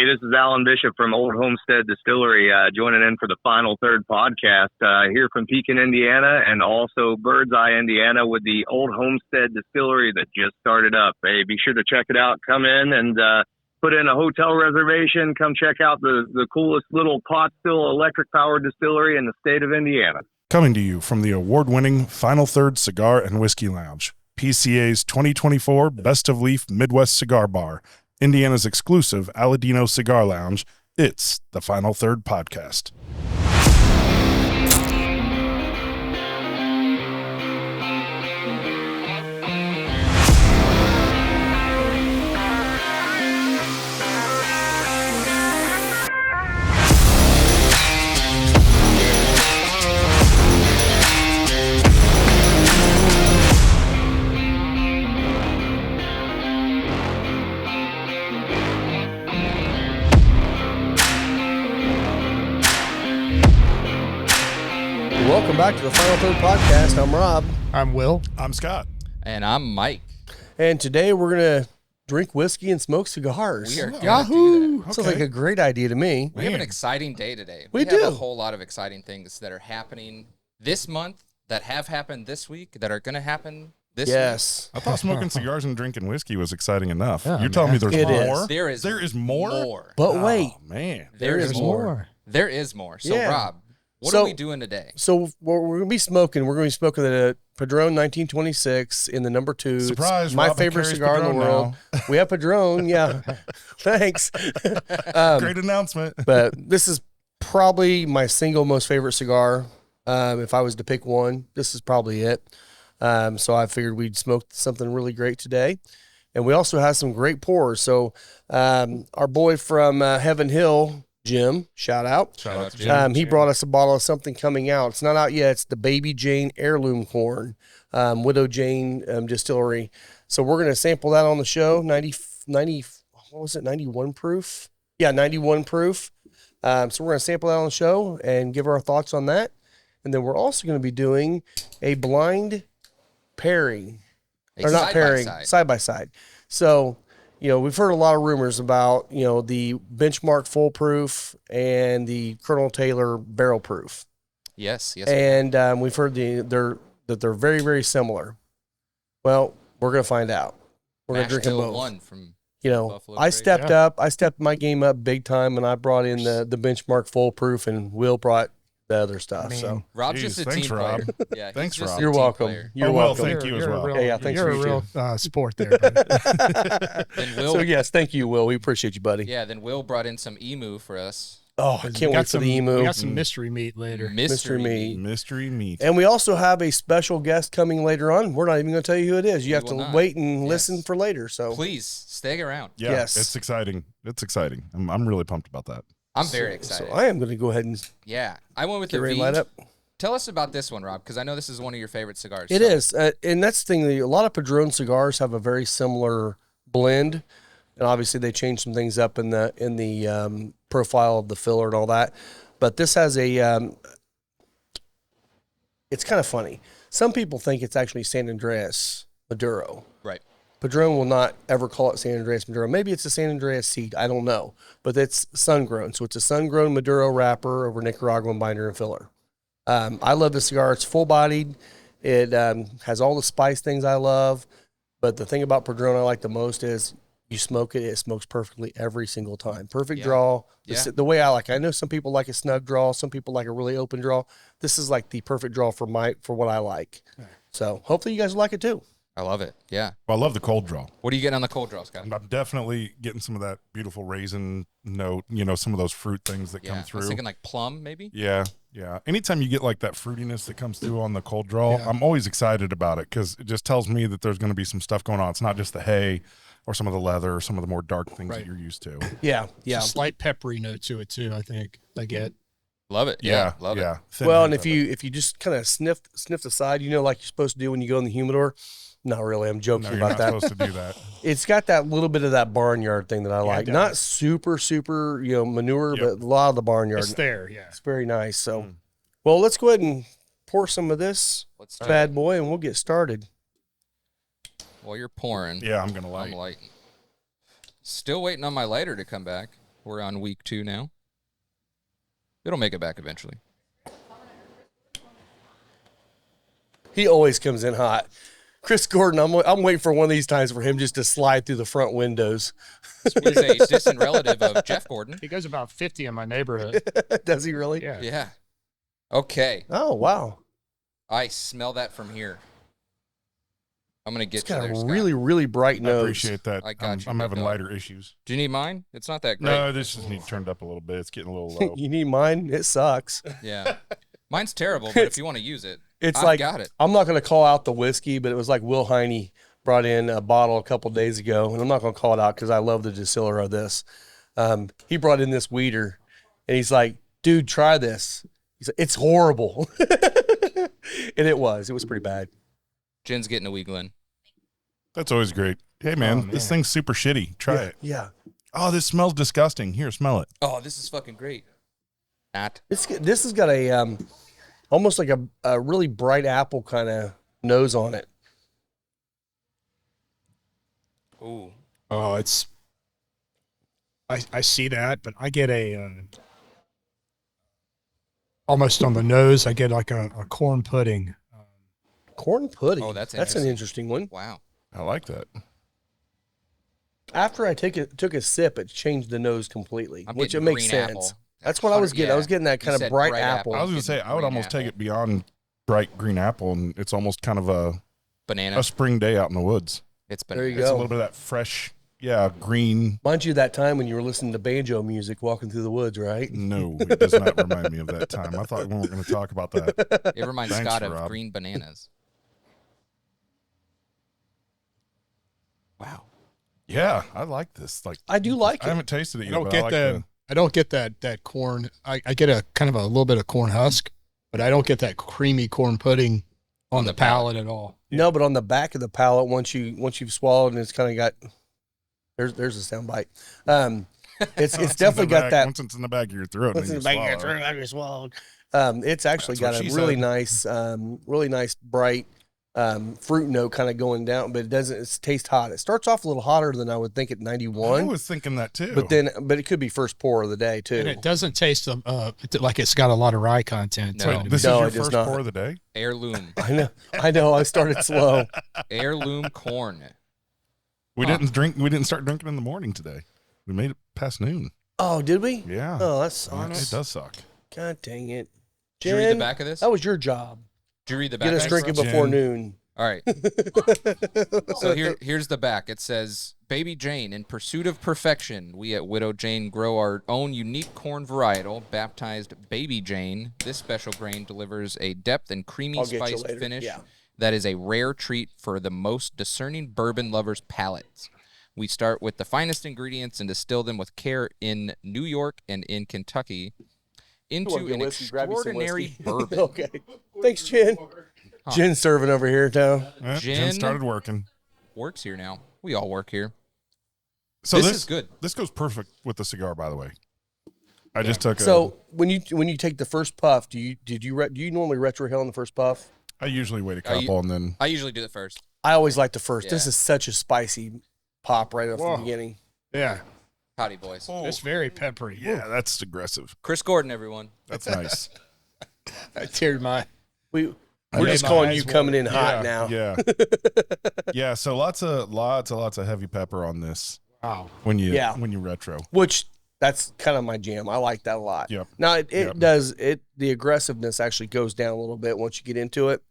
this is Alan Bishop from Old HomeStead Distillery, joining in for the Final Third podcast here from Pekin, Indiana, and also Birdseye, Indiana, with the Old HomeStead Distillery that just started up. Hey, be sure to check it out. Come in and put in a hotel reservation. Come check out the coolest little pot still electric powered distillery in the state of Indiana. Coming to you from the award-winning Final Third Cigar and Whiskey Lounge, PCA's 2024 Best of Leaf Midwest Cigar Bar, Indiana's exclusive Aladino Cigar Lounge. It's the Final Third Podcast. Welcome back to the Final Third Podcast. I'm Rob. I'm Will. I'm Scott. And I'm Mike. And today we're going to drink whiskey and smoke cigars. We are Yahoo! Sounds like a great idea to me. We have an exciting day today. We have do. a whole lot of exciting things that are happening this month, that have happened this week, that are going to happen this week. I thought smoking cigars and drinking whiskey was exciting enough. Yeah, You're telling me there's It more? is. There is more? But wait, Oh, man. There is more. There is more. So, Yeah. Rob, what So- are we doing today? so we're going to be smoking. We're going to be smoking the Padron 1926 in the number 2. It's Surprise, my Rob favorite carries cigar in the Padron world. We have Padron, yeah. Thanks. Great announcement. But this is probably my single most favorite cigar. If I was to pick one, this is probably it. So I figured we'd smoke something really great today. And we also have some great pours. So our boy from Heaven Hill, Jim, shout out. Shout out to Jim. He brought us a bottle of something coming out. It's not out yet. It's the Baby Jane Heirloom Corn, Widow Jane Distillery. So we're going to sample that on the show. 90, what was it, 91 proof? Yeah, 91 proof. So we're going to sample that on the show and give our thoughts on that. And then we're also going to be doing a blind pairing. Or not pairing, side by side. So, we've heard a lot of rumors about, the Benchmark Full Proof and the Colonel Taylor Barrel Proof. Yes. And we've heard that they're very, very similar. Well, we're going to find out. We're going to drink them both. One from Buffalo I stepped up. I stepped my game up big time, and I brought in the Benchmark Full Proof, and Will brought the other stuff. So Rob's just a thanks, team Rob. player. Yeah, Thanks, just Rob. a You're team welcome. player. You're Will, welcome. thank you as well. Thanks You're for a you. real sport there, buddy. Then Will, So yes, thank you, Will. We appreciate you, buddy. yeah, then Will brought in some emu for us. Oh, I can't wait for the emu. We got some mystery meat later. Mystery meat. Mystery meat. And we also have a special guest coming later on. We're not even going to tell you who it is. You have We to will not. wait and Yes. listen for later. So Please stay around. Yeah, Yes. it's exciting. It's exciting. I'm really pumped about that. I'm very excited. So I am going to go ahead and Yeah, I went with get the ready V. to light up. Tell us about this one, Rob, because I know this is one of your favorite cigars. It is, and that's the thing. A lot of Padron cigars have a very similar blend, and obviously they change some things up in the profile of the filler and all that. But this has a. It's kind of funny. Some people think it's actually San Andreas Maduro. Right. Padron will not ever call it San Andreas Maduro. Maybe it's a San Andreas seed. I don't know, but it's sun-grown, so it's a sun-grown Maduro wrapper over Nicaraguan binder and filler. I love the cigar. It's full-bodied. It has all the spice things I love. But the thing about Padron I like the most is you smoke it, it smokes perfectly every single time. Perfect draw. Yeah. The way I like it. I know some people like a snug draw. Some people like a really open draw. This is like the perfect draw for what I like. So hopefully you guys like it too. I love it. Yeah. Well, I love the cold draw. What are you getting on the cold draw, Scott? I'm definitely getting some of that beautiful raisin note, some of those fruit things that come I through. was thinking like plum, maybe. Yeah. Anytime you get like that fruitiness that comes through on the cold draw, I'm always excited about it because it just tells me that there's going to be some stuff going on. It's not just the hay or some of the leather or some of the more dark things that you're used to. Yeah. It's a slight peppery note to it too. I think I get. Love it. Yeah. Love it. Thin Well, hint and if of it. you just kind of sniff the side, like you're supposed to do when you go in the humidor. Not really. I'm joking No, you're about not that. supposed to do that. It's got that little bit of that barnyard thing that I like. Not super, manure, but a lot of the barnyard. It's there, yeah. It's very nice. So, well, let's go ahead and pour some of this bad boy, and we'll get started. While you're pouring, Yeah, I'm going to I'm light. lighting. Still waiting on my lighter to come back. We're on week 2 now. It'll make it back eventually. He always comes in hot. Chris Gordon, I'm waiting for one of these times for him just to slide through the front windows. He's a distant relative of Jeff Gordon. He goes about 50 in my neighborhood. Does he really? Yeah. Yeah. Okay. Oh, wow. I smell that from here. I'm going to get It's you got there, a Scott. really, really bright I nose. appreciate that. I got you, I'm big having dog. lighter issues. Do you need mine? It's not that great. No, this just needs turned up a little bit. It's getting a little low. You need mine? It sucks. Yeah. Mine's terrible, but if you want to use it, It's I've like, got it. I'm not going to call out the whiskey, but it was like Will Heine brought in a bottle a couple days ago, and I'm not going to call it out because I love the distiller of this. He brought in this weeder, and he's like, dude, try this. He's like, it's horrible. And it was pretty bad. Jen's getting a wee Glen. That's always great. Hey, man, this thing's super shitty. Try it. Yeah. Oh, this smells disgusting. Here, smell it. Oh, this is fucking great. Not. This has got a, almost like a really bright apple kind of nose on it. Ooh. Oh, it's. I see that, but I get a almost on the nose. I get like a corn pudding. Corn pudding. Oh, that's an interesting one. Wow. I like that. After I took a sip, it changed the nose completely, I'm which it getting makes green sense. apple. That's what I was getting. I was getting that You kind of said bright bright apple. I was going to say, I would almost take it beyond bright green apple, and it's almost kind of a Banana. spring day out in the woods. It's There banana. you It's a go. little bit of that fresh, green. Mind you, that time when you were listening to banjo music walking through the woods, right? No, it does not remind me of that time. I thought we weren't going to talk about that. It reminds Thanks, Scott of Rob. green bananas. Wow. Yeah, I like this. Like, I do like I it. haven't tasted it I yet. don't but get I like the. I don't get that corn. I get a kind of a little bit of corn husk, but I don't get that creamy corn pudding on the palate at all. No, but on the back of the palate, once you've swallowed and it's kind of got there's a sound bite. It's Once definitely in the got back- that. Once it's in the back of your throat, Once and in then the you back of your swallow. throat, you swallowed. It's actually That's got what a she really nice, bright fruit note kind of going down, but it tastes hot. It starts off a little hotter than I would think at I 91, was thinking that too. but it could be first pour of the day too. And it doesn't taste like it's got a lot of rye content. No. Wait, this No, is it your does first not. pour of the day? Heirloom. I know. I started slow. Heirloom corn. We didn't start drinking in the morning today. We made it past noon. Oh, did we? Yeah. Oh, that sucks. It does suck. God dang it. Did you read the Jen, back of this? that was your job. Did you read the back Get of us this? drinking Jen. before noon. All right. So here's the back. It says, Baby Jane, in pursuit of perfection, we at Widow Jane grow our own unique corn varietal, baptized Baby Jane. This special grain delivers a depth and creamy I'll get you spiced later. finish Yeah. that is a rare treat for the most discerning bourbon lovers' palates. We start with the finest ingredients and distill them with care in New York and in Kentucky into an extraordinary bourbon. Okay. Thanks, Jen. Jen's serving over here, Joe. Jen Jen- started working. Works here now. We all work here. So This is good. This goes perfect with the cigar, by the way. I just took So when you take the first puff, do you normally retrohale on the first puff? I usually wait a Are you- couple and then I usually do it first. I always like the first. This Yeah. is such a spicy pop right off Whoa. the beginning. Yeah, Howdy, boys. it's very peppery. yeah, that's aggressive. Chris Gordon, everyone. That's nice. I teared my. We're made just my calling eyes you coming in hot yeah, now. Yeah. Yeah, so lots of heavy pepper on this Wow. when you Yeah. retro. Which that's kind of my jam. I like that a lot. Yep. Now it Yep. does the aggressiveness actually goes down a little bit once you get into it,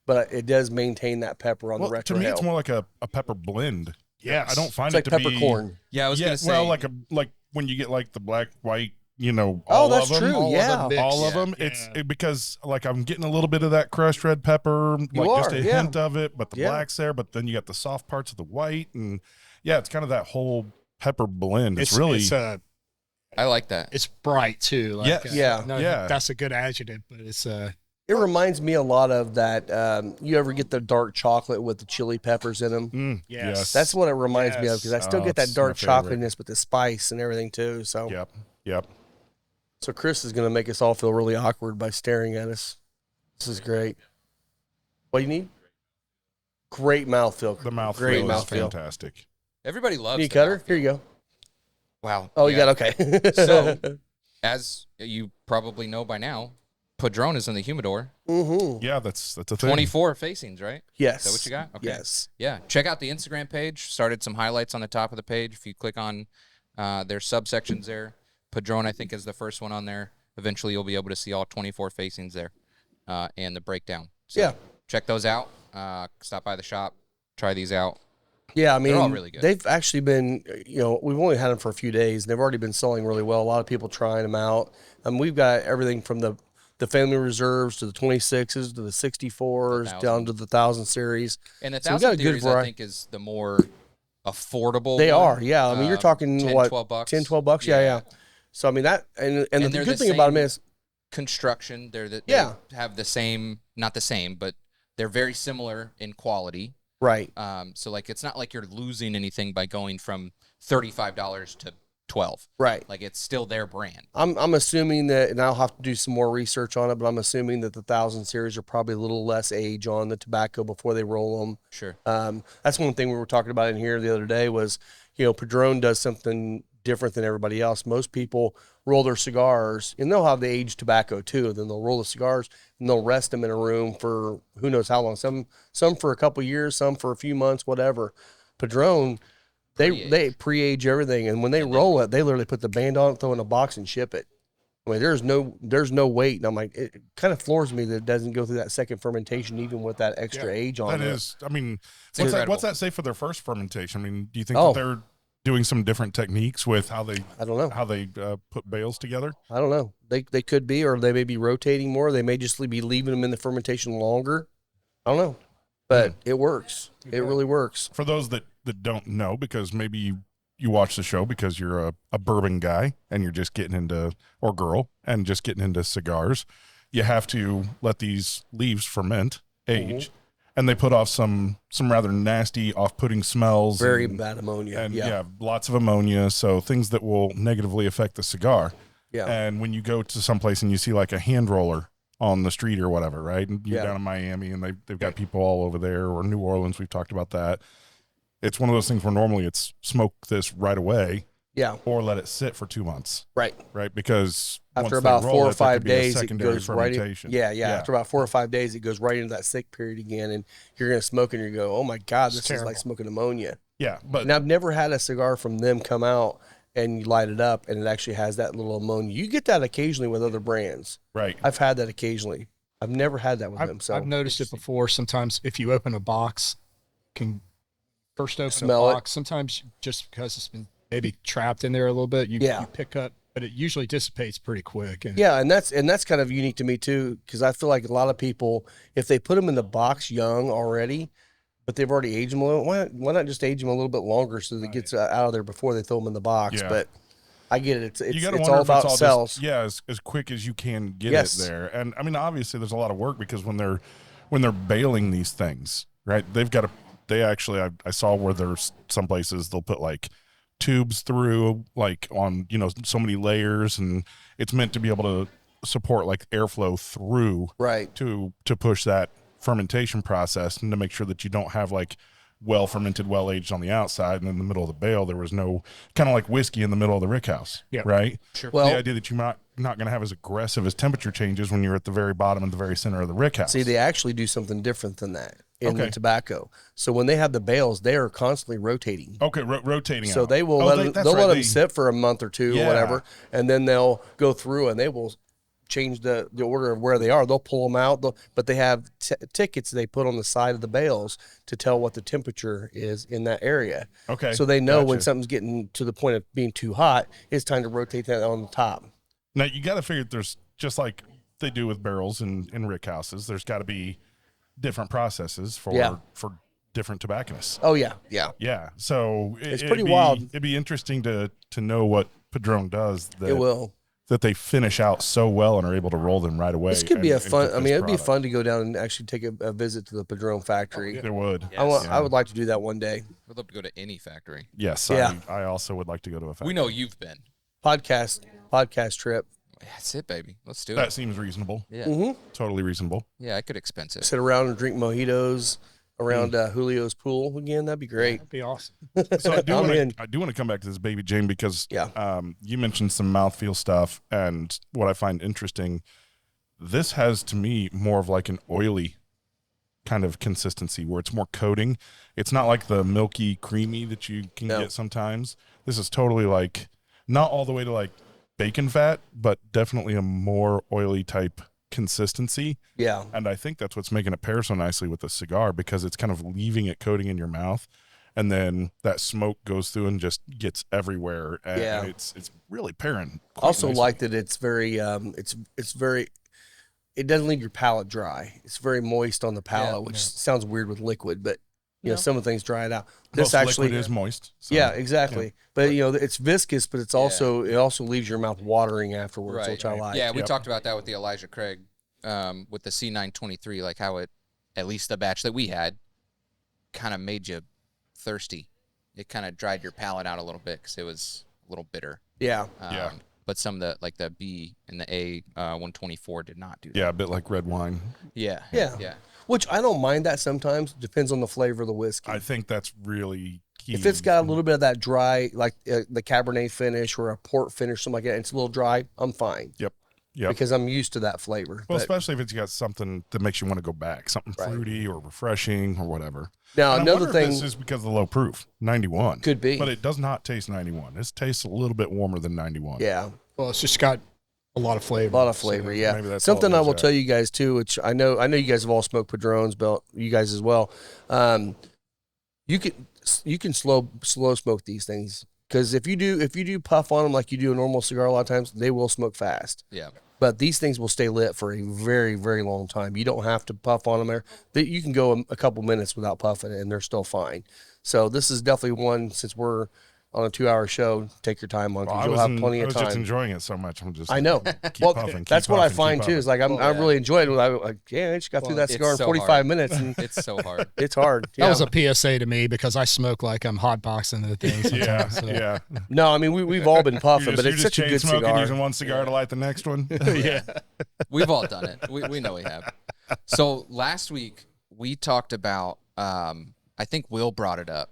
but it does maintain that pepper on Well, the retrohale. to me, it's more like a pepper blend. Yes. I don't find It's it like to be peppercorn. Yeah, I was Yeah, gonna say. well, like when you get like the black, white, Oh, all that's of them. true. All of Yeah. them mixed. All of Yeah. them. It's Yeah. because like I'm getting a little bit of that crushed red pepper, You like just are, a yeah. hint of it, but the Yeah. black's there. But then you got the soft parts of the white, and yeah, it's kind of that whole pepper blend. It's really I like that. it's bright too. Like, Yes. Yeah. no, Yeah. That's a good adjective, but it's It reminds me a lot of that. You ever get the dark chocolate with the chili peppers in them? Yes. That's what it reminds me of because I still Oh, get that it's dark my favorite. chocolateness with the spice and everything too. So, Yep. so Chris is going to make us all feel really awkward by staring at us. This is great. What do you need? Great mouthfeel. The mouthfeel Great is mouthfeel. fantastic. Everybody loves Need a the cutter? mouthfeel. Here you go. Wow. Oh, you got okay. So, as you probably know by now, Padron is in the humidor. Mm-hmm. Yeah, that's a thing. 24 facings, right? Yes. Is that what you got? Okay. Yes. Yeah. Check out the Instagram page. Started some highlights on the top of the page. If you click on their subsections there, Padron, I think, is the first one on there. Eventually, you'll be able to see all 24 facings there and the breakdown. So Yeah. check those out. Stop by the shop. Try these out. Yeah, I mean, They're all really good. They've actually been, we've only had them for a few days, and they've already been selling really well. A lot of people trying them out. We've got everything from the family reserves to the 26s to the 64s down to the 1,000 series. And the So we 1,000 got a good series, I variety. think, is the more affordable They one. are, yeah. I mean, you're talking 10, what, $12? 10, $12? Yeah. So, I mean, that, and the they're good the thing about them same is, construction. They have the same, not the same, but they're very similar in quality. right. So like it's not like you're losing anything by going from $35 to $12. Right. Like it's still their brand. I'm assuming that, and I'll have to do some more research on it, but I'm assuming that the 1,000 series are probably a little less age on the tobacco before they roll them. Sure. That's one thing we were talking about in here the other day was, Padron does something different than everybody else. Most people roll their cigars, and they'll have the aged tobacco too. And then they'll roll the cigars and they'll rest them in a room for who knows how long. Some for a couple years, some for a few months, whatever. Padron, they pre-age everything, and when they roll it, they literally put the band on it, throw it in a box, and ship it. I mean, there's no wait, and I'm like, it kind of floors me that it doesn't go through that second fermentation, even with that extra age on it. That is, I mean, It's what's that say for their first fermentation? I mean, do you think Oh. that they're doing some different techniques with how they I don't know. put bales together? I don't know. They could be, or they may be rotating more. They may just be leaving them in the fermentation longer. I don't know, but it works. It really works. For those that don't know, because maybe you watch the show because you're a bourbon guy and you're just getting into, or girl, and just getting into cigars, you have to let these leaves ferment, age, and they put off some rather nasty, off-putting smells. Very bad ammonia. And yeah. lots of ammonia, so things that will negatively affect the cigar. Yeah. And when you go to someplace and you see like a hand roller on the street or whatever, right? And you're down in Miami and they've got people all over there, or New Orleans, we've talked about that. It's one of those things where normally it's smoke this right away. Yeah. Or let it sit for 2 months. Right. Right. Because After once they about roll 4 or it, there 5 could be a days, it secondary goes right in. fermentation. Yeah. After about 4 or 5 days, it goes right into that sick period again, and you're gonna smoke, and you go, "Oh my God, this is like smoking ammonia." Yeah. But And I've never had a cigar from them come out and you light it up, and it actually has that little ammonia. You get that occasionally with other brands. right. I've had that occasionally. I've never had that with them. So I've noticed it before. Sometimes if you open a box, can first open Smell a it. box. Sometimes just because it's been maybe trapped in there a little bit, you pick up, but it usually dissipates pretty quick. And yeah, and that's kind of unique to me too, because I feel like a lot of people, if they put them in the box young already, but they've already aged them a little, why not just age them a little bit longer so that it gets out of there before they throw them in the box? Yeah. But I get it. You It's gotta all wonder if about it's all cells. just, as quick as you can get Yes. it there. And I mean, obviously there's a lot of work because when they're baling these things, right, I saw where there's some places they'll put like tubes through, like on, so many layers, and it's meant to be able to support like airflow through, Right. to push that fermentation process and to make sure that you don't have like well fermented, well aged on the outside, and in the middle of the bale there was no, kind of like whiskey in the middle of the rick house. Yeah. Right. Sure. Well, The idea that you're not going to have as aggressive as temperature changes when you're at the very bottom and the very center of the rick house. see, they actually do something different than that in the Okay. tobacco. So when they have the bales, they are constantly rotating. Okay, rotating. So out. they will that's they'll right, let them sit for a month or two Yeah. or whatever, and then they'll go through and they will change the order of where they are. They'll pull them out, but they have tickets they put on the side of the bales to tell what the temperature is in that area. Okay. So they know when gotcha. something's getting to the point of being too hot, it's time to rotate that on the top. Now you got to figure there's, just like they do with barrels in rick houses, there's got to be different processes for different tobacconists. Oh yeah, yeah. Yeah. So It's pretty wild. It'd be interesting to know what Padron does. It will. That they finish out so well and are able to roll them right away. This could be and a fun. get I mean, this it'd be product. fun to go down and actually take a visit to the Padron factory. It would. I would like to do that one day. I'd love to go to any factory. Yes. Yeah. I also would like to go to a factory. We know you've been. Podcast trip. That's it, baby. Let's do That it. seems reasonable. Yeah. Mm-hmm. Totally reasonable. Yeah, I could expense it. Sit around and drink mojitos around Julio's pool again, that'd be great. That'd be awesome. So I do I'm in. want to come back to this Baby Jane because Yeah. you mentioned some mouthfeel stuff, and what I find interesting, this has to me more of like an oily kind of consistency where it's more coating. It's not like the milky creamy that you can get sometimes. This is totally like not all the way to like bacon fat, but definitely a more oily type consistency. Yeah. And I think that's what's making it pair so nicely with the cigar, because it's kind of leaving it coating in your mouth, and then that smoke goes through and just gets everywhere. And it's really pairing. Also nicely. like that it's very it's very, it doesn't leave your palate dry. It's very moist on the palate, which sounds weird with liquid, but you know, some of the things dry it out. This Most actually liquid is moist. So. Yeah, exactly. But you know, it's viscous, but it's also it also leaves your mouth watering afterwards, which I like. Yeah, we talked about that with the Elijah Craig, with the C923, like how it, at least the batch that we had, kind of made you thirsty. It kind of dried your palate out a little bit because it was a little bitter. Yeah. But some of the, like the B and the A 124 did not do that. Yeah, a bit like red wine. Yeah. Yeah. Which I don't mind that sometimes. Depends on the flavor of the whiskey. I think that's really key. If it's got a little bit of that dry, like the Cabernet finish or a port finish, something like that, it's a little dry, I'm fine. Yep. Because I'm used to that flavor. Well, especially if it's got something that makes you want to go back, something fruity or refreshing or whatever. Now, and another I wonder thing. if this is because of the low proof, 91. Could be. But it does not taste 91. This tastes a little bit warmer than 91. Yeah. Well, it's just got a lot of flavor. A lot of flavor, yeah. maybe that's all Something it I is, will tell you guys too, which I know you guys have all smoked Padrones, but you guys as well. You can slow smoke these things, because if you do puff on them like you do a normal cigar, a lot of times they will smoke fast. Yeah. But these things will stay lit for a very, very long time. You don't have to puff on them there. You can go a couple minutes without puffing and they're still fine. So this is definitely one, since we're on a 2-hour show, take your time on it, because you'll have plenty of I was time. just enjoying it so much. I'm just I know. keep puffing, that's what I find puffing. too. Is like I really enjoy it. I just got through that cigar in so 45 hard. minutes, and It's so hard. it's hard. That was a PSA to me because I smoke like I'm hotboxing the thing. Yeah, sometimes, so. yeah. No, I mean we've all been puffing, but You're it's just such a chain good smoking, cigar. using one cigar to light the next one. Yeah. We've all done it. We know we have. So last week we talked about, I think Will brought it up,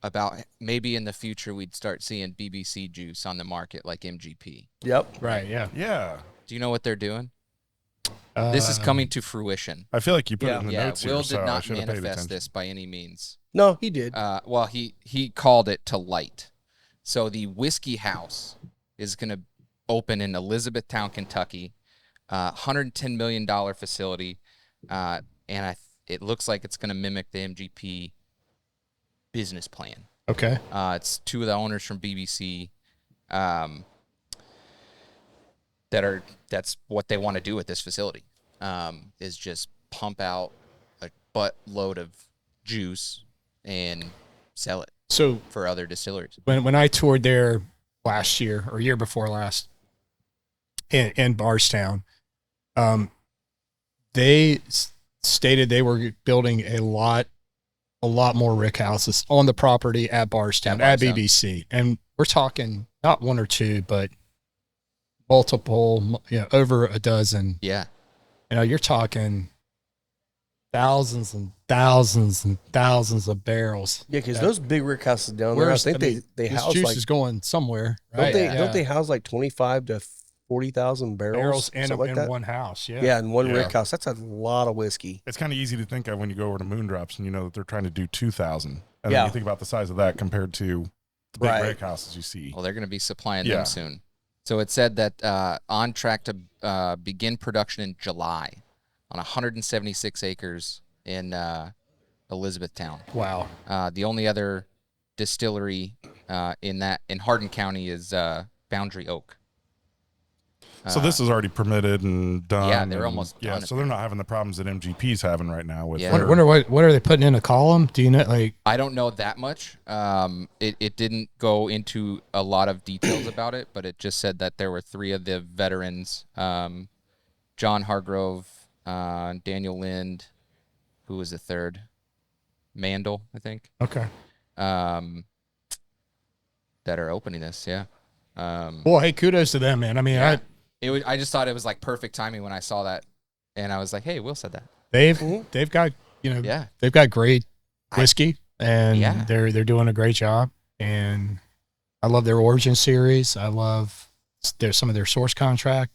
about maybe in the future we'd start seeing BBC juice on the market like MGP. Yep. Right, yeah. Yeah. Do you know what they're doing? This is coming to fruition. I feel like you put it in the Yeah, notes Will here, did so I not should have paid manifest attention. this by any means. No, he did. Well, he called it to light. So the Whiskey House is going to open in Elizabethtown, Kentucky, $110 million facility, and it looks like it's going to mimic the MGP business plan. Okay. It's two of the owners from BBC. That's what they want to do with this facility, is just pump out a buttload of juice and sell it So for other distilleries. when I toured there last year or year before last in Bardstown, they stated they were building a lot more rick houses on the property at Bardstown, at BBC. And we're talking not one or two, but multiple, over a dozen. Yeah. You're talking thousands and thousands and thousands of barrels. Yeah, because those big rick houses down there, I think they this house juice like, is going somewhere. don't Right? they don't they house like 25 to 40,000 barrels in something like that? one house? Yeah. Yeah, in one Yeah. rick house. That's a lot of whiskey. It's kind of easy to think of when you go over to Moondrops and you know that they're trying to do 2,000. And Yeah. then you think about the size of that compared to the big Right. brick houses you see. Well, they're going to be supplying Yeah. them soon. So it said that on track to begin production in July on 176 acres in Elizabethtown. Wow. The only other distillery in Hardin County is Boundary Oak. So this is already permitted and done. Yeah, they're and- almost Yeah, done. so they're not having the problems that MGP's having right now with. Yeah. their- Wonder what are they putting in a column? Do you know? Like, I don't know that much. It didn't go into a lot of details about it, but it just said that there were three of the veterans, John Hargrove, Daniel Lind, who was the third? Mandel, I think. okay. That are opening this, yeah. Well, hey, kudos to them, man. I mean, Yeah. I just thought it was like perfect timing when I saw that, and I was like, "Hey, Will said that." they've got they've got great whiskey, and Yeah. they're doing a great job. And I love their Origin series. I love some of their source contract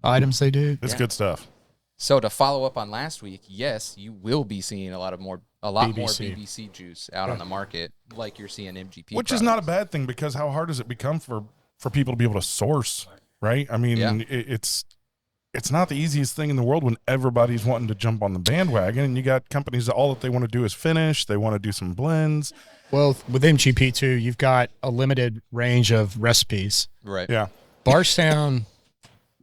items they do. It's good stuff. So to follow up on last week, yes, you will be seeing a lot more BBC juice out on the market, like you're seeing MGP. Which is not a bad thing, because how hard does it become for people to be able to source, right? I mean, it's not the easiest thing in the world when everybody's wanting to jump on the bandwagon, and you got companies that all that they want to do is finish. They want to do some blends. Well, with MGP too, you've got a limited range of recipes. Right. Yeah. Bardstown,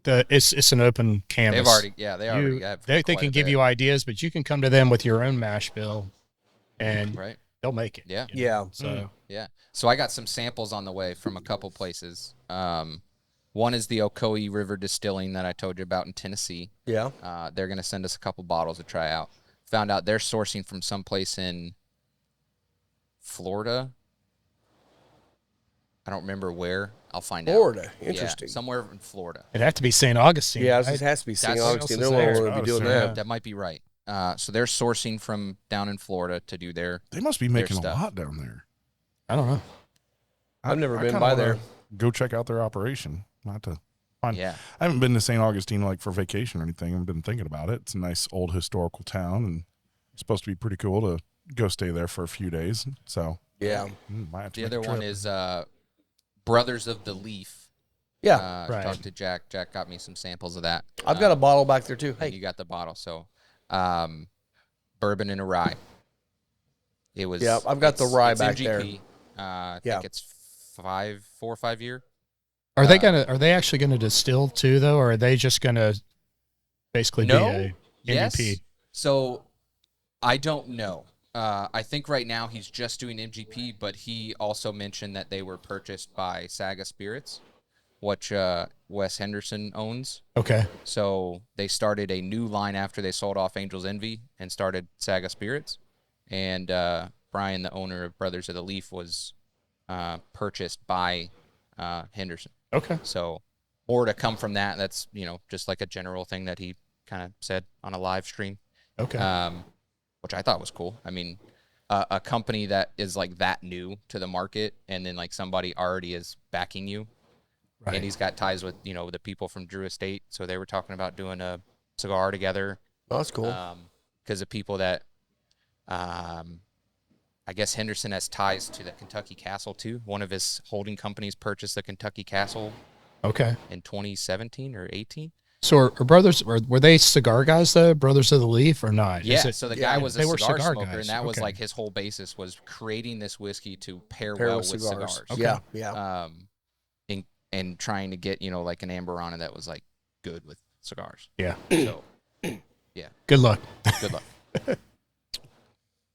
it's an open canvas. They already have. They can give you ideas, but you can come to them with your own mash bill, and they'll make it. Yeah. Yeah. So So I got some samples on the way from a couple places. One is the Ocoee River Distilling that I told you about in Tennessee. Yeah. They're going to send us a couple bottles to try out. Found out they're sourcing from someplace in Florida. I don't remember where. I'll find out. Florida. Interesting. Yeah, somewhere in Florida. it'd have to be St. Augustine. Yeah, right? it has to be St. That's- Augustine. They're the one going to be doing that. That might be right. So they're sourcing from down in Florida to do their. They must be making a stuff. lot down there. I don't know. I've never I been kinda by wanna there. Go check out their operation. Not to find. Yeah. I haven't been to St. Augustine like for vacation or anything. I've been thinking about it. It's a nice old historical town, and it's supposed to be pretty cool to go stay there for a few days. So Yeah. might have to The make a other one trip. is Brothers of the Leaf. Yeah. Right. Talked to Jack. Jack got me some samples of that. I've got a bottle back there too. And Hey. you got the bottle. So, bourbon and a rye. It was. Yeah, I've got the rye it's back MGP. I think it's 4 or 5 year. Are they actually gonna distill too though, or are they just gonna basically be a Yes. MGP? So, I don't know. I think right now he's just doing MGP, but he also mentioned that they were purchased by Saga Spirits, which Wes Henderson owns. Okay. So they started a new line after they sold off Angel's Envy and started Saga Spirits. And Brian, the owner of Brothers of the Leaf, was purchased by Henderson. Okay. So more to come from that. That's, just like a general thing that he kind of said on a live stream. Okay. Which I thought was cool. I mean, a company that is like that new to the market, and then like somebody already is backing you. Right. And he's got ties with, the people from Drew Estate. So they were talking about doing a cigar together. Oh, that's cool. Because of people that, I guess Henderson has ties to the Kentucky Castle too. One of his holding companies purchased the Kentucky Castle Okay. in 2017 or 18. So are brothers, were they cigar guys though? Brothers of the Leaf or not? Yeah. So the guy was a they were cigar cigar smoker, guys. and that was Okay. like his whole basis was creating this whiskey to pair Pair well with with cigars. cigars. Yeah. Yeah. And trying to get, like an Amberana that was like good with cigars. Yeah. So Good luck. good luck.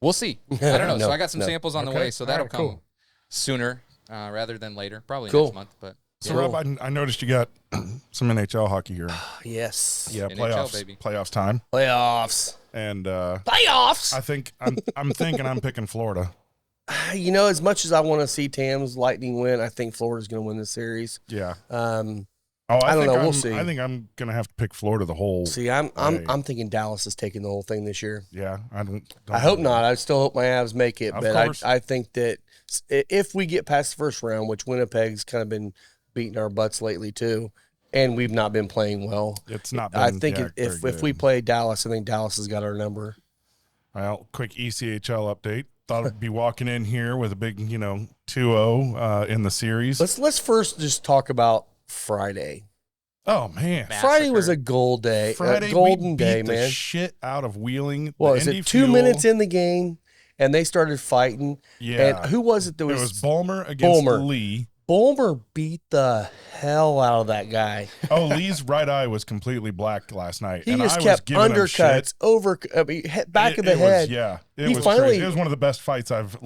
We'll see. I don't know. No, So I got some no. samples on the Okay. way, so that'll All right, come cool. sooner rather than later. Probably Cool. next month, but So, Rob, I noticed you got some NHL hockey here. Yes. Yeah, NHL, baby. playoffs time, Playoffs. and Playoffs. I think I'm thinking I'm picking Florida. As much as I want to see Tam's Lightning win, I think Florida's going to win this series. Yeah. I don't know. We'll I'm- see. I think I'm gonna have to pick Florida the whole. See, I'm way. thinking Dallas is taking the whole thing this year. Yeah, don't I hope not. I still hope my Avs make it, Of but course. I think that if we get past the first round, which Winnipeg's kind of been beating our butts lately too, and we've not been playing well. It's not. Been, I think yeah, if very we good. play Dallas, I think Dallas has got our number. Well, quick ECHL update. Thought I'd be walking in here with a big, 2-0 in the series. Let's first just talk about Friday. Oh man, Friday was a Massacre. gold day, Friday golden we beat day, the man. shit out of Wheeling. What the was Indy it? 2 Fuel. minutes in the game, and they started fighting. Yeah. And who was it that It was Bulmer against Bulmer. Lee. Bulmer beat the hell out of that guy. Oh, Lee's right eye was completely black last night. He and just I kept was giving him shit. undercuts, back of the It head. It He was finally- crazy. It was one of the best fights I've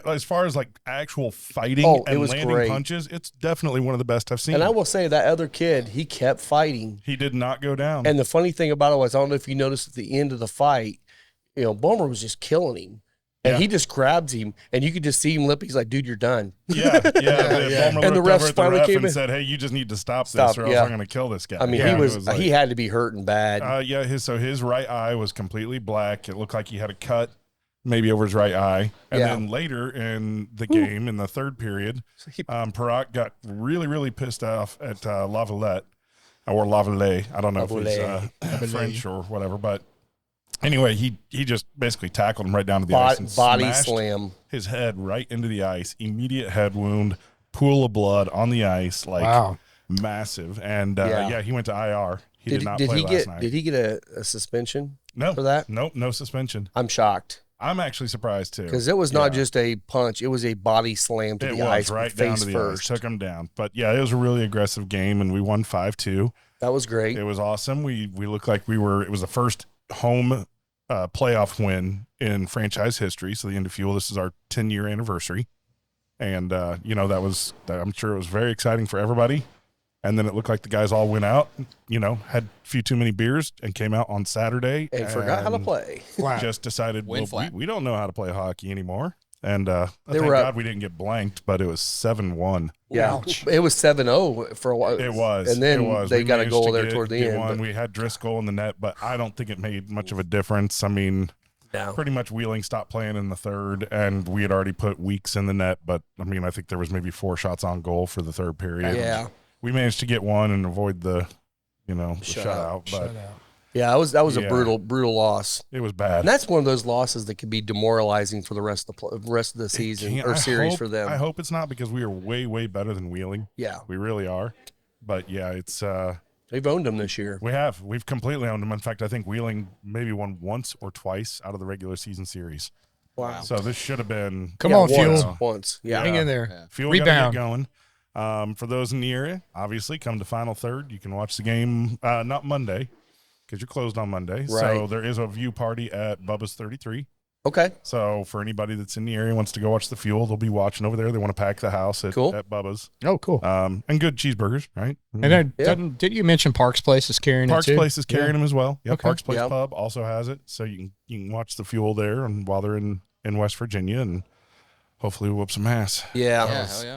as far as like actual fighting Oh, it and was landing great. punches. It's definitely one of the best I've seen. And I will say that other kid, he kept fighting. He did not go down. And the funny thing about it was, I don't know if you noticed at the end of the fight, Bulmer was just killing him. And Yeah. he just grabs him, and you could just see him lip. He's like, "Dude, you're done." Yeah. And the refs finally came and in. said, "Hey, you just need to stop this, or else I'm going to kill this guy." I mean, Yeah, he was like, he had to be hurting bad. his right eye was completely black. It looked like he had a cut, maybe over his right eye. And then later in the game, in the third period, Parak got really, really pissed off at Lavalette or Lavallee. I don't know if he's French or whatever, but anyway, he just basically tackled him right down to the ice and Body smashed slam. his head right into the ice. Immediate head wound, pool of blood on the ice, like massive. And he went to IR. He did not play last night. Did he get a suspension? No, for that? Nope, no suspension. I'm shocked I'm actually surprised too, because it was not just a punch; it was a body slam to the ice, right face down to the first. ice, took him down. But yeah, it was a really aggressive game, and we won 5-2. That was great. It was awesome. We looked like we were. It was the first home playoff win in franchise history. So the End of Fuel, this is our 10-year anniversary, and I'm sure it was very exciting for everybody. And then it looked like the guys all went out, had a few too many beers and came out on Saturday and forgot how to play. Just decided, we don't know how to play hockey anymore. And thank God we didn't get blanked, but it was 7-1. Yeah, Ouch. It was 7-0 for a while. It was. And then they we got a managed goal to there toward the end. But we had Driscoll in the net, but I don't think it made much of a difference. I mean, pretty much Wheeling stopped playing in the third, and we had already put Weeks in the net. But, I mean, I think there was maybe 4 shots on goal for the third period. Yeah. We managed to get one and avoid the shutout. But yeah, that was a brutal loss. It was bad. And that's one of those losses that could be demoralizing for the rest of the season or series for them. I hope it's not, because we are way, way better than Wheeling. Yeah. We really are. But yeah, it's they've owned them this year. We've completely owned them. In fact, I think Wheeling maybe won once or twice out of the regular season series. Wow. So this should have been Come on, Fuel. Once. Yeah. Hang in there. Yeah. Fuel Rebound. Get going. For those in the area, obviously come to Final Third. You can watch the game, not Monday, because you're closed on Monday. Right. So there is a view party at Bubba's 33. Okay. So for anybody that's in the area wants to go watch the Fuel, they'll be watching over there. They want to pack the house at Bubba's. Oh, cool. And good cheeseburgers, right? And then, did you mention Parks Place is carrying Parks it too? Place is carrying them as well. Yeah, Okay. Parks Place Pub also has it. So you can watch the Fuel there, and while they're in West Virginia, and hopefully we'll whoop some ass. Yeah.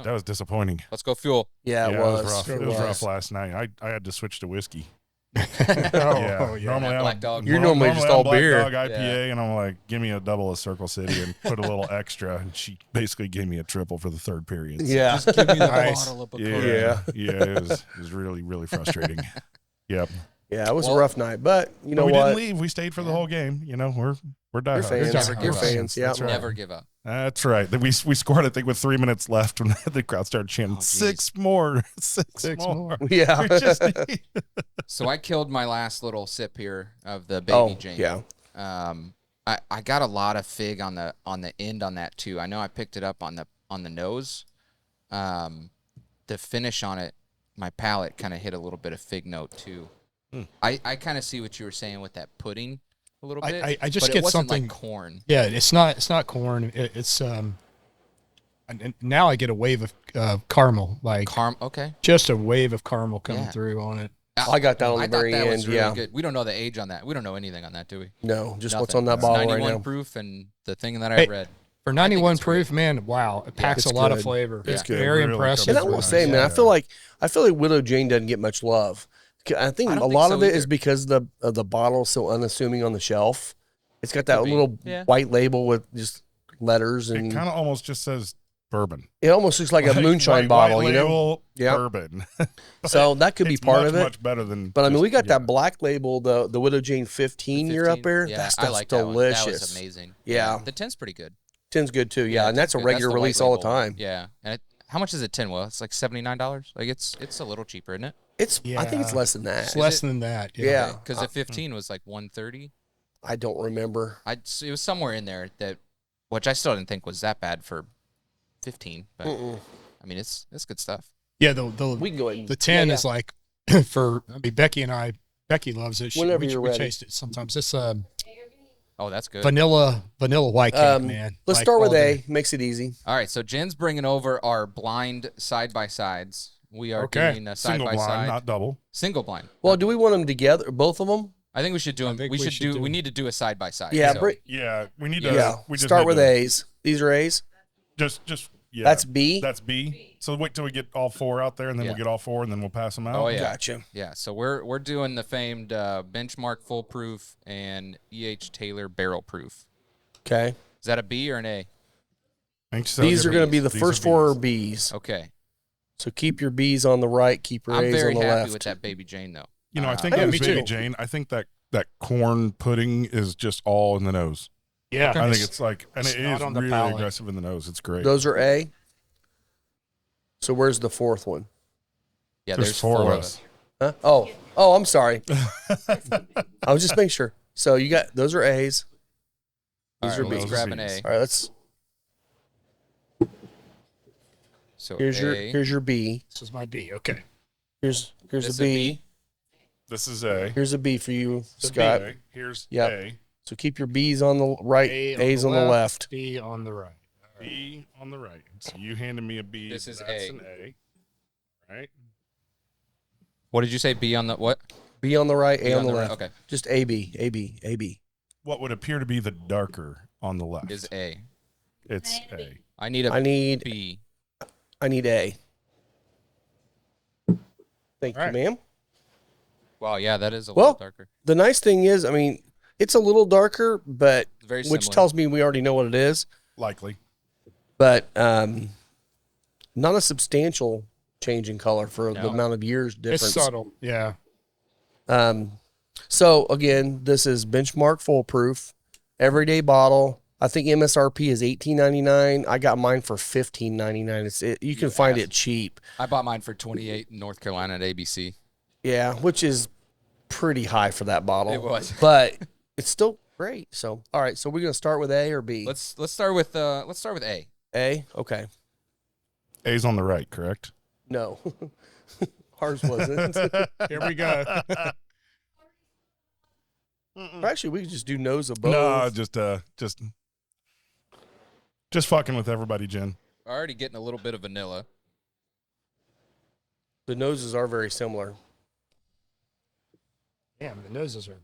That was disappointing. Let's go Fuel. Yeah, it was rough. It was rough last night. I had to switch to whiskey. Yeah. Normally Black Dog. You're normally just all Black beer. Dog IPA, and I'm like, give me a double of Circle City and put a little extra. And she basically gave me a triple for the third period. So. Yeah. Just give me the Nice. bottle of Bacardi. It was really, really frustrating. Yep. Yeah, it was a rough night, but you know we what? didn't leave. We stayed for the whole game. We're diehards. You're fans. Yeah. That's right. Never give up. That's right. We scored, I think, with 3 minutes left when the crowd started chanting, "6 more, six more." Yeah. We just So I killed my last little sip here of the Baby Jane. Yeah. I got a lot of fig on the end on that too. I know I picked it up on the nose. The finish on it, my palate kind of hit a little bit of fig note too. I kind of see what you were saying with that pudding a little bit. I just but get it wasn't something like corn. Yeah, it's not corn. It's and now I get a wave of caramel, like Okay. just a wave of caramel coming through on it. I got that on the very that end. Was really good. We don't know the age on that. We don't know anything on that, do we? No, just what's Nothing. on that It's bottle right 91 now. proof and the thing that I read. For 91 it's proof, man, wow, it packs a it's lot of good. flavor. It's good. Very Really impressive. And I comes will with say, man, I feel like Widow Jane doesn't get much love. I think I a don't think lot so of it is either. because the bottle is so unassuming on the shelf. It's got that Could be. little Yeah. white label with just letters, it and kind of almost just says bourbon. it almost looks like a moonshine white bottle, you know. label, Yeah. bourbon. So that could be It's part much, of it. Much better than. But I mean, just- we got that black label, the Widow Jane 15 year up there. Yeah, That I stuff's like that one. delicious. That was amazing. Yeah. The 10's pretty good. 10's good too. Yeah, and that's a good. regular the white release all the label. time. Yeah. And how much is a 10? Well, it's like $79. Like it's a little cheaper, isn't it? I think it's less than that. It's less than that. Yeah. Because the 15 was like 130. I don't remember. It was somewhere in there which I still didn't think was that bad for 15. But I mean, it's good stuff. Yeah, We can go ahead. the 10 is like Becky loves it. Whenever we you're ready. taste it sometimes. It's Oh, that's good. vanilla white cake, man. Let's Like, start with all day. A. Makes it easy. All right, so Jen's bringing over our blind side-by-sides. We are Okay. doing a single side-by-side. blind, not double. Single blind. Well, do we want them together, both of them? I think we should do them. think We we should should do. do We them. need to do a side by side. Yeah, So, Yeah, we need to. Yeah. We just Start need with to- A's. These are A's. Just yeah. That's B. That's B. So wait till we get all 4 out there, and then Yeah. we'll get all 4, and then we'll pass them out. Oh yeah. Gotcha. Yeah. So we're doing the famed Benchmark Full Proof and EH Taylor Barrel Proof. Okay. Is that a B or an A? I think so. These are going to be the These first are 4 are Bs. B's. Okay. So keep your B's on the right. Keep your I'm A's very on the happy left. with that Baby Jane though. You know, I think Yeah, with me Baby too. Jane, I think that corn pudding is just all in the nose. Yeah. I think it's like, and It's it not is on the really palate. aggressive in the nose. It's great. Those are A. So where's the 4th one? Yeah. There's 4 of us. Huh? Oh, I'm sorry. I was just making sure. So you got those are A's. These are All right, let's B's. grab an Those are A. All right, let's. So Here's A. your B. This is my B. Okay. Here's This a a B. B? This is A. Here's a B for you, The Scott. Okay, here's Yep. A. So keep your B's on the right, A A's on the left. B on the right. B on the right. So you handed me a B. This is That's A. an A. Right? What did you say? B on the what? B on the right, B A on the right. left. Okay. Just A B, A B, A B. What would appear to be the darker on the left? Is A. It's A. I need a I need B. A. Thank All right. you, ma'am. Wow. Yeah, that is a Well, little darker. The nice thing is, I mean, it's a little darker, but Very which similar. tells me we already know what it is. Likely. But not a substantial change in color for the No. amount of years difference. It's subtle. Yeah. So again, this is Benchmark Full Proof, everyday bottle. I think MSRP is $18.99. I got mine for $15.99. You can find it cheap. I bought mine for 28 in North Carolina at ABC. Yeah, which is pretty high for that bottle. It was. but it's still great. So all right, so we're gonna start with A or B. Let's start with A. A. Okay. A's on the right, correct? No, ours wasn't. Here we go. Actually, we could just do nose of both. No, just fucking with everybody, Jen. Already getting a little bit of vanilla. The noses are very similar. Damn, the noses are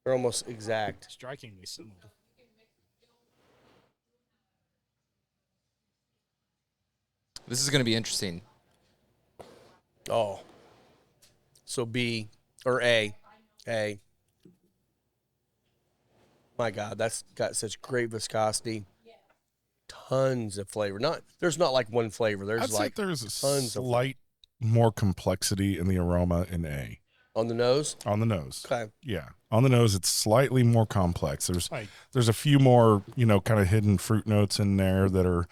They're almost exact. strikingly similar. This is going to be interesting. Oh. So B or A. A. My God, that's got such great viscosity. Tons of flavor. There's not like one flavor. There's I'd say like there's a tons of slight more complexity in the aroma in A. on the nose. On the nose. Okay. Yeah. On the nose, it's slightly more complex. Like There's a few more, kind of hidden fruit notes in there that are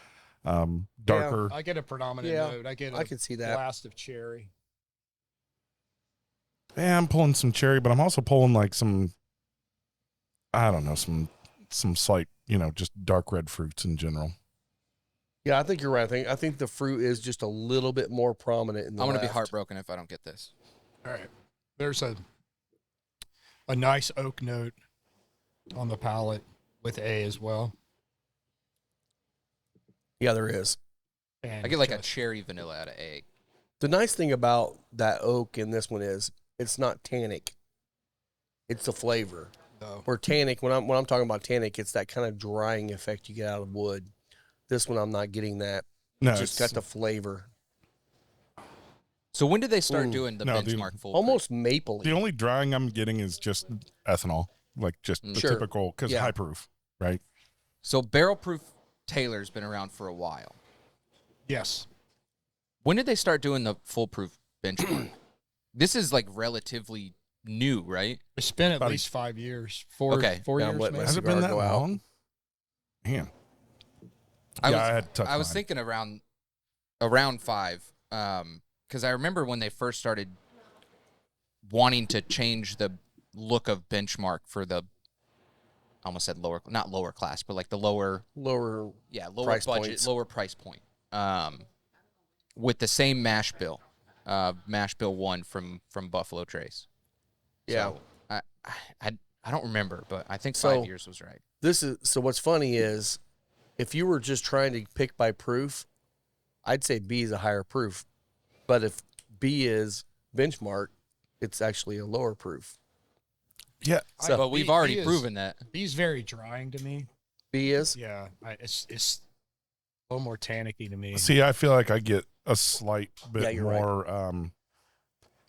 darker. I get a predominant Yeah, note. I get I a can see that. blast of cherry. Yeah, I'm pulling some cherry, but I'm also pulling like some, I don't know, some slight, just dark red fruits in general. Yeah, I think you're right. I think the fruit is just a little bit more prominent in the I'm going to be left. heartbroken if I don't get this. All right. There's a nice oak note on the palate with A as well. Yeah, there is. And I get like a just- cherry vanilla out of A. The nice thing about that oak in this one is it's not tannic. It's the flavor. no. Where tannic, when I'm talking about tannic, it's that kind of drying effect you get out of wood. This one, I'm not getting that. No, It's just got the flavor. So when did they start Ooh. doing the No, dude. benchmark full? Almost mapley. the only drying I'm getting is just ethanol, like just the Sure. typical, because Yeah. high proof, right? So barrel proof Taylor's been around for a while. Yes. When did they start doing the full proof benchmark? This is like relatively new, right? It's been at About a- least 5 years. Four Okay. four Yeah, I'm years letting my maybe. Has it cigar been that go out. long? Man. I Yeah, was, I had to touch I was mine. thinking around 5, because I remember when they first started wanting to change the look of benchmark for the, I almost said not lower class, but like the lower Lower. price budget, points. lower price point, with the same mash bill 1 from Buffalo Trace. Yeah. So I don't remember, but I think So- 5 years was right. So what's funny is if you were just trying to pick by proof, I'd say B is a higher proof. But if B is benchmark, it's actually a lower proof. Yeah. So- but we've already proven that. B's very drying to me. B is. Yeah, it's a little more tannicky to me. See, I feel like I get a slight bit you're more,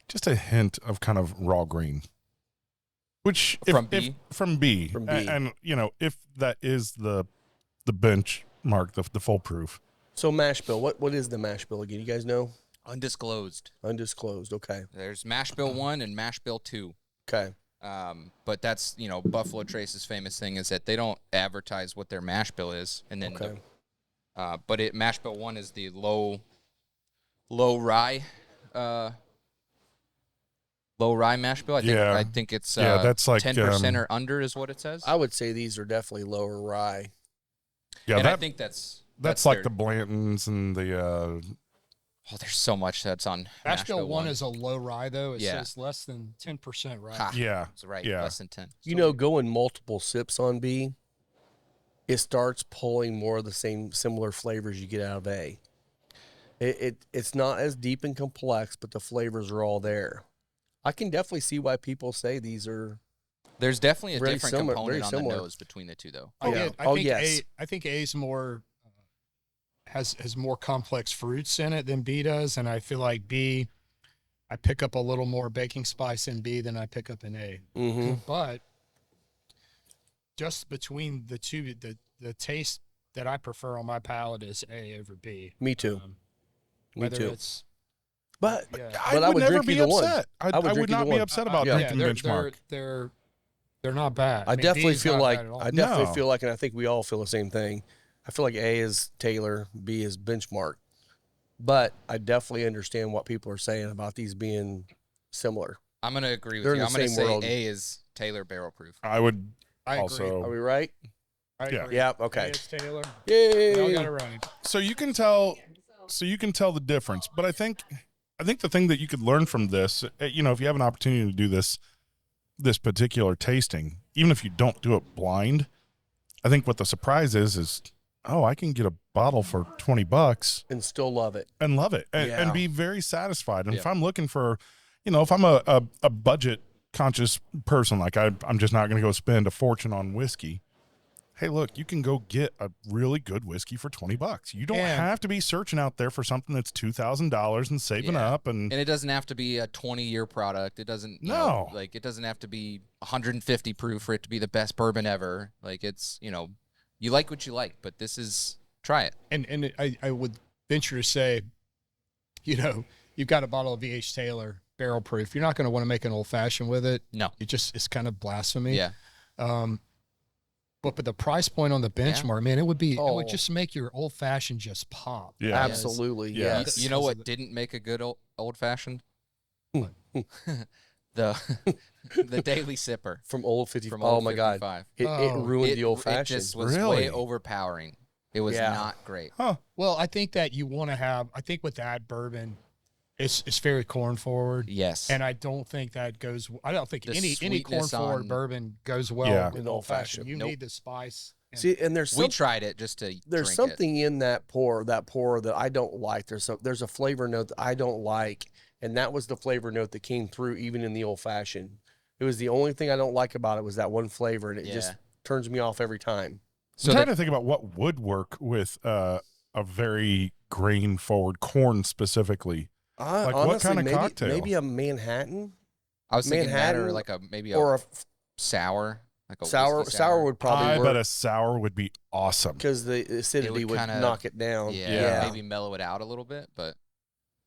just a hint of kind of raw green. Which From B? From B. From B. And you know, if that is the benchmark, the full proof. So mash bill. What is the mash bill again? You guys know? Undisclosed. Undisclosed. Okay. There's Mash Bill 1 and Mash Bill 2. Okay. But that's, Buffalo Trace's famous thing is that they don't advertise what their mash bill is. And then, Okay. but Mash Bill 1 is the low rye, mash bill. I think it's that's like 10% or under is what it says. I would say these are definitely lower rye. Yeah, and I think that's like their, the Blantons and the there's so much that's on Mash Bill 1 is a low rye, though. It Yeah. says less than 10% rye. Ha. yeah. That's right. Yeah. Less than 10. Going multiple sips on B, it starts pulling more of the similar flavors you get out of A. It's not as deep and complex, but the flavors are all there. I can definitely see why people say these are. There's definitely a Very different similar- component very on similar. the nose between the two, though. I think A's more has more complex fruits in it than B does, and I feel like B, I pick up a little more baking spice in B than I pick up in A. Mm-hmm. But just between the two, the taste that I prefer on my palate is A over B. Me too. Me Whether too. it's But yeah. But I would never drink be either one. upset. I would would drink not either be one. upset about Yeah. drinking benchmark. They're not bad. I mean, definitely B's feel not like bad at all. I definitely No. feel like, and I think we all feel the same thing. I feel like A is Taylor, B is Benchmark, but I definitely understand what people are saying about these being similar. I'm going to agree with They're in you. the I'm going to same say world. A is Taylor barrel proof. I would I agree. also. Are we right? I Yeah. agree. Yeah. Okay. It's Taylor. Yay! We all got it right. So you can tell the difference, but I think the thing that you could learn from this, if you have an opportunity to do this particular tasting, even if you don't do it blind, I think what the surprise is I can get a bottle for $20 And still love it. and love it and Yeah. be very satisfied. And if Yeah. I'm looking for, if I'm a budget conscious person, like I'm just not going to go spend a fortune on whiskey. Hey, look, you can go get a really good whiskey for $20. You don't And- have to be searching out there for something that's $2,000 and saving Yeah. up. And And it doesn't have to be a 20-year product. It doesn't, No. it doesn't have to be 150 proof for it to be the best bourbon ever. Like it's, you like what you like, but try it. And I would venture to say, you've got a bottle of VH Taylor barrel proof. You're not going to want to make an old fashioned with it. No. It's kind of blasphemy. Yeah. But the price point on the benchmark, man, it would Oh. just make your old fashioned just pop. yeah, Absolutely. Yeah. Yes. You know what didn't make a good old fashioned? the Daily Sipper From Old 50. from Oh Old my God. 55. It ruined It- the old It fashioned. just was Really? way overpowering. It was Yeah. not great. Well, I think that you want to have, I think with that bourbon, it's very corn forward. Yes. And I don't think that goes, I don't think The any corn sweetness forward on- burban goes well Yeah. with With old old fashioned. fashioned. You Nope. need the spice. And See, and there's we some, tried it just to there's drink something in that pour that I don't like. There's a flavor note that I don't like, and that was the flavor note that came through even in the old fashioned. It was the only thing I don't like about it was that one flavor, and it just Yeah. turns me off every time. So I'm trying to think about what would work with a very grain forward corn specifically. Like what Honestly, kind of maybe, cocktail? Maybe a Manhattan I was thinking that or Manhattan maybe or a a sour. Like a sour. whiskey Sour would probably I bet work a sour would be awesome. because the acidity would kinda- knock it down. Yeah, maybe mellow it out a little bit, but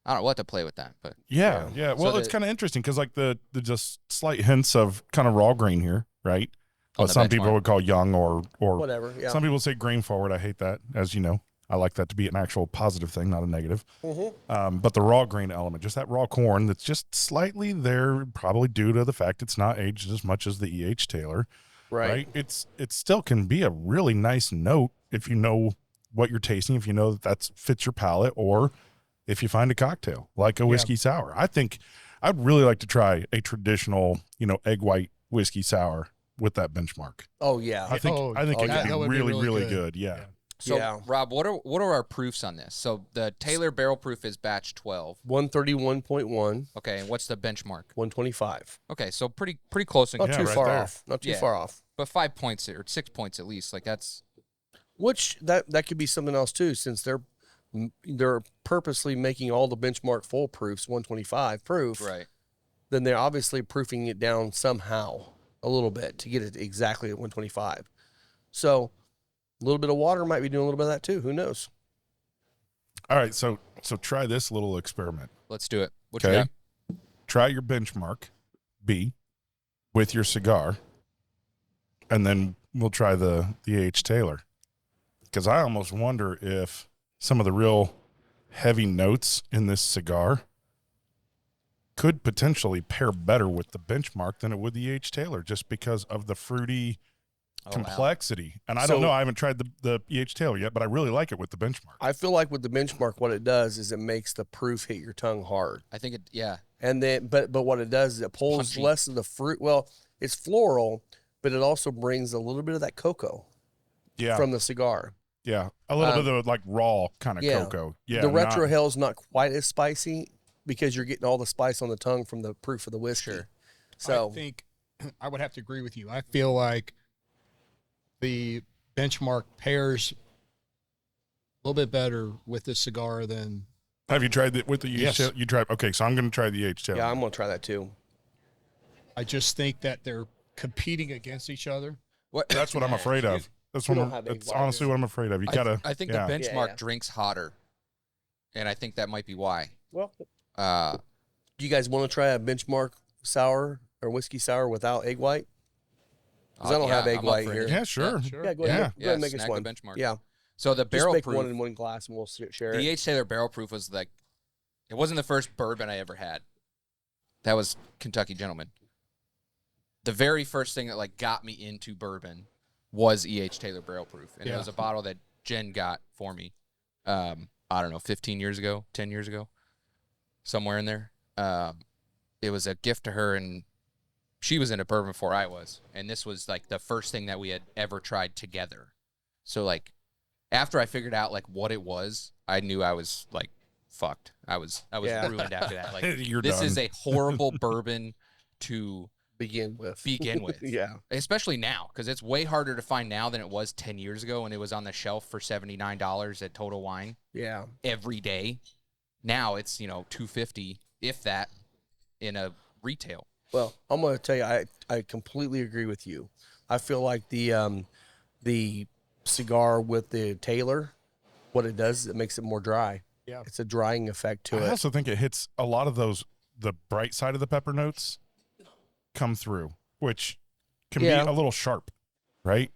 I don't know. We'll have to play with that. But Yeah. So Well, it's the- kind of interesting because like the just slight hints of kind of raw grain here, right? On What the some people benchmark. would call young or Whatever. Yeah. some people say grain forward. I hate that, as you know. I like that to be an actual positive thing, not a negative. Mhm. But the raw grain element, just that raw corn that's just slightly there, probably due to the fact it's not aged as much as the EH Taylor, Right. right? It still can be a really nice note if you know what you're tasting, if you know that fits your palate, or if you find a cocktail like a whiskey sour. I think I'd really like to try a traditional, egg white whiskey sour with that benchmark. Oh yeah. I think it yeah. could be That would be really, really really good. good. Yeah. So, Yeah. Rob, what are our proofs on this? So the Taylor barrel proof is batch 12. 131.1, Okay, and what's the benchmark? 125. Okay, so pretty close. Not Yeah, too right far there. off. Not too Yeah. far off. But 5 points or 6 points at least. Like that's Which that could be something else too, since they're purposely making all the benchmark full proofs 125 proof. right. Then they're obviously proofing it down somehow a little bit to get it exactly at 125. So a little bit of water might be doing a little bit of that too. Who knows? All right, so try this little experiment. Let's do it. What you Okay. got? Try your benchmark B with your cigar, and then we'll try the H. Taylor. Because I almost wonder if some of the real heavy notes in this cigar could potentially pair better with the benchmark than it would the H. Taylor, just because of the fruity complexity. And I don't know. I haven't tried the EH Taylor yet, but I really like it with the benchmark. I feel like with the benchmark, what it does is it makes the proof hit your tongue hard. I think it. Yeah. And then, but what it does is it pulls Punchy. less of the fruit. Well, it's floral, but it also brings a little bit of that cocoa Yeah. from the cigar. Yeah. A little bit of like raw kind of cocoa. Yeah. The retro hell's not quite as spicy because you're getting all the spice on the tongue from the proof of the whiskey. Sure. So I think I would have to agree with you. I feel like the benchmark pairs a little bit better with this cigar than. Have you tried it with the EH Yes. Taylor? You tried. Okay, so I'm going to try the EH Taylor. yeah, I'm gonna try that too. I just think that they're competing against each other. What? That's what I'm afraid of. That's We what don't have that's egg honestly what I'm afraid of. You gotta. I think yeah. the benchmark Yeah. drinks hotter, and I think that might be why. Well, Uh, do you guys want to try a benchmark sour or whiskey sour without egg white? 'Cause I don't have egg I'm up white for here. anything. Yeah, sure. Sure. Yeah, go Yeah. ahead. Go Yeah, ahead and make us snag the one. benchmark. Yeah, So the just barrel make proof, one in one glass and we'll share the it. H. Taylor barrel proof was like, it wasn't the first bourbon I ever had. That was Kentucky Gentleman. The very first thing that like got me into bourbon was E.H. Taylor barrel proof, and it Yeah. was a bottle that Jen got for me. I don't know, 15 years ago, 10 years ago, somewhere in there. It was a gift to her, and she was into bourbon before I was, and this was like the first thing that we had ever tried together. So like, after I figured out like what it was, I knew I was like fucked. I was Yeah. ruined after that. Like, You're this done. is a horrible bourbon to Begin with. begin with. Yeah. Especially now, because it's way harder to find now than it was 10 years ago when it was on the shelf for $79 at Total Wine Yeah. every day. Now it's, $250, if that, in a retail. Well, I'm going to tell you, I completely agree with you. I feel like the cigar with the Taylor, what it does is it makes it more dry. Yeah. It's a drying effect to I it. also think it hits a lot of the bright side of the pepper notes come through, which can Yeah. be a little sharp, right?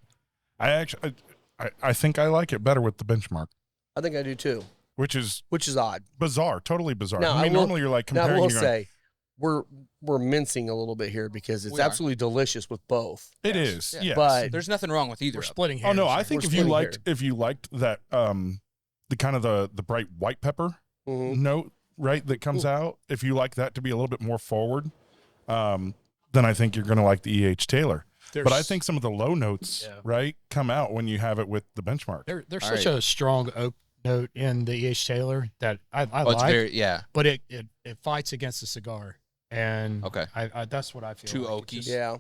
I think I like it better with the benchmark, I think I do too, which is which is odd. bizarre, totally bizarre. Now, I mean, I will- normally you're like Now, I comparing. will you're going, say, we're mincing a little bit here because it's We are. absolutely delicious with both. it is, Yeah. yes. But There's nothing wrong with either We're of them. splitting hairs. Oh no, I here. think We're if you splitting liked that the kind of the bright white pepper Mhm. note, right, that comes out, if you like that to be a little bit more forward, then I think you're going to like the EH Taylor. But I There's- think some of the low notes, Yeah. right, come out when you have it with the benchmark. there's All such a strong oak note in the E.H. Taylor that I Oh, it's like, very, yeah. but it fights against the cigar, and Okay. I that's what I feel. Too like. oaky. It's, Yeah.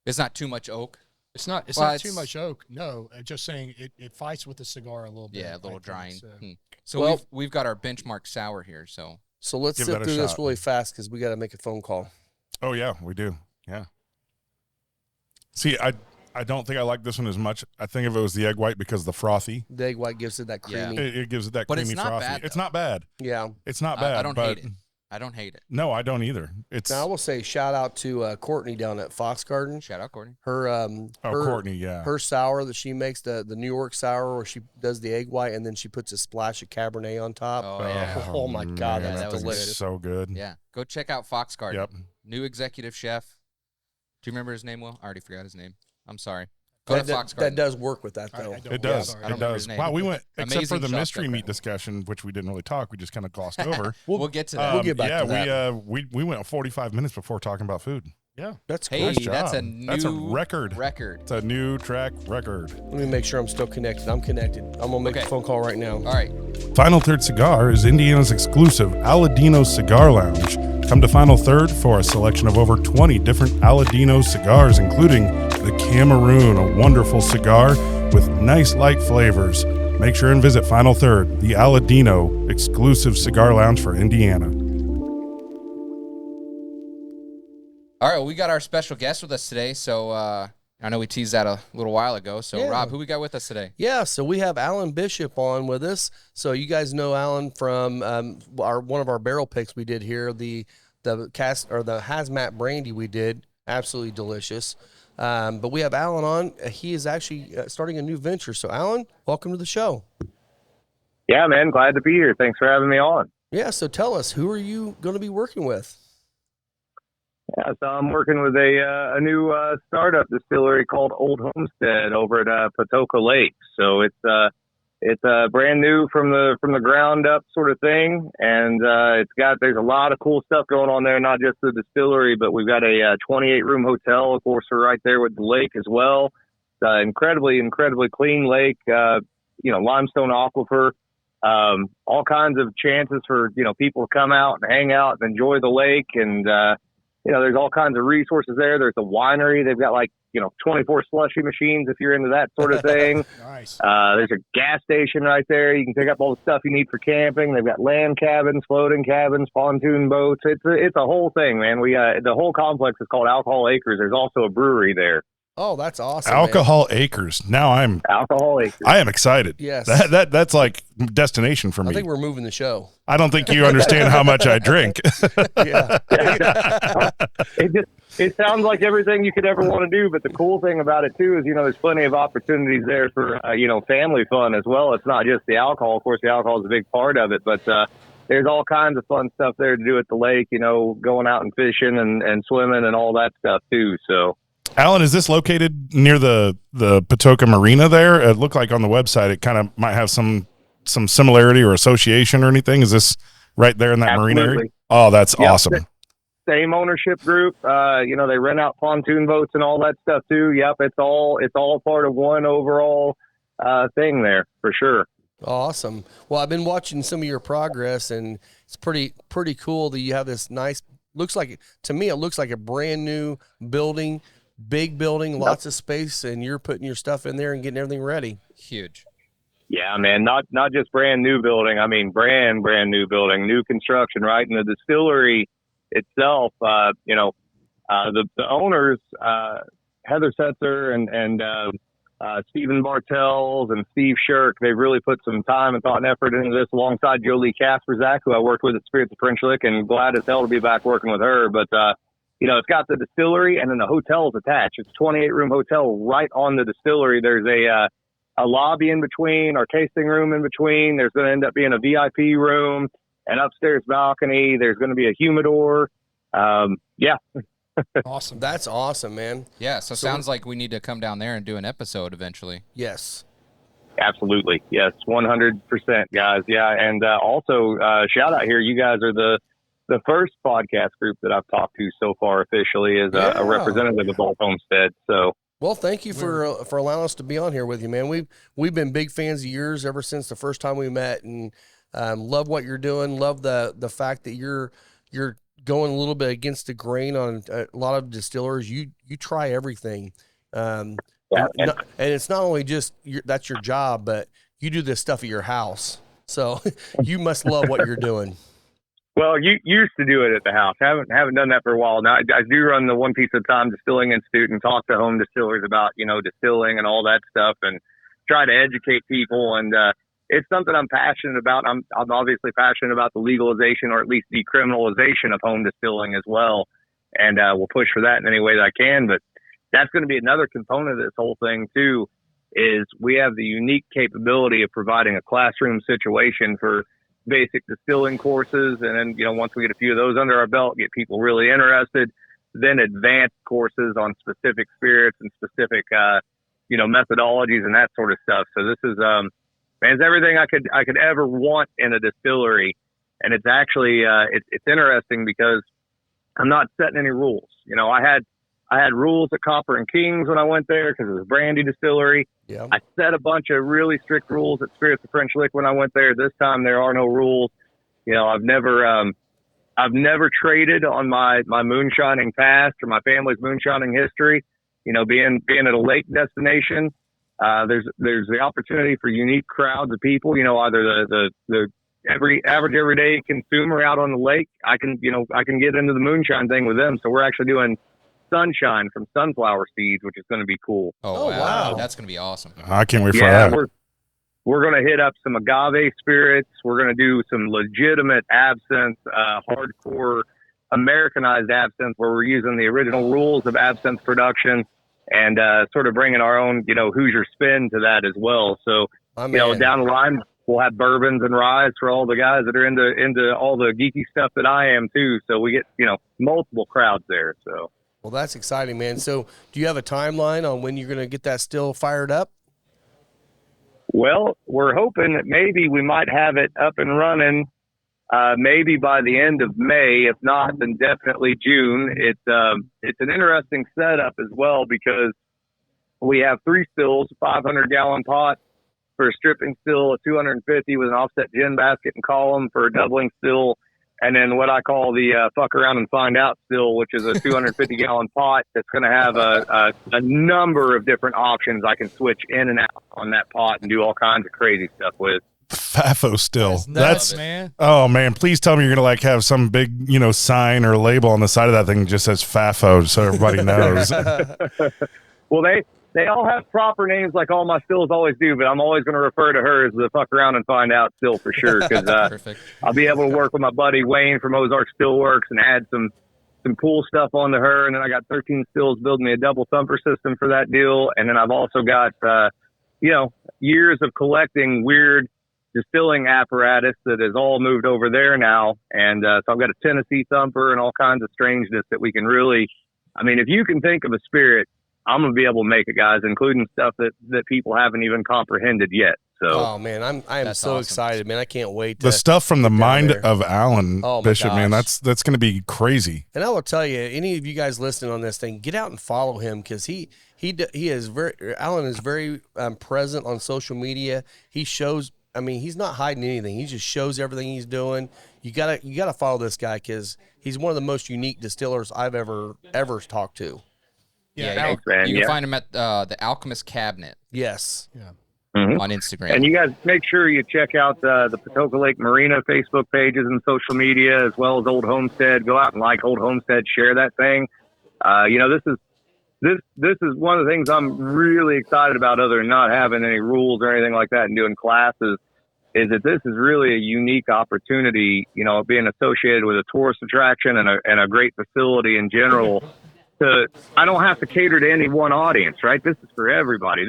It's not too much oak. it's not Well, too it's- much oak. No, I'm just saying it fights with the cigar a little bit. Yeah, a I little think, drying. so. So Well- we've got our benchmark sour here. So So let's Give sit that a through this shot. really fast because we got to make a phone call. Oh yeah, we do. Yeah. See, I don't think I like this one as much. I think if it was the egg white because the frothy, The egg white gives it that Yeah. creamy. it gives it that But it's creamy not frothy. bad, It's though. not bad. Yeah. It's not bad. I don't but hate it. I don't hate it. No, I don't either. It's Now I will say shout out to Courtney down at Fox Garden. Shout out, Courtney. Her Courtney, yeah. her sour that she makes, the New York sour, where she does the egg white and then she puts a splash of Cabernet on top. Oh, yeah. Oh, my God, man, that's that was thing is delicious. so good. Yeah. Go check out Fox Garden. Yep. New executive chef. Do you remember his name, Will? I already forgot his name. I'm sorry. Go to Fox That Garden. does work with that though. I don't It does. sorry. I don't It remember does. his name. Wow, we went except for Amazing the shot mystery program. meat discussion, which we didn't really talk. We just kind of glossed over. We'll get to that. We'll get back yeah, to that. we went 45 minutes before talking about food. Yeah. That's cool. Hey, Nice job. that's a new That's a record. record. It's a new track record. Let me make sure I'm still connected. I'm connected. I'm going to make Okay. a phone call right now. All right. Final Third Cigar is Indiana's exclusive Aladino Cigar Lounge. Come to Final Third for a selection of over 20 different Aladino cigars, including the Cameroon, a wonderful cigar with nice light flavors. Make sure and visit Final Third, the Aladino exclusive cigar lounge for Indiana. All right, well, we got our special guest with us today. So I know we teased that a little while ago. So, Yeah. Rob, who we got with us today? Yeah, so we have Alan Bishop on with us. So you guys know Alan from one of our barrel picks we did here, the hazmat brandy we did, absolutely delicious. But we have Alan on. He is actually starting a new venture. So Alan, welcome to the show. Yeah, man, glad to be here. Thanks for having me on. Yeah, so tell us, who are you going to be working with? Yeah, so I'm working with a new startup distillery called Old HomeStead over at Patoka Lake. So it's brand new from the ground up sort of thing, and there's a lot of cool stuff going on there. Not just the distillery, but we've got a 28-room hotel. Of course, we're right there with the lake as well. It's incredibly clean lake. Limestone aquifer. All kinds of chances for people to come out and hang out and enjoy the lake, and there's all kinds of resources there. There's a winery. They've got 24 slushy machines if you're into that sort of thing. Nice. There's a gas station right there. You can pick up all the stuff you need for camping. They've got land cabins, floating cabins, pontoon boats. It's a whole thing, man. The whole complex is called Alcohol Acres. There's also a brewery there. Oh, that's awesome. Alcohol Acres. Now Alcohol Acres. I am excited. Yes. That's like destination for me. I think we're moving the show. I don't think you understand how much I drink. Yeah. It sounds like everything you could ever want to do, but the cool thing about it too is, there's plenty of opportunities there for, family fun as well. It's not just the alcohol. Of course, the alcohol is a big part of it, but there's all kinds of fun stuff there to do at the lake, going out and fishing and swimming and all that stuff too. So, Alan, is this located near the Patoka Marina there? It looked like on the website it kind of might have some similarity or association or anything. Is this right there in that marina area? Oh, that's awesome. Same ownership group. They rent out pontoon boats and all that stuff too. Yep, it's all part of one overall thing there for sure. Awesome. Well, I've been watching some of your progress, and it's pretty cool that you have this nice. To me, it looks like a brand new building. Big building, lots of space, and you're putting your stuff in there and getting everything ready. Huge. Yeah, man, not just brand new building. I mean, brand new building, new construction, right? And the distillery itself, the owners, Heather Setzer and Stephen Bartels and Steve Shirk, they've really put some time and thought and effort into this alongside Jolie Kasperzak, who I worked with at Spirits of French Lick, and glad as hell to be back working with her. But, it's got the distillery and then the hotel's attached. It's a 28-room hotel right on the distillery. There's a lobby in between, our tasting room in between. There's going to end up being a VIP room, an upstairs balcony. There's going to be a humidor. Yeah. Awesome. That's awesome, man. Yeah, so sounds like we need to come down there and do an episode eventually. Yes. Absolutely. Yes, 100%, guys. Yeah, and also shout out here. You guys are the first podcast group that I've talked to so far officially as a representative of Old HomeStead. So, well, thank you for allowing us to be on here with you, man. We've been big fans of yours ever since the first time we met, and love what you're doing. Love the fact that you're going a little bit against the grain on a lot of distillers. You try everything, and it's not only just that's your job, but you do this stuff at your house. So you must love what you're doing. Well, you used to do it at the house. Haven't done that for a while now. I do run the One Piece at a Time Distilling Institute and talk to home distillers about distilling and all that stuff, and try to educate people. And it's something I'm passionate about. I'm obviously passionate about the legalization or at least decriminalization of home distilling as well, and we'll push for that in any way that I can. But that's going to be another component of this whole thing too. Is we have the unique capability of providing a classroom situation for basic distilling courses, and then once we get a few of those under our belt, get people really interested, then advanced courses on specific spirits and specific methodologies and that sort of stuff. So this is it's everything I could ever want in a distillery. And it's actually it's interesting because I'm not setting any rules. You know, I had rules at Copper and Kings when I went there because it was a brandy distillery. Yeah. I set a bunch of really strict rules at Spirits of French Lick when I went there. This time there are no rules. You know, I've never traded on my moonshining past or my family's moonshining history. You know, being at a lake destination, there's the opportunity for unique crowds of people. You know, either the everyday consumer out on the lake, I can get into the moonshine thing with them. So we're actually doing sunshine from sunflower seeds, which is going to be cool. Oh, Oh, wow. wow. That's going to be awesome. I can't wait for Yeah, that. we're going to hit up some agave spirits. We're going to do some legitimate absinthe, hardcore Americanized absinthe, where we're using the original rules of absinthe production and sort of bringing our own, you know, Hoosier spin to that as well. So, you know, down the line, we'll have bourbons and ryes for all the guys that are into all the geeky stuff that I am too. So we get, you know, multiple crowds there. So. Well, that's exciting, man. So do you have a timeline on when you're going to get that still fired up? Well, we're hoping that maybe we might have it up and running maybe by the end of May. If not, then definitely June. It's an interesting setup as well because we have 3 stills, a 500-gallon pot for a stripping still, a 250 with an offset gin basket and column for a doubling still, and then what I call the fuck around and find out still, which is a 250-gallon pot that's going to have a number of different options I can switch in and out on that pot and do all kinds of crazy stuff with. FAFO still. That's man. Oh man, please tell me you're gonna like have some big, you know, sign or label on the side of that thing that just says FAFO so everybody knows. Well, they all have proper names like all my stills always do, but I'm always going to refer to her as the fuck around and find out still for sure because Perfect. I'll be able to work with my buddy Wayne from Ozark Stillworks and add some cool stuff onto her. And then I got 13 stills building me a double thumper system for that deal. And then I've also got, you know, years of collecting weird distilling apparatus that has all moved over there now. And so I've got a Tennessee thumper and all kinds of strangeness that we can really, I mean, if you can think of a spirit, I'm going to be able to make it, guys, including stuff that people haven't even comprehended yet. So, oh man, I am That's so awesome. excited, man. I can't wait to The stuff from the mind there. of Alan Oh, my Bishop, man, gosh. that's going to be crazy. And I will tell you, any of you guys listening on this thing, get out and follow him because he is Alan is very present on social media. He shows, I mean, he's not hiding anything. He just shows everything he's doing. You gotta follow this guy because he's one of the most unique distillers I've ever talked to. Yeah, thanks, man. you Yeah. can find him at the Alchemist Cabinet Yes. Mhm. on Instagram. And you guys make sure you check out the Patoka Lake Marina Facebook pages and social media, as well as Old Homestead. Go out and like Old Homestead, share that thing. You know, this is one of the things I'm really excited about, other than not having any rules or anything like that and doing classes, is that this is really a unique opportunity, you know, being associated with a tourist attraction and a great facility in general. I don't have to cater to any one audience, right? This is for everybody.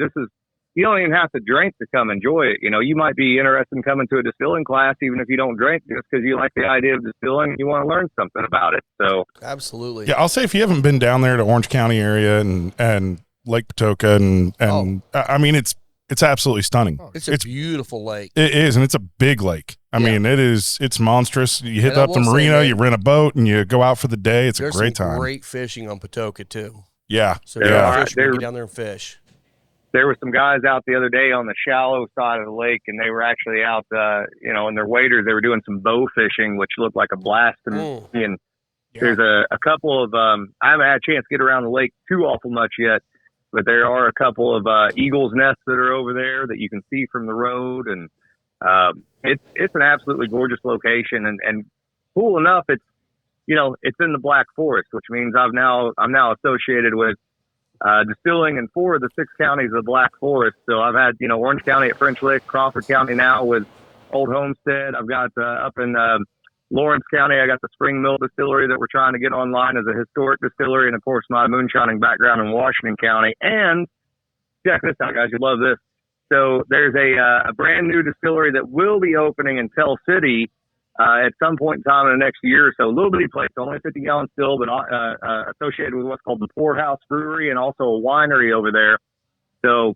You don't even have to drink to come enjoy it. You know, you might be interested in coming to a distilling class, even if you don't drink, just because you like the idea of distilling and you want to learn something about it. So, Absolutely. Yeah, I'll say if you haven't been down there to Orange County area and Lake Patoka and I mean it's absolutely stunning. It's a beautiful lake. It is, and it's a big lake. I Yeah. mean, it's monstrous. You hit And I up the will say, marina, man, you rent a boat, and you go out for the day. It's There's a great some time. great fishing on Patoka too. Yeah, So There if you're are. a fisherman, get down there and fish. there were some guys out the other day on the shallow side of the lake, and they were actually out, you know, and their waders, they were doing some bow fishing, which looked like a blast to me. And there's a couple of, I haven't had a chance to get around the lake too awful much yet, but there are a couple of eagle's nests that are over there that you can see from the road. And it's an absolutely gorgeous location. And cool enough, it's, you know, it's in the Black Forest, which means I'm now associated with distilling in 4 of the 6 counties of the Black Forest. So I've had, you know, Orange County at French Lick, Crawford County now with Old Homestead. I've got up in Lawrence County, I got the Spring Mill Distillery that we're trying to get online as a historic distillery, and of course my moonshining background in Washington County. And check this out, guys, you love this. So there's a brand new distillery that will be opening in Tell City at some point in time in the next year or so. A little bitty place, only 50 gallons still, but associated with what's called the Poorhouse Brewery and also a winery over there. So,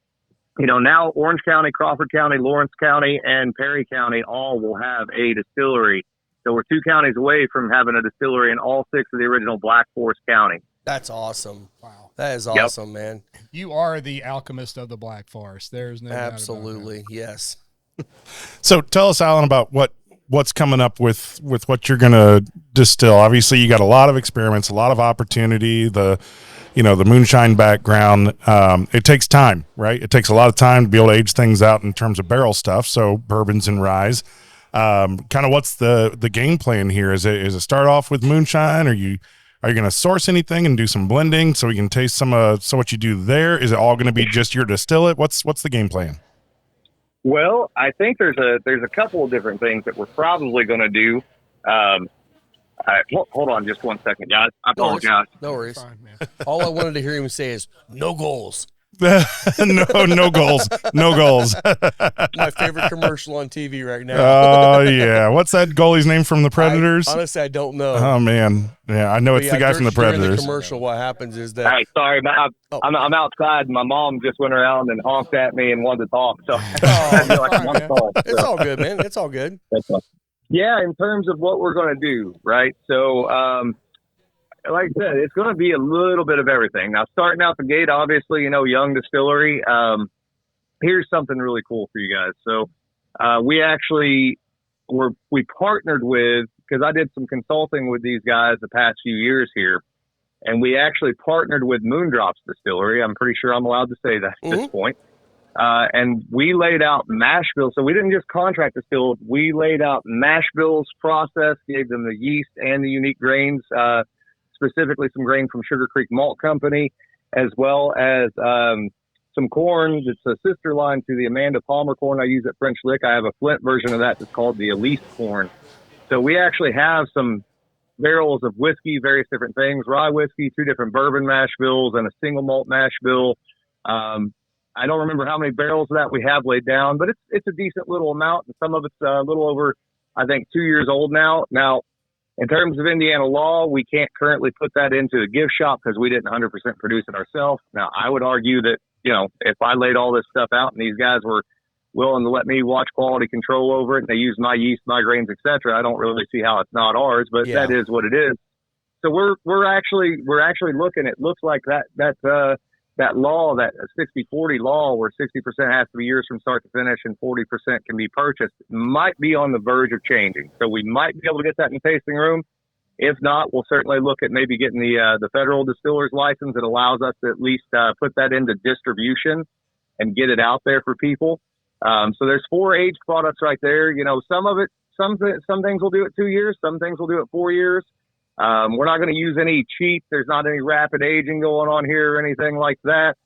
you know, now Orange County, Crawford County, Lawrence County, and Perry County all will have a distillery. So we're 2 counties away from having a distillery in all 6 of the original Black Forest County. That's awesome. Wow. That is awesome, man. You are the alchemist of the Black Forest. There's no doubt about Absolutely. Yes. So tell us, Alan, about what's coming up with what you're going to distill. Obviously, you got a lot of experiments, a lot of opportunity, the moonshine background. It takes time, right? It takes a lot of time to be able to age things out in terms of barrel stuff. So bourbons and rye. Kind of what's the game plan here? Is it start off with moonshine? Are you going to source anything and do some blending so we can taste so what you do there? Is it all going to be just your distillate? What's the game plan? Well, I think there's a couple of different things that we're probably going to do. Hold on just one second, guys. I apologize. No worries. Fine, man. All I wanted to hear him say is no goals. no goals. No goals. My favorite commercial on TV right now. Oh, yeah. What's that goalie's name from the Predators? Honestly, I don't know. Oh, man. Yeah, I know it's the guy from the During Predators. the commercial, what happens is that. Hey, sorry, I'm outside. My mom just went around and honked at me and wanted to talk. So It's all good, man. It's all good. Yeah, in terms of what we're going to do, right? So, like I said, it's going to be a little bit of everything. Now, starting out the gate, obviously, young distillery. Here's something really cool for you guys. So, we partnered with, because I did some consulting with these guys the past few years here, and we actually partnered with Moondrops Distillery. I'm pretty sure I'm allowed to say that at this point. And we laid out mash bills. So we didn't just contract distill. We laid out mash bills process, gave them the yeast and the unique grains, specifically some grain from Sugar Creek Malt Company, as well as some corn. It's a sister line to the Amanda Palmer corn I use at French Lick. I have a Flint version of that that's called the Elise corn. So we actually have some barrels of whiskey, various different things, rye whiskey, 2 different bourbon mash bills, and a single malt mash bill. I don't remember how many barrels of that we have laid down, but it's a decent little amount, and some of it's a little over, I think, 2 years old now. Now, in terms of Indiana law, we can't currently put that into a gift shop because we didn't 100% produce it ourselves. Now, I would argue that, if I laid all this stuff out and these guys were willing to let me watch quality control over it and they use my yeast, my grains, etc., I don't really see how it's not ours, but that is what it is. So we're actually looking, it looks like that law, that 60-40 law where 60% has to be yours from start to finish and 40% can be purchased, might be on the verge of changing. So we might be able to get that in the tasting room. If not, we'll certainly look at maybe getting the federal distiller's license that allows us to at least put that into distribution and get it out there for people. So there's 4 aged products right there. Some of it, some things we'll do it 2 years, some things we'll do it 4 years. We're not going to use any cheap. There's not any rapid aging going on here or anything like that.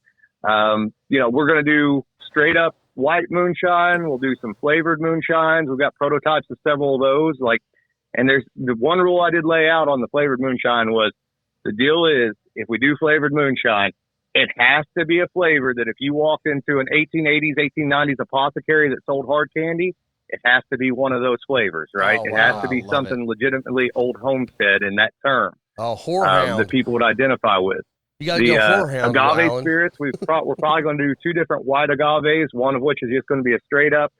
We're going to do straight up white moonshine. We'll do some flavored moonshines. We've got prototypes of several of those. And there's the one rule I did lay out on the flavored moonshine was the deal is if we do flavored moonshine, it has to be a flavor that if you walked into an 1880s, 1890s apothecary that sold hard candy, it has to be one of those flavors, right? It has to be something legitimately Old Homestead in that term. Oh, whorehound. That people would identify with. You got to go whorehound. Agave Alan. spirits, we're probably going to do 2 different white agaves, one of which is just going to be a straight up,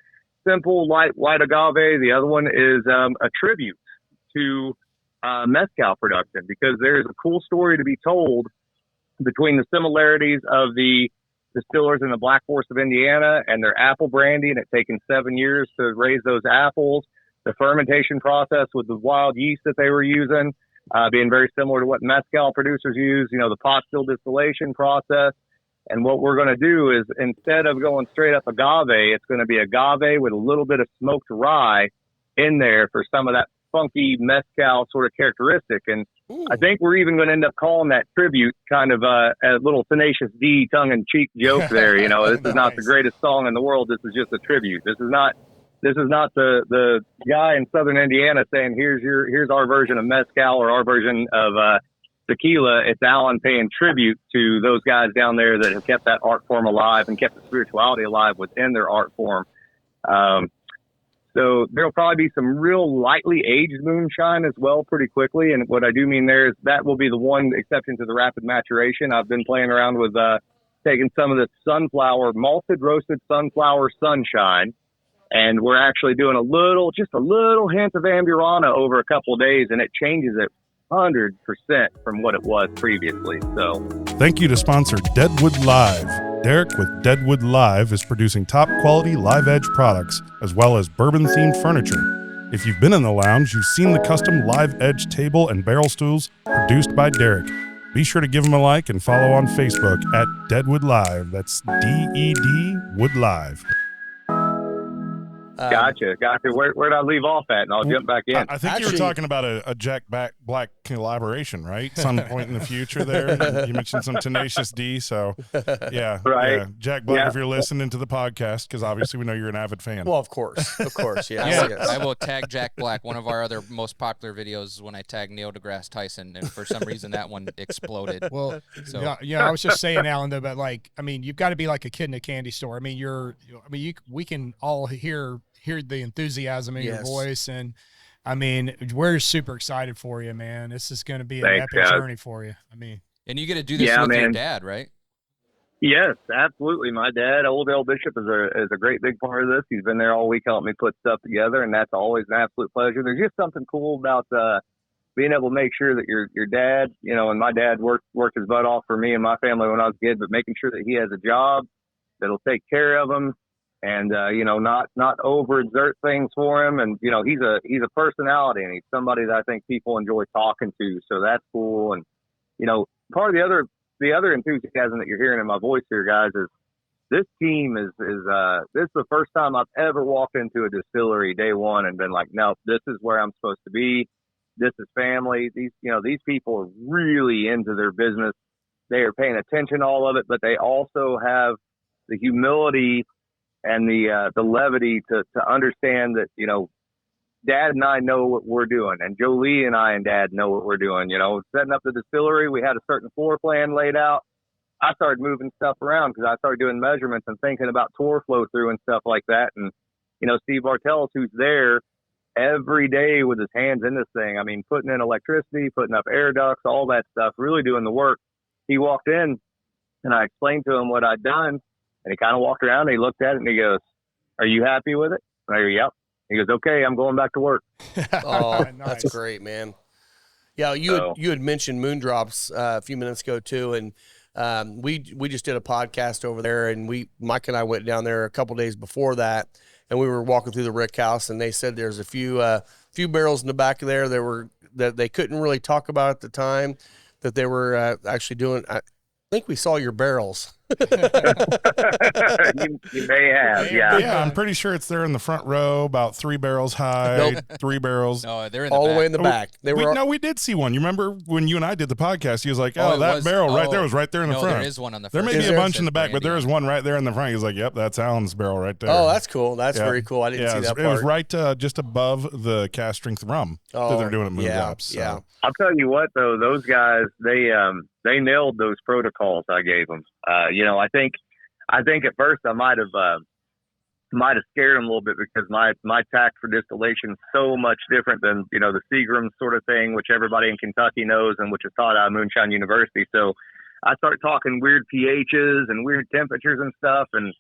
simple, light white agave. The other one is a tribute to mezcal production because there's a cool story to be told between the similarities of the distillers in the Black Forest of Indiana and their apple brandy, and it's taken 7 years to raise those apples. The fermentation process with the wild yeast that they were using, being very similar to what mezcal producers use, the pot still distillation process. And what we're going to do is instead of going straight up agave, it's going to be agave with a little bit of smoked rye in there for some of that funky mezcal sort of characteristic. And I think we're even going to end up calling that tribute kind of a little Tenacious D tongue-in-cheek joke there. This is not the greatest song in the world. This is just a tribute. This is not the guy in Southern Indiana saying, here's our version of mezcal or our version of tequila. It's Alan paying tribute to those guys down there that have kept that art form alive and kept the spirituality alive within their art form. So there'll probably be some real lightly aged moonshine as well pretty quickly. And what I do mean there is that will be the one exception to the rapid maturation. I've been playing around with taking some of the malted roasted sunflower sunshine And we're actually doing just a little hint of Amburana over a couple of days, and it changes it 100% from what it was previously. So Thank you to sponsor Deadwood Live. Derek with Deadwood Live is producing top quality live edge products as well as bourbon themed furniture. If you've been in the lounge, you've seen the custom live edge table and barrel stools produced by Derek. Be sure to give him a like and follow on Facebook at Deadwood Live. That's D-E-D Wood Live. Gotcha. Where'd I leave off at? And I'll jump back in. I think you were talking about a Jack Black collaboration, right? Some point in the future there. You mentioned some Tenacious D, so yeah. Right. Yeah. Jack Black, if you're listening to the podcast, because obviously we know you're an avid fan. Well, of course, yes. I will tag Jack Black. One of our other most popular videos is when I tagged Neil deGrasse Tyson, and for some reason that one exploded. Well, I was just saying, Alan, though, but you've got to be like a kid in a candy store. We can all hear the enthusiasm in your voice, and we're super excied for you, man. This is going to be an epic journey for you. And you get to do this with your dad, right? Yes, absolutely. My dad, Old L Bishop, is a great big part of this. He's been there all week helping me put stuff together, and that's always an absolute pleasure. There's just something cool about being able to make sure that your dad, and my dad worked his butt off for me and my family when I was a kid, but making sure that he has a job that'll take care of him. And, not overexert things for him. And, he's a personality, and he's somebody that I think people enjoy talking to. So that's cool. And, part of the other enthusiasm that you're hearing in my voice here, guys, is this team this is the first time I've ever walked into a distillery day one and been like, no, this is where I'm supposed to be. This is family. These people are really into their business. They are paying attention to all of it, but they also have the humility and the levity to understand that, Dad and I know what we're doing, and Jolie and I and Dad know what we're doing. Setting up the distillery, we had a certain floor plan laid out. I started moving stuff around because I started doing measurements and thinking about tour flow through and stuff like that. And, Steve Bartels, who's there every day with his hands in this thing, putting in electricity, putting up air ducts, all that stuff, really doing the work. He walked in, and I explained to him what I'd done. And he kind of walked around and he looked at it and he goes, "Are you happy with it?" And I go, "Yep." He goes, "Okay, I'm going back to work." Oh, Nice. That's great, man. Yeah, you had mentioned Moondrops a few minutes ago too, and we just did a podcast over there, and Mike and I went down there a couple days before that, and we were walking through the rick house, and they said there's a few barrels in the back of there that they couldn't really talk about at the time, that they were actually doing. I think we saw your barrels. You may have, yeah. Yeah, I'm pretty sure it's there in the front row, about 3 barrels high, Nope. 3 barrels. No, they're in the all back. the way in the back. We did see one. You remember when you and I did the podcast? He was like, Oh, that barrel right there was right there in the front. There is one on the There front. may be Is a there? bunch in the back, but there is one right there in the front. He was like, "Yep, that's Alan's barrel right there." Oh, that's cool. That's Yeah. very cool. I didn't see that part. It was right just above the cast strength rum that they're doing at Moondrops. Yeah. So. I'll tell you what, though, those guys, they nailed those protocols I gave them. I think at first I might have scared them a little bit because my tack for distillation is so much different than, the Seagram sort of thing, which everybody in Kentucky knows and which is taught out of Moonshine University. So I start talking weird pHs and weird temperatures and stuff. And,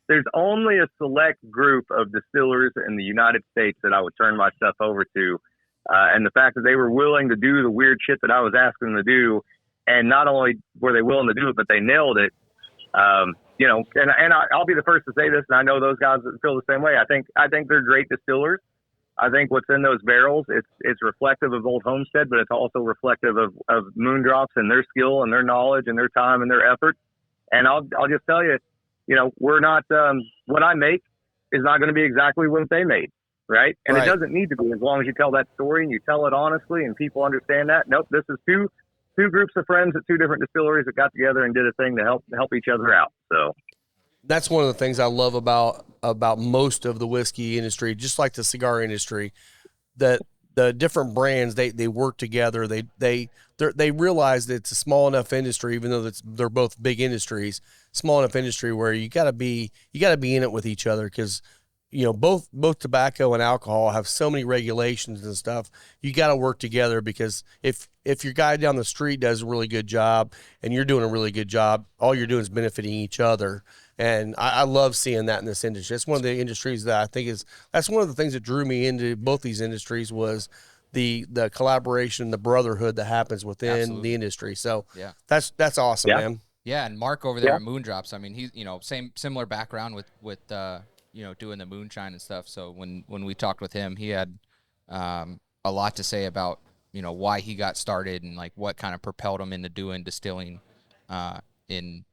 there's only a select group of distillers in the United States that I would turn my stuff over to. And the fact that they were willing to do the weird shit that I was asking them to do, and not only were they willing to do it, but they nailed it. And I'll be the first to say this, and I know those guys feel the same way. I think they're great distillers. I think what's in those barrels, it's reflective of Old Homestead, but it's also reflective of Moondrops and their skill and their knowledge and their time and their effort. And I'll just tell you, we're not, what I make is not going to be exactly what they made. Right. And It doesn't need to be, as long as you tell that story and you tell it honestly and people understand that. Nope. This is two groups of friends at 2 different distilleries that got together and did a thing to help each other out. So that's one of the things I love about most of the whiskey industry, just like the cigar industry, that the different brands, they work together. They realize that it's a small enough industry, even though they're both big industries, small enough industry where you gotta be in it with each other. 'Cause both tobacco and alcohol have so many regulations and stuff. You got to work together, because if your guy down the street does a really good job and you're doing a really good job, all you're doing is benefiting each other. And I love seeing that in this industry. It's one of the industries that I think that's one of the things that drew me into both these industries was the collaboration, the brotherhood that happens within the industry. So that's awesome, man. Yeah, and Mark over there at Moondrops, I mean, he's similar background with doing the moonshine and stuff. So when we talked with him, he had a lot to say about why he got started and like what kind of propelled him into doing distilling in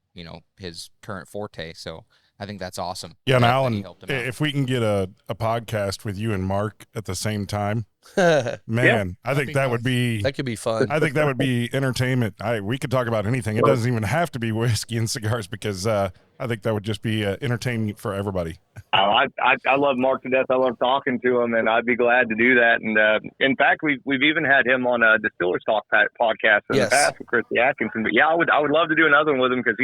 his current forte. So I think that's awesome. Yeah, and Alan, if we can get a podcast with you and Mark at the same time, man, I think that could be fun. I think that would be entertainment. We could talk about anything. It doesn't even have to be whiskey and cigars because I think that would just be entertaining for everybody. I love Mark to death. I love talking to him, and I'd be glad to do that. And in fact, we've even had him on a Distillers Talk podcast in the past with Christy Atkinson. But yeah, I would love to do another one with him because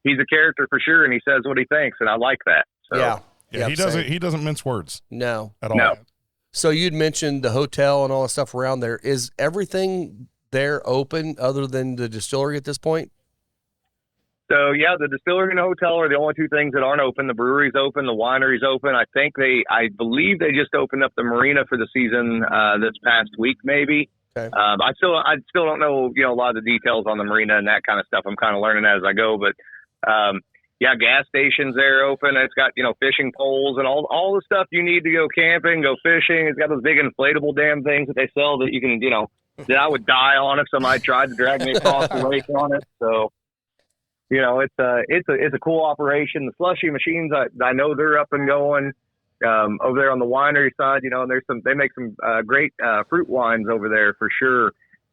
he's a character for sure, and he says what he thinks, and I like that. So. Yeah, he doesn't mince words. No, at all. No. So you'd mentioned the hotel and all the stuff around there. Is everything there open other than the distillery at this point? So yeah, the distillery and the hotel are the only two things that aren't open. The brewery's open, the winery's open. I believe they just opened up the marina for the season this past week, maybe. Okay. I still don't know a lot of the details on the marina and that kind of stuff. I'm kind of learning as I go, but gas stations there open. It's got fishing poles and all the stuff you need to go camping, go fishing. It's got those big inflatable damn things that they sell that you can that I would die on if somebody tried to drag me across the lake on it. So. It's a cool operation. The slushy machines, I know they're up and going over there on the winery side. And they make some great fruit wines over there for sure.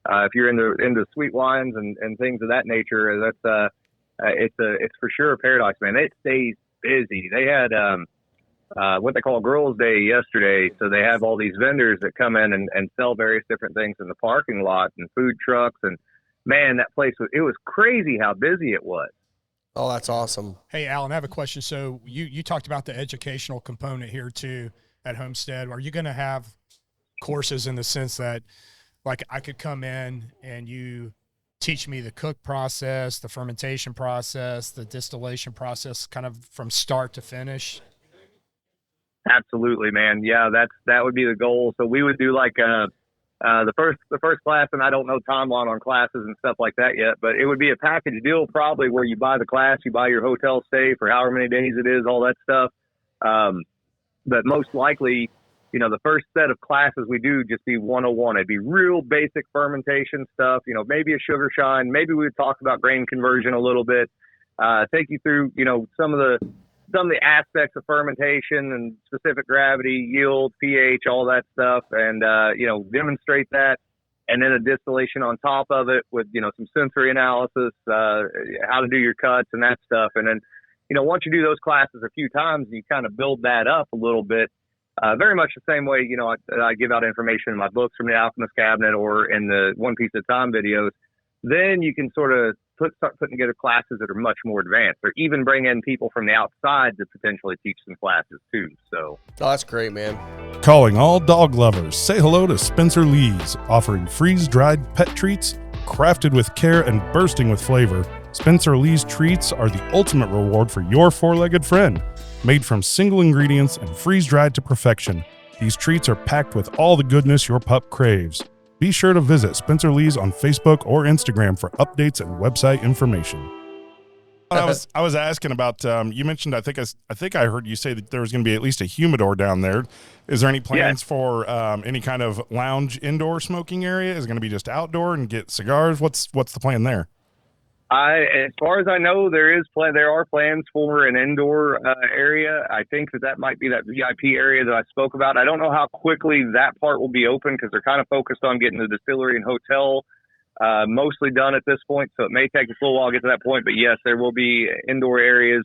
If you're into sweet wines and things of that nature, it's for sure a paradise, man. It stays busy. They had what they call Girls' Day yesterday, so they have all these vendors that come in and sell various different things in the parking lot and food trucks and. Man, that place was crazy how busy it was. Oh, that's awesome. Hey, Alan, I have a question. So you talked about the educational component here too at Homestead. Are you going to have courses in the sense that like I could come in and you teach me the cook process, the fermentation process, the distillation process kind of from start to finish? Absolutely, man. Yeah, that would be the goal. So we would do like the first class, and I don't know timeline on classes and stuff like that yet, but it would be a package deal probably where you buy the class, you buy your hotel stay for however many days it is, all that stuff. But most likely, the first set of classes we do just be 101. It'd be real basic fermentation stuff, maybe a sugar shine, maybe we would talk about grain conversion a little bit, take you through, some of the aspects of fermentation and specific gravity, yield, pH, all that stuff, and demonstrate that, and then a distillation on top of it with some sensory analysis, how to do your cuts and that stuff, and then once you do those classes a few times, you kind of build that up a little bit, very much the same way I give out information in my books from the Alchemist Cabinet or in the One Piece at a Time videos. Then you can sort of start putting together classes that are much more advanced, or even bring in people from the outside to potentially teach some classes too. So that's great, man. Calling all dog lovers, say hello to Spencer Lee's, offering freeze-dried pet treats, crafted with care and bursting with flavor. Spencer Lee's treats are the ultimate reward for your four-legged friend. Made from single ingredients and freeze-dried to perfection, these treats are packed with all the goodness your pup craves. Be sure to visit Spencer Lee's on Facebook or Instagram for updates and website information. I was asking about you mentioned I think I heard you say that there was going to be at least a humidor down there. Is there any plans for any kind of lounge indoor smoking area? Is it going to be just outdoor and get cigars? What's the plan there? As far as I know, there are plans for an indoor area. I think that might be that VIP area that I spoke about. I don't know how quickly that part will be open because they're kind of focused on getting the distillery and hotel mostly done at this point. So it may take us a little while to get to that point. But yes, there will be indoor areas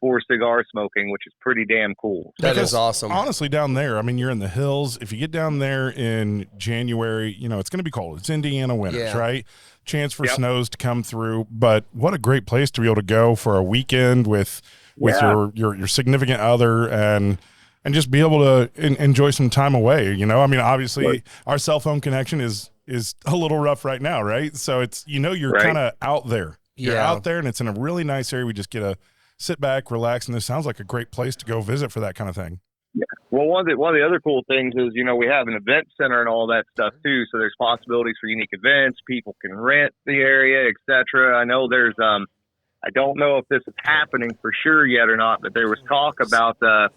for cigar smoking, which is pretty damn cool. That is awesome. Honestly, down there, I mean, you're in the hills. If you get down there in January, it's going to be cold. It's Indiana winters, right? Chance for snows to come through, but what a great place to be able to go for a weekend with your significant other and just be able to enjoy some time away. I mean, obviously our cell phone connection is a little rough right now, right? So it's you're kind of out there. You're out there, and it's in a really nice area. We just get sit back, relax, and this sounds like a great place to go visit for that kind of thing. Yeah. Well, one of the other cool things is, we have an event center and all that stuff too. So there's possibilities for unique events. People can rent the area, etc. I know there's, I don't know if this is happening for sure yet or not, but there was talk about a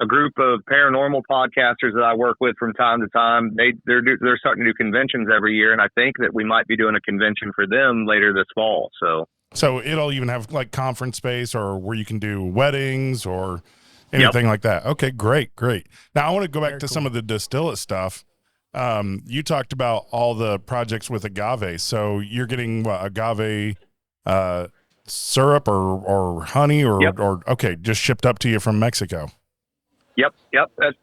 group of paranormal podcasters that I work with from time to time. They're starting to do conventions every year, and I think that we might be doing a convention for them later this fall. So it'll even have like conference space or where you can do weddings or anything like that. Okay, great. Now I want to go back to some of the distillate stuff. You talked about all the projects with agave. So you're getting agave syrup or honey or okay, just shipped up to you from Mexico. Yep.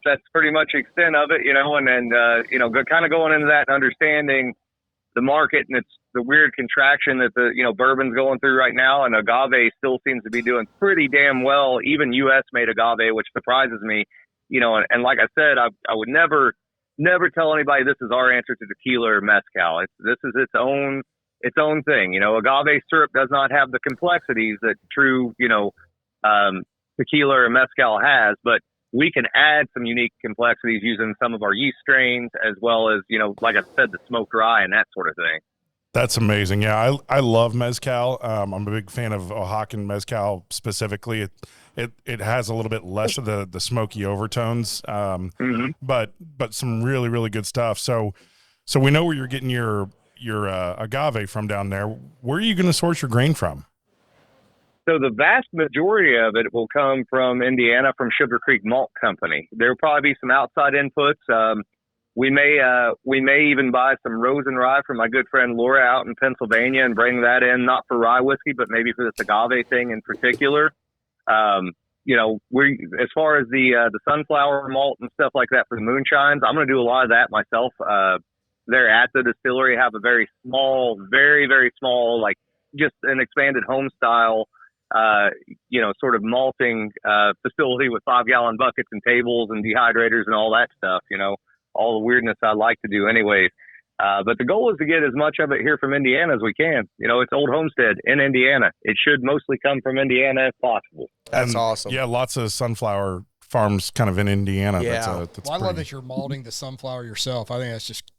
That's pretty much the extent of it, and kind of going into that and understanding the market, and it's the weird contraction that the bourbon's going through right now, and agave still seems to be doing pretty damn well. Even U.S. made agave, which surprises me, and like I said, I would never tell anybody this is our answer to tequila or mezcal. This is its own thing. Agave syrup does not have the complexities that true tequila or mezcal has, but we can add some unique complexities using some of our yeast strains, as well as, like I said, the smoked rye and that sort of thing. That's amazing. Yeah, I love mezcal. I'm a big fan of Oaxacan mezcal specifically. It has a little bit less of the smoky overtones, but some really, really good stuff. So we know where you're getting your agave from down there. Where are you going to source your grain from? So the vast majority of it will come from Indiana, from Sugar Creek Malt Company. There'll probably be some outside inputs. We may even buy some rosin rye from my good friend Laura out in Pennsylvania and bring that in, not for rye whiskey, but maybe for this agave thing in particular. As far as the sunflower malt and stuff like that for the moonshines, I'm going to do a lot of that myself. There at the distillery, have a very small, very, very small, like just an expanded home style sort of malting facility with 5-gallon buckets and tables and dehydrators and all that stuff, all the weirdness I like to do anyways. But the goal is to get as much of it here from Indiana as we can. It's Old Homestead in Indiana. It should mostly come from Indiana if possible. That's awesome. Yeah, lots of sunflower farms kind of in Indiana. Yeah. I love that you're malting the sunflower yourself. I think that's just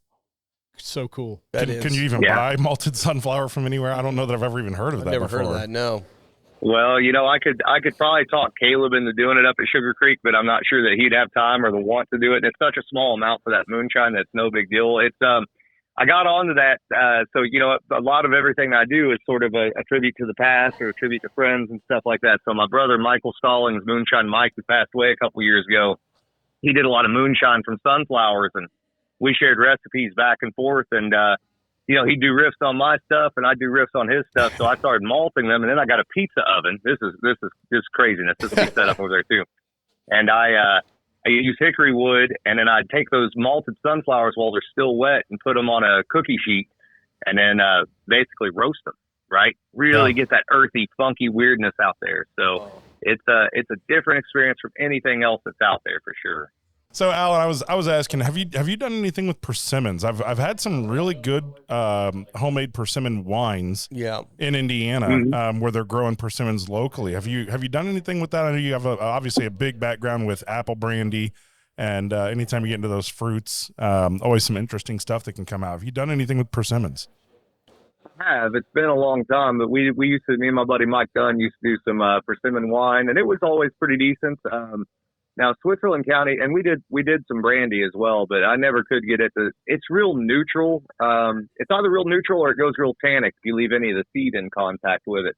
so cool. Can you even buy malted sunflower from anywhere? I don't know that I've ever even heard of that before. I've never heard of that, no. Well, I could probably talk Caleb into doing it up at Sugar Creek, but I'm not sure that he'd have time or the want to do it. And it's such a small amount for that moonshine that's no big deal. It's I got onto that, so a lot of everything I do is sort of a tribute to the past or a tribute to friends and stuff like that. So my brother Michael Stallings, Moonshine Mike, who passed away a couple years ago, he did a lot of moonshine from sunflowers, and we shared recipes back and forth, and he'd do riffs on my stuff and I'd do riffs on his stuff. So I started malting them, and then I got a pizza oven. This is craziness. This will be set up over there too. And I use hickory wood, and then I'd take those malted sunflowers while they're still wet and put them on a cookie sheet, and then basically roast them, right? Really get that earthy, funky weirdness out there. So it's a different experience from anything else that's out there for sure. So, Alan, I was asking, have you done anything with persimmons? I've had some really good homemade persimmon wines in Indiana where they're growing persimmons locally. Have you done anything with that? I know you have obviously a big background with apple brandy, and anytime you get into those fruits, always some interesting stuff that can come out. Have you done anything with persimmons? I have. It's been a long time, but me and my buddy Mike Dunn used to do some persimmon wine, and it was always pretty decent. Now, Switzerland County, and we did some brandy as well, but I never could get it it's real neutral. It's either real neutral or it goes real tannic if you leave any of the seed in contact with it.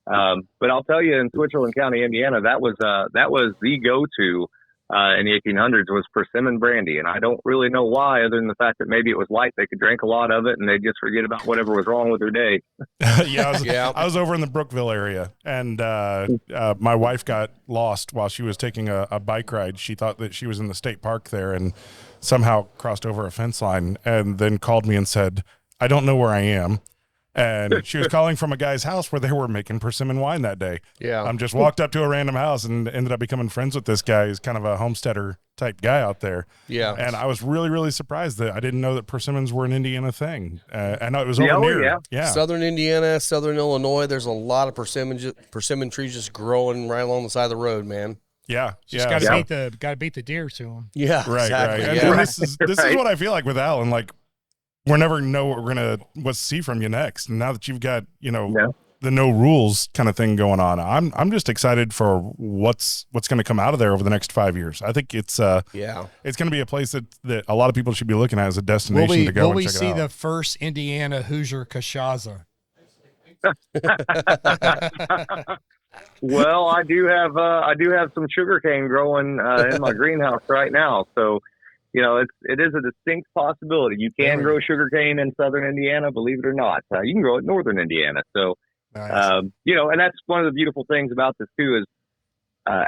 But I'll tell you, in Switzerland County, Indiana, that was the go-to in the 1800s was persimmon brandy. And I don't really know why, other than the fact that maybe it was light. They could drink a lot of it and they'd just forget about whatever was wrong with their day. I was over in the Brookville area, and my wife got lost while she was taking a bike ride. She thought that she was in the state park there and somehow crossed over a fence line, and then called me and said, "I don't know where I am. And she was calling from a guy's house where they were making persimmon wine that day. Yeah. Just walked up to a random house and ended up becoming friends with this guy. He's kind of a homesteader type guy out there. Yeah. And I was really, really surprised that I didn't know that persimmons were an Indiana thing. I know it was over near. Yeah. Southern Indiana, Southern Illinois, there's a lot of persimmon trees just growing right along the side of the road, man. Yeah. Just gotta beat the deer to them. Yeah. Right. Exactly. Right. Yeah. And this is what I feel like with Alan. Like, we're never know what we're gonna see from you next. And now that you've got, the no rules kind of thing going on, I'm just excited for what's going to come out of there over the next 5 years. I think it's going to be a place that a lot of people should be looking at as a destination to go. Will we and check see it out. the first Indiana Hoosier Cachaza? Well, I do have some sugarcane growing in my greenhouse right now, so it is a distinct possibility. You can grow sugarcane in southern Indiana, believe it or not. You can grow it in northern Indiana. So, Nice. and that's one of the beautiful things about this too is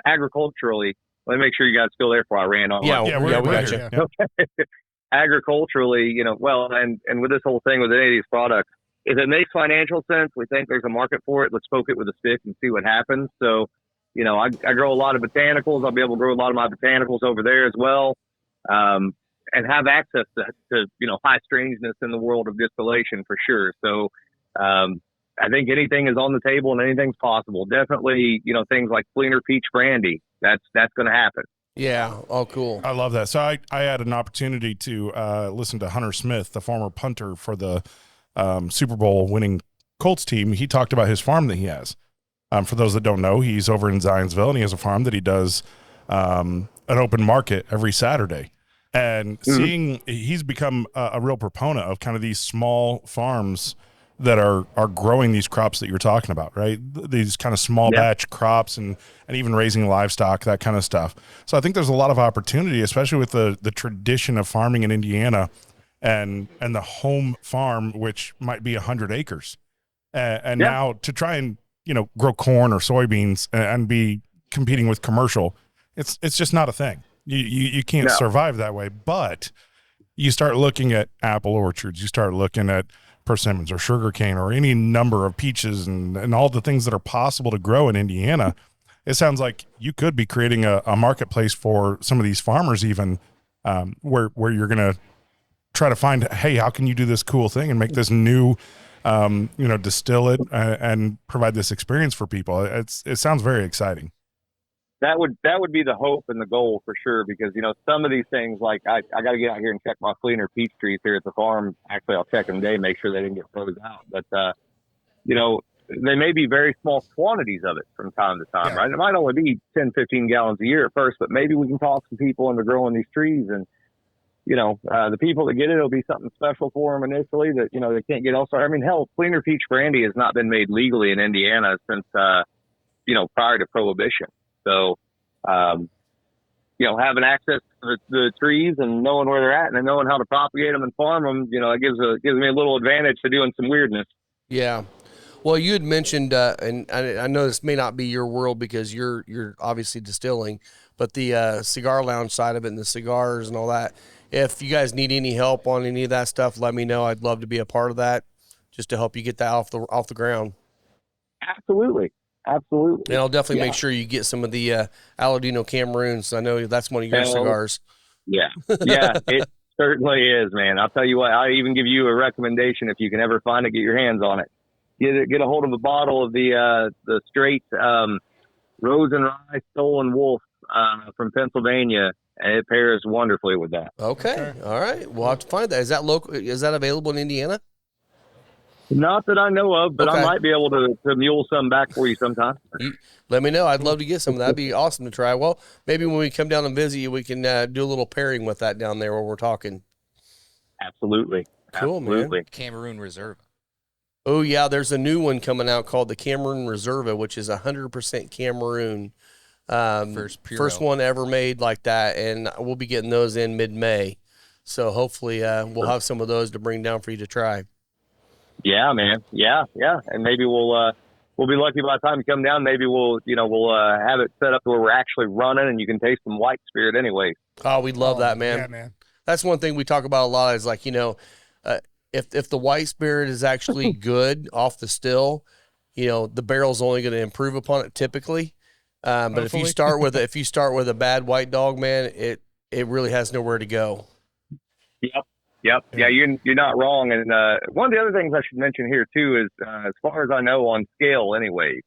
agriculturally. Let me make sure you guys still there before I ran on. we got you. Okay. Agriculturally, and with this whole thing with any of these products, if it makes financial sense, we think there's a market for it. Let's poke it with a stick and see what happens. So, I grow a lot of botanicals. I'll be able to grow a lot of my botanicals over there as well. And have access to high strangeness in the world of distillation for sure. So, I think anything is on the table and anything's possible. Definitely, things like Fleener Peach Brandy. That's going to happen. Yeah. Oh, cool. I love that. So I had an opportunity to listen to Hunter Smith, the former punter for the Super Bowl winning Colts team. He talked about his farm that he has. For those that don't know, he's over in Zionsville and he has a farm that he does an open market every Saturday. And seeing he's become a real proponent of kind of these small farms that are growing these crops that you're talking about, right? These kind of small batch crops and even raising livestock, that kind of stuff. So I think there's a lot of opportunity, especially with the tradition of farming in Indiana and the home farm, which might be 100 acres. And now to try and, grow corn or soybeans and be competing with commercial, it's just not a thing. You can't survive that way. But you start looking at apple orchards, you start looking at persimmons or sugarcane or any number of peaches and all the things that are possible to grow in Indiana. It sounds like you could be creating a marketplace for some of these farmers even where you're going to try to find, hey, how can you do this cool thing and make this new, distill it and provide this experience for people. It sounds very exciting. That would be the hope and the goal for sure, because some of these things, like I got to get out here and check my Fleener peach trees here at the farm. Actually, I'll check them today, make sure they didn't get frozen out. But they may be very small quantities of it from time to time, right? It might only be 10, 15 gallons a year at first, but maybe we can talk some people into growing these trees, and the people that get it, it'll be something special for them initially that they can't get elsewhere. I mean, hell, Fleener peach brandy has not been made legally in Indiana since prior to Prohibition. So, having access to the trees and knowing where they're at and then knowing how to propagate them and farm them, it gives me a little advantage to doing some weirdness. Yeah. Well, you had mentioned, and I know this may not be your world because you're obviously distilling, but the cigar lounge side of it and the cigars and all that. If you guys need any help on any of that stuff, let me know. I'd love to be a part of that, just to help you get that off the ground. Absolutely. And I'll definitely make sure you get some of the Aladino Cameroons. I know that's one of your cigars. Yeah, it certainly is, man. I'll tell you what, I even give you a recommendation if you can ever find it, get your hands on it. Get a hold of a bottle of the straight Rose and Rye Stolen Wolf from Pennsylvania, and it pairs wonderfully with that. Okay. All right. We'll have to find that. Is that local? Is that available in Indiana? Not that I know of, but I might be able to mule some back for you sometime. Let me know. I'd love to get some. That'd be awesome to try. Well, maybe when we come down and visit you, we can do a little pairing with that down there where we're talking. Absolutely. Cool, man. Cameroon Reserve. Oh, yeah. There's a new one coming out called the Cameroon Reserva, which is 100% Cameroon. First one ever made like that, and we'll be getting those in mid-May. So hopefully we'll have some of those to bring down for you to try. Yeah, man. Yeah. And maybe we'll be lucky by the time you come down. Maybe we'll have it set up where we're actually running and you can taste some white spirit anyway. Oh, we'd love that, man. Yeah, man. That's one thing we talk about a lot is like, if the white spirit is actually good off the still, the barrel's only going to improve upon it typically. But if you start with a bad white dog, man, it really has nowhere to go. Yep. Yeah, you're not wrong. And one of the other things I should mention here too is, as far as I know, on scale anyway,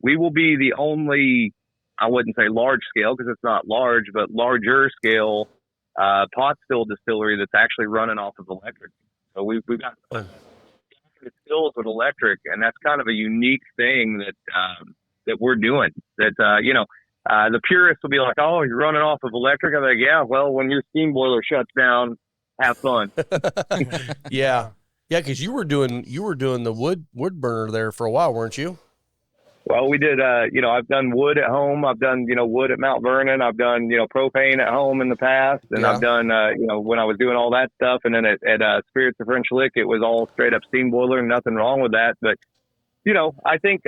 we will be the only, I wouldn't say large scale because it's not large, but larger scale pot still distillery that's actually running off of electric. So we've got stills with electric, and that's kind of a unique thing that we're doing. That the purists will be like, "Oh, you're running off of electric." I'm like, "Yeah, well, when your steam boiler shuts down, have fun." Yeah, because you were doing the wood burner there for a while, weren't you? Well, we did. I've done wood at home. I've done wood at Mount Vernon. I've done propane at home in the past, and I've done when I was doing all that stuff, and then at Spirits of French Lick, it was all straight up steam boiler, and nothing wrong with that. But I think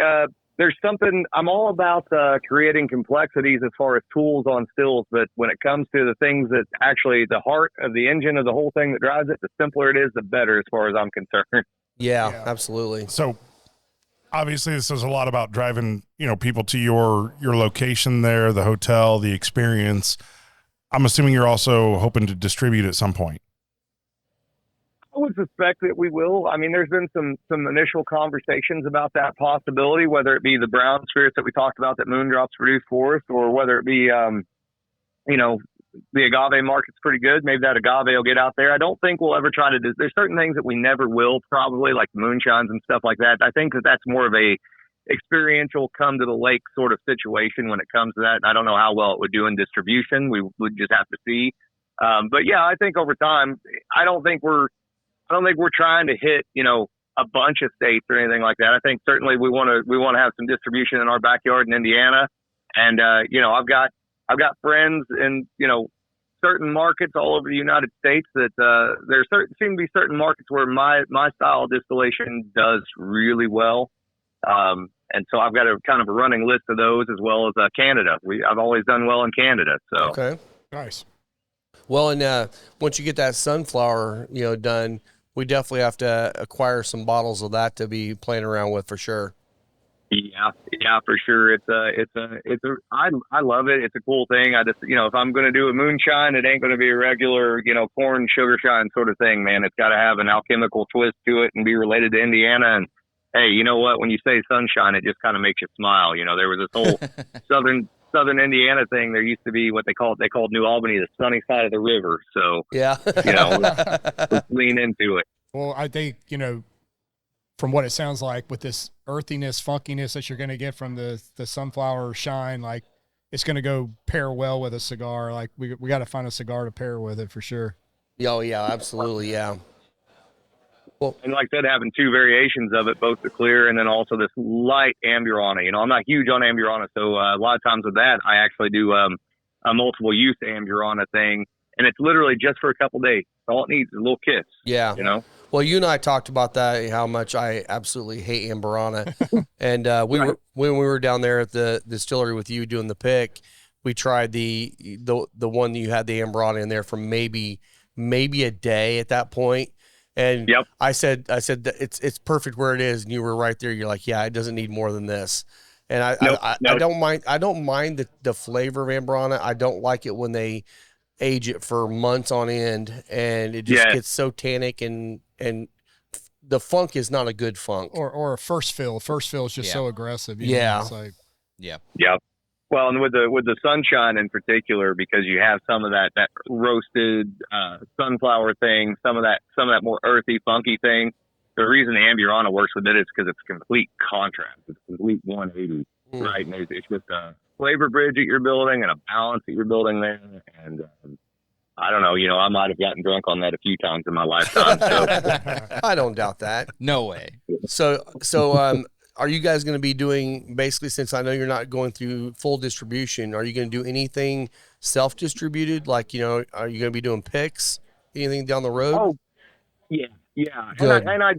there's something. I'm all about creating complexities as far as tools on stills, but when it comes to the things that actually the heart of the engine of the whole thing that drives it, the simpler it is, the better, as far as I'm concerned. Yeah. Absolutely. So obviously this is a lot about driving, people to your location there, the hotel, the experience. I'm assuming you're also hoping to distribute at some point. I would suspect that we will. I mean, there's been some initial conversations about that possibility, whether it be the brown spirits that we talked about that Moondrops produced for us, or whether it be, the agave market's pretty good. Maybe that agave will get out there. I don't think we'll ever try to do. There's certain things that we never will, probably, like moonshines and stuff like that. I think that's more of a experiential come to the lake sort of situation when it comes to that. And I don't know how well it would do in distribution. We would just have to see. But yeah, I think over time, I don't think we're trying to hit, a bunch of states or anything like that. I think certainly we want to have some distribution in our backyard in Indiana. And, I've got friends in, certain markets all over the United States that there seem to be certain markets where my style of distillation does really well. And so I've got a kind of a running list of those, as well as Canada. I've always done well in Canada. So okay, nice. Well, and once you get that sunflower, done, we definitely have to acquire some bottles of that to be playing around with for sure. Yeah, for sure. I love it. It's a cool thing. I just, if I'm going to do a moonshine, it ain't going to be a regular, corn sugar shine sort of thing, man. It's got to have an alchemical twist to it and be related to Indiana. And hey, you know what? When you say sunshine, it just kind of makes you smile. There was this whole southern Indiana thing. There used to be what they called New Albany, the sunny side of the river. So yeah, let's lean into it. Well, I think, from what it sounds like, with this earthiness, funkiness that you're going to get from the sunflower shine, like it's going to go pair well with a cigar. Like we got to find a cigar to pair with it for sure. Oh yeah, absolutely. Yeah. Well, and like I said, having two variations of it, both the clear and then also this light Amburana. I'm not huge on Amburana, so a lot of times with that, I actually do a multiple use Amburana thing, and it's literally just for a couple days. All it needs is a little kiss. Yeah. Well, you and I talked about that, how much I absolutely hate Amburana. And when we were down there at the distillery with you doing the pick, we tried the one that you had the Amburana in there for maybe a day at that point. And yep. I said that it's perfect where it is, and you were right there. You're like, yeah, it doesn't need more than this. And I don't mind. I don't mind the flavor of Amburana. I don't like it when they age it for months on end, and it just gets so tannic, and the funk is not a good funk. Or a first fill. First fill is just so aggressive. Yeah. Yep. Well, and with the sunshine in particular, because you have some of that roasted sunflower thing, some of that more earthy, funky thing. The reason the Amburana works with it is because it's complete contrast. It's complete 180, right? And it's just a flavor bridge that you're building and a balance that you're building there. And I don't know, I might have gotten drunk on that a few times in my lifetime. So. I don't doubt that. No way. So are you guys going to be doing, basically, since I know you're not going through full distribution, are you going to do anything self-distributed? Like, are you going to be doing picks, anything down the road? Oh, yeah. Good. And I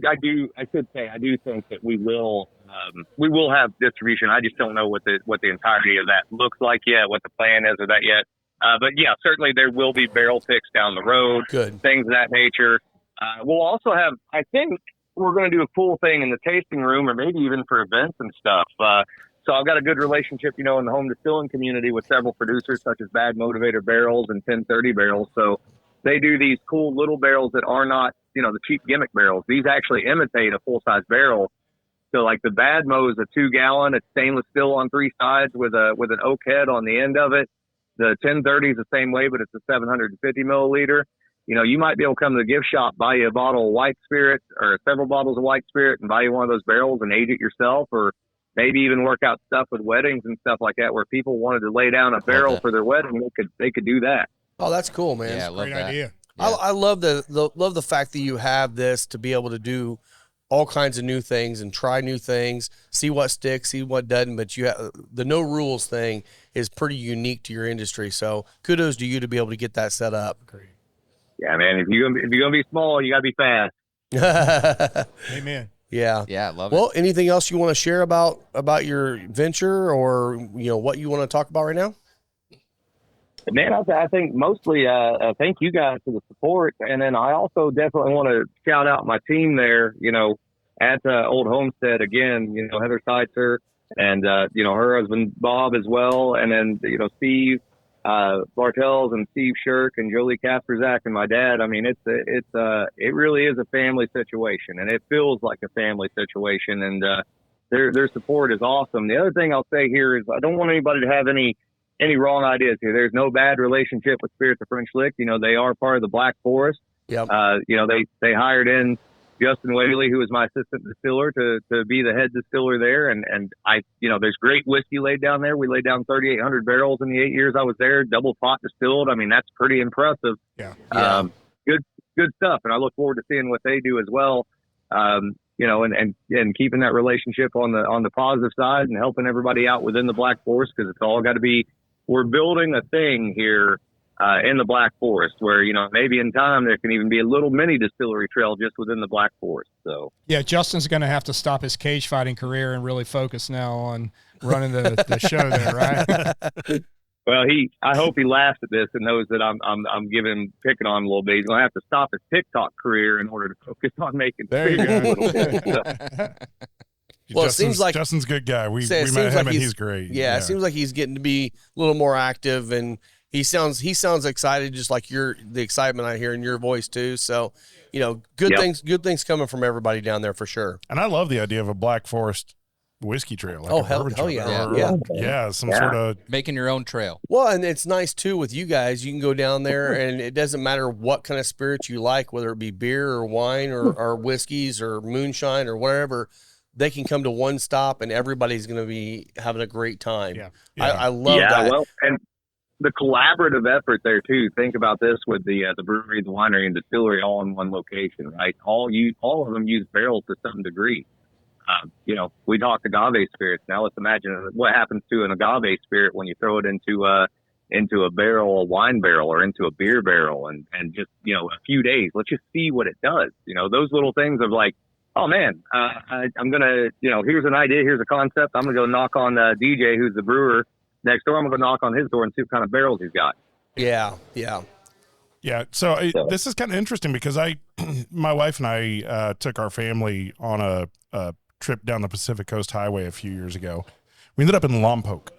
should say, I do think that we will have distribution. I just don't know what the entirety of that looks like yet, what the plan is of that yet. But yeah, certainly there will be barrel picks down the road. Good. Things of that nature. We'll also have, I think we're going to do a cool thing in the tasting room, or maybe even for events and stuff. So I've got a good relationship, in the home distilling community with several producers such as Bad Motivator barrels and 1030 barrels. So they do these cool little barrels that are not, the cheap gimmick barrels. These actually imitate a full-size barrel. So like the Bad Mo is a 2-gallon. It's stainless steel on 3 sides with an oak head on the end of it. The 1030 is the same way, but it's a 750 milliliter. You might be able to come to the gift shop, buy you a bottle of white spirit or several bottles of white spirit and buy you one of those barrels and age it yourself, or maybe even work out stuff with weddings and stuff like that where people wanted to lay down a barrel for their wedding. They could do that. Oh, that's cool, man. Yeah, I love Great that. idea. Yeah. I love the fact that you have this to be able to do all kinds of new things and try new things, see what sticks, see what doesn't. But the no rules thing is pretty unique to your industry. So kudos to you to be able to get that set up. Great. Yeah, man. If you're gonna be small, you gotta be fast. Amen. Yeah. Yeah, I love it. Well, anything else you want to share about your venture, or what you want to talk about right now? Man, I think mostly thank you guys for the support, and then I also definitely want to shout out my team there. At Old Homestead again. Heather Seitzer and her husband Bob as well, and then Steve Bartels and Steve Shirk and Jolie Kasperzak and my dad. I mean, it really is a family situation, and it feels like a family situation, and their support is awesome. The other thing I'll say here is I don't want anybody to have any wrong ideas here. There's no bad relationship with Spirits of French Lick. They are part of the Black Forest. Yep. They hired in Justin Whaley, who was my assistant distiller, to be the head distiller there. And I, there's great whiskey laid down there. We laid down 3,800 barrels in the 8 years I was there, double pot distilled. I mean, that's pretty impressive. Yeah. Good stuff. And I look forward to seeing what they do as well. And keeping that relationship on the positive side and helping everybody out within the Black Forest, because it's all got to be, we're building a thing here in the Black Forest where, maybe in time there can even be a little mini distillery trail just within the Black Forest. So yeah, Justin's going to have to stop his cage fighting career and really focus now on running the show there, right? Well, I hope he laughs at this and knows that I'm picking on him a little bit. He's going to have to stop his TikTok career in order to focus on making. There you go. Well, it seems like Justin's a good guy. We it met seems him like and he's great. Yeah, it seems like he's getting to be a little more active, and he sounds excited, just like the excitement I hear in your voice too. So, good things coming from everybody down there for sure. And I love the idea of a Black Forest whiskey trail. Like hell yeah. Yeah, some sort of making your own trail. Well, and it's nice too with you guys. You can go down there, and it doesn't matter what kind of spirits you like, whether it be beer or wine or whiskeys or moonshine or whatever. They can come to one stop, and everybody's going to be having a great time. Yeah. I love that. Yeah, well, and the collaborative effort there too. Think about this with the brewery, the winery, and distillery all in one location, right? All of them use barrels to some degree. We talked agave spirits. Now let's imagine what happens to an agave spirit when you throw it into a barrel, a wine barrel, or into a beer barrel, and just a few days. Let's just see what it does. Those little things of like, oh man, I'm gonna, here's an idea, here's a concept. I'm gonna go knock on DJ, who's the brewer next door. I'm gonna go knock on his door and see what kind of barrels he's got. Yeah. So this is kind of interesting because my wife and I took our family on a trip down the Pacific Coast Highway a few years ago. We ended up in Lompoc,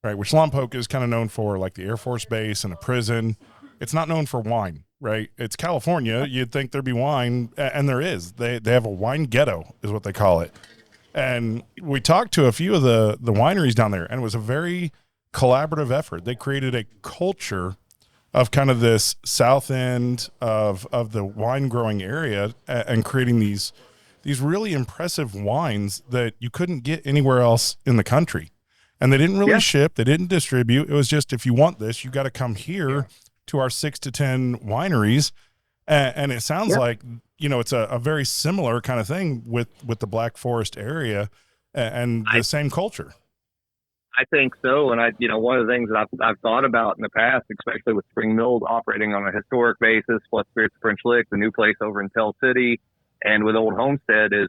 right? Which Lompoc is kind of known for like the Air Force Base and a prison. It's not known for wine, right? It's California. You'd think there'd be wine, and there is. They have a wine ghetto, is what they call it. And we talked to a few of the wineries down there, and it was a very collaborative effort. They created a culture of kind of this south end of the wine growing area, and creating these really impressive wines that you couldn't get anywhere else in the country. And they didn't really ship, they didn't distribute. It was just, if you want this, you got to come here to our 6 to 10 wineries. And it sounds like, it's a very similar kind of thing with the Black Forest area and the same culture. I think so. And one of the things that I've thought about in the past, especially with Spring Mills operating on a historic basis, plus Spirits of French Lick, the new place over in Tell City, and with Old Homestead, is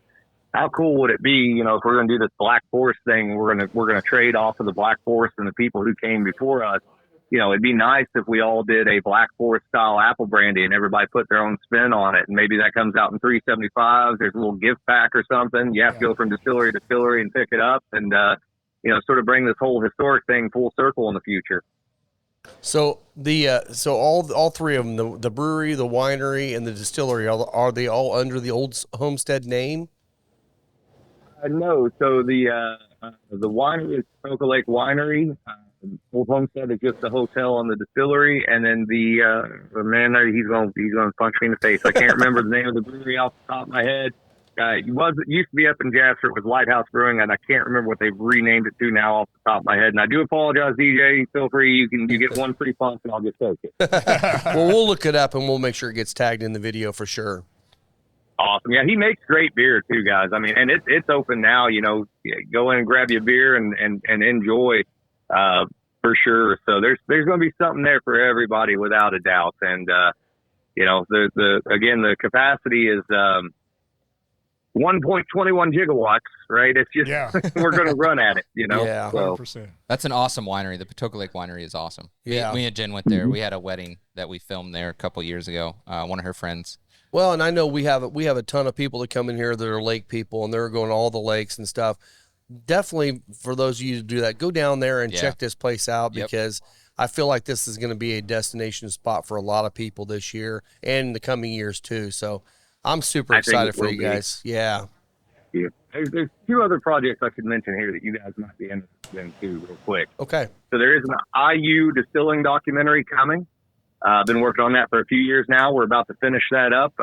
how cool would it be, if we're going to do this Black Forest thing, we're going to trade off of the Black Forest and the people who came before us, it'd be nice if we all did a Black Forest style apple brandy and everybody put their own spin on it. And maybe that comes out in 375. There's a little gift pack or something. You have to go from distillery to distillery and pick it up and, sort of bring this whole historic thing full circle in the future. So so all three of them, the brewery, the winery, and the distillery, are they all under the Old Homestead name? No. So the winery is Patoka Lake Winery. Old Homestead is just the hotel and the distillery, and then the man there, he's gonna punch me in the face. I can't remember the name of the brewery off the top of my head. It used to be up in Jasper. It was Lighthouse Brewing, and I can't remember what they've renamed it to now off the top of my head. And I do apologize, DJ. Feel free. You get one free punch, and I'll just take it. Well, we'll look it up, and we'll make sure it gets tagged in the video for sure. Awesome. Yeah, he makes great beer too, guys. I mean, and it's open now. Go in and grab your beer and enjoy. For sure. So there's going to be something there for everybody without a doubt. And, the capacity is, 1.21 gigawatts, right? It's just, we're going to run at it, Yeah. So, 100%. That's an awesome winery. The Patoka Lake Winery is awesome. Yeah. Me and Jen went there. We had a wedding that we filmed there a couple years ago. One of her friends. Well, and I know we have a ton of people that come in here that are lake people, and they're going to all the lakes and stuff. Definitely, for those of you to do that, go down there and check this place out because I feel like this is going to be a destination spot for a lot of people this year and in the coming years too. So I'm super excited for you guys. Yeah. There's two other projects I should mention here that you guys might be interested in too, real quick. Okay. So there is an IU distilling documentary coming. I've been working on that for a few years now. We're about to finish that up.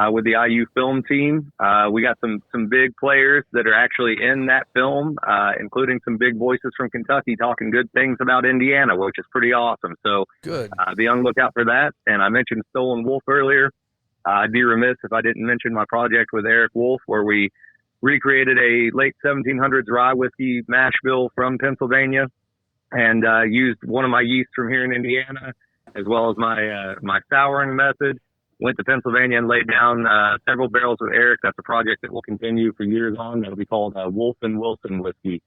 With the IU film team. We got some big players that are actually in that film, including some big voices from Kentucky talking good things about Indiana, which is pretty awesome. So good. Be on the lookout for that. And I mentioned Stolen Wolf earlier. I'd be remiss if I didn't mention my project with Eric Wolf, where we recreated a late 1700s rye whiskey mash bill from Pennsylvania and used one of my yeasts from here in Indiana, as well as my souring method. Went to Pennsylvania and laid down several barrels with Eric. That's a project that will continue for years on. That'll be called Wolf and Wilson Whiskey.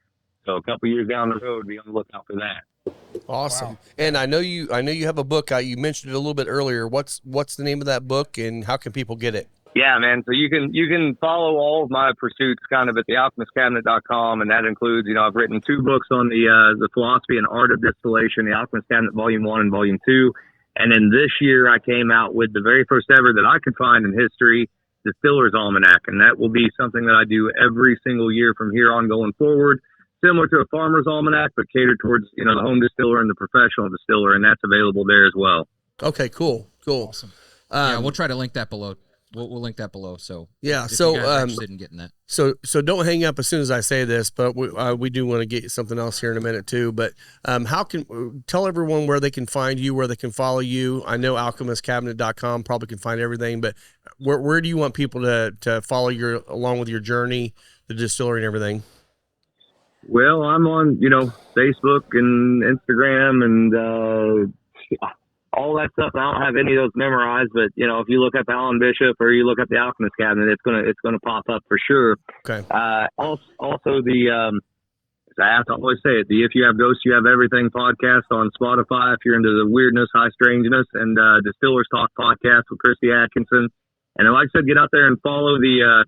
So a couple years down the road, be on the lookout for that. Awesome. Wow. And I know you have a book out. You mentioned it a little bit earlier. What's the name of that book, and how can people get it? Yeah, man. So you can follow all of my pursuits kind of at thealchemistcabinet.com, and that includes, I've written 2 books on the philosophy and art of distillation, The Alchemist Cabinet Volume 1 and Volume 2. And then this year I came out with the very first ever that I could find in history, Distiller's Almanac. And that will be something that I do every single year from here on going forward, similar to a farmer's almanac, but catered towards, the home distiller and the professional distiller. And that's available there as well. Okay, cool. Awesome. Yeah, we'll try to link that below. We'll link that below. So yeah, if so you guys are interested in getting that. So don't hang up as soon as I say this, but we do want to get something else here in a minute too. But tell everyone where they can find you, where they can follow you. I know alchemistcabinet.com probably can find everything, but where do you want people to follow along with your journey, the distillery and everything? Well, I'm on, Facebook and Instagram and all that stuff. I don't have any of those memorized, but if you look up Alan Bishop or you look up the Alchemist Cabinet, it's gonna pop up for sure. Okay. Also I have to always say it, the If You Have Ghosts, You Have Everything podcast on Spotify. If you're into the weirdness, high strangeness, and Distillers Talk podcast with Christy Atkinson. And like I said, get out there and follow the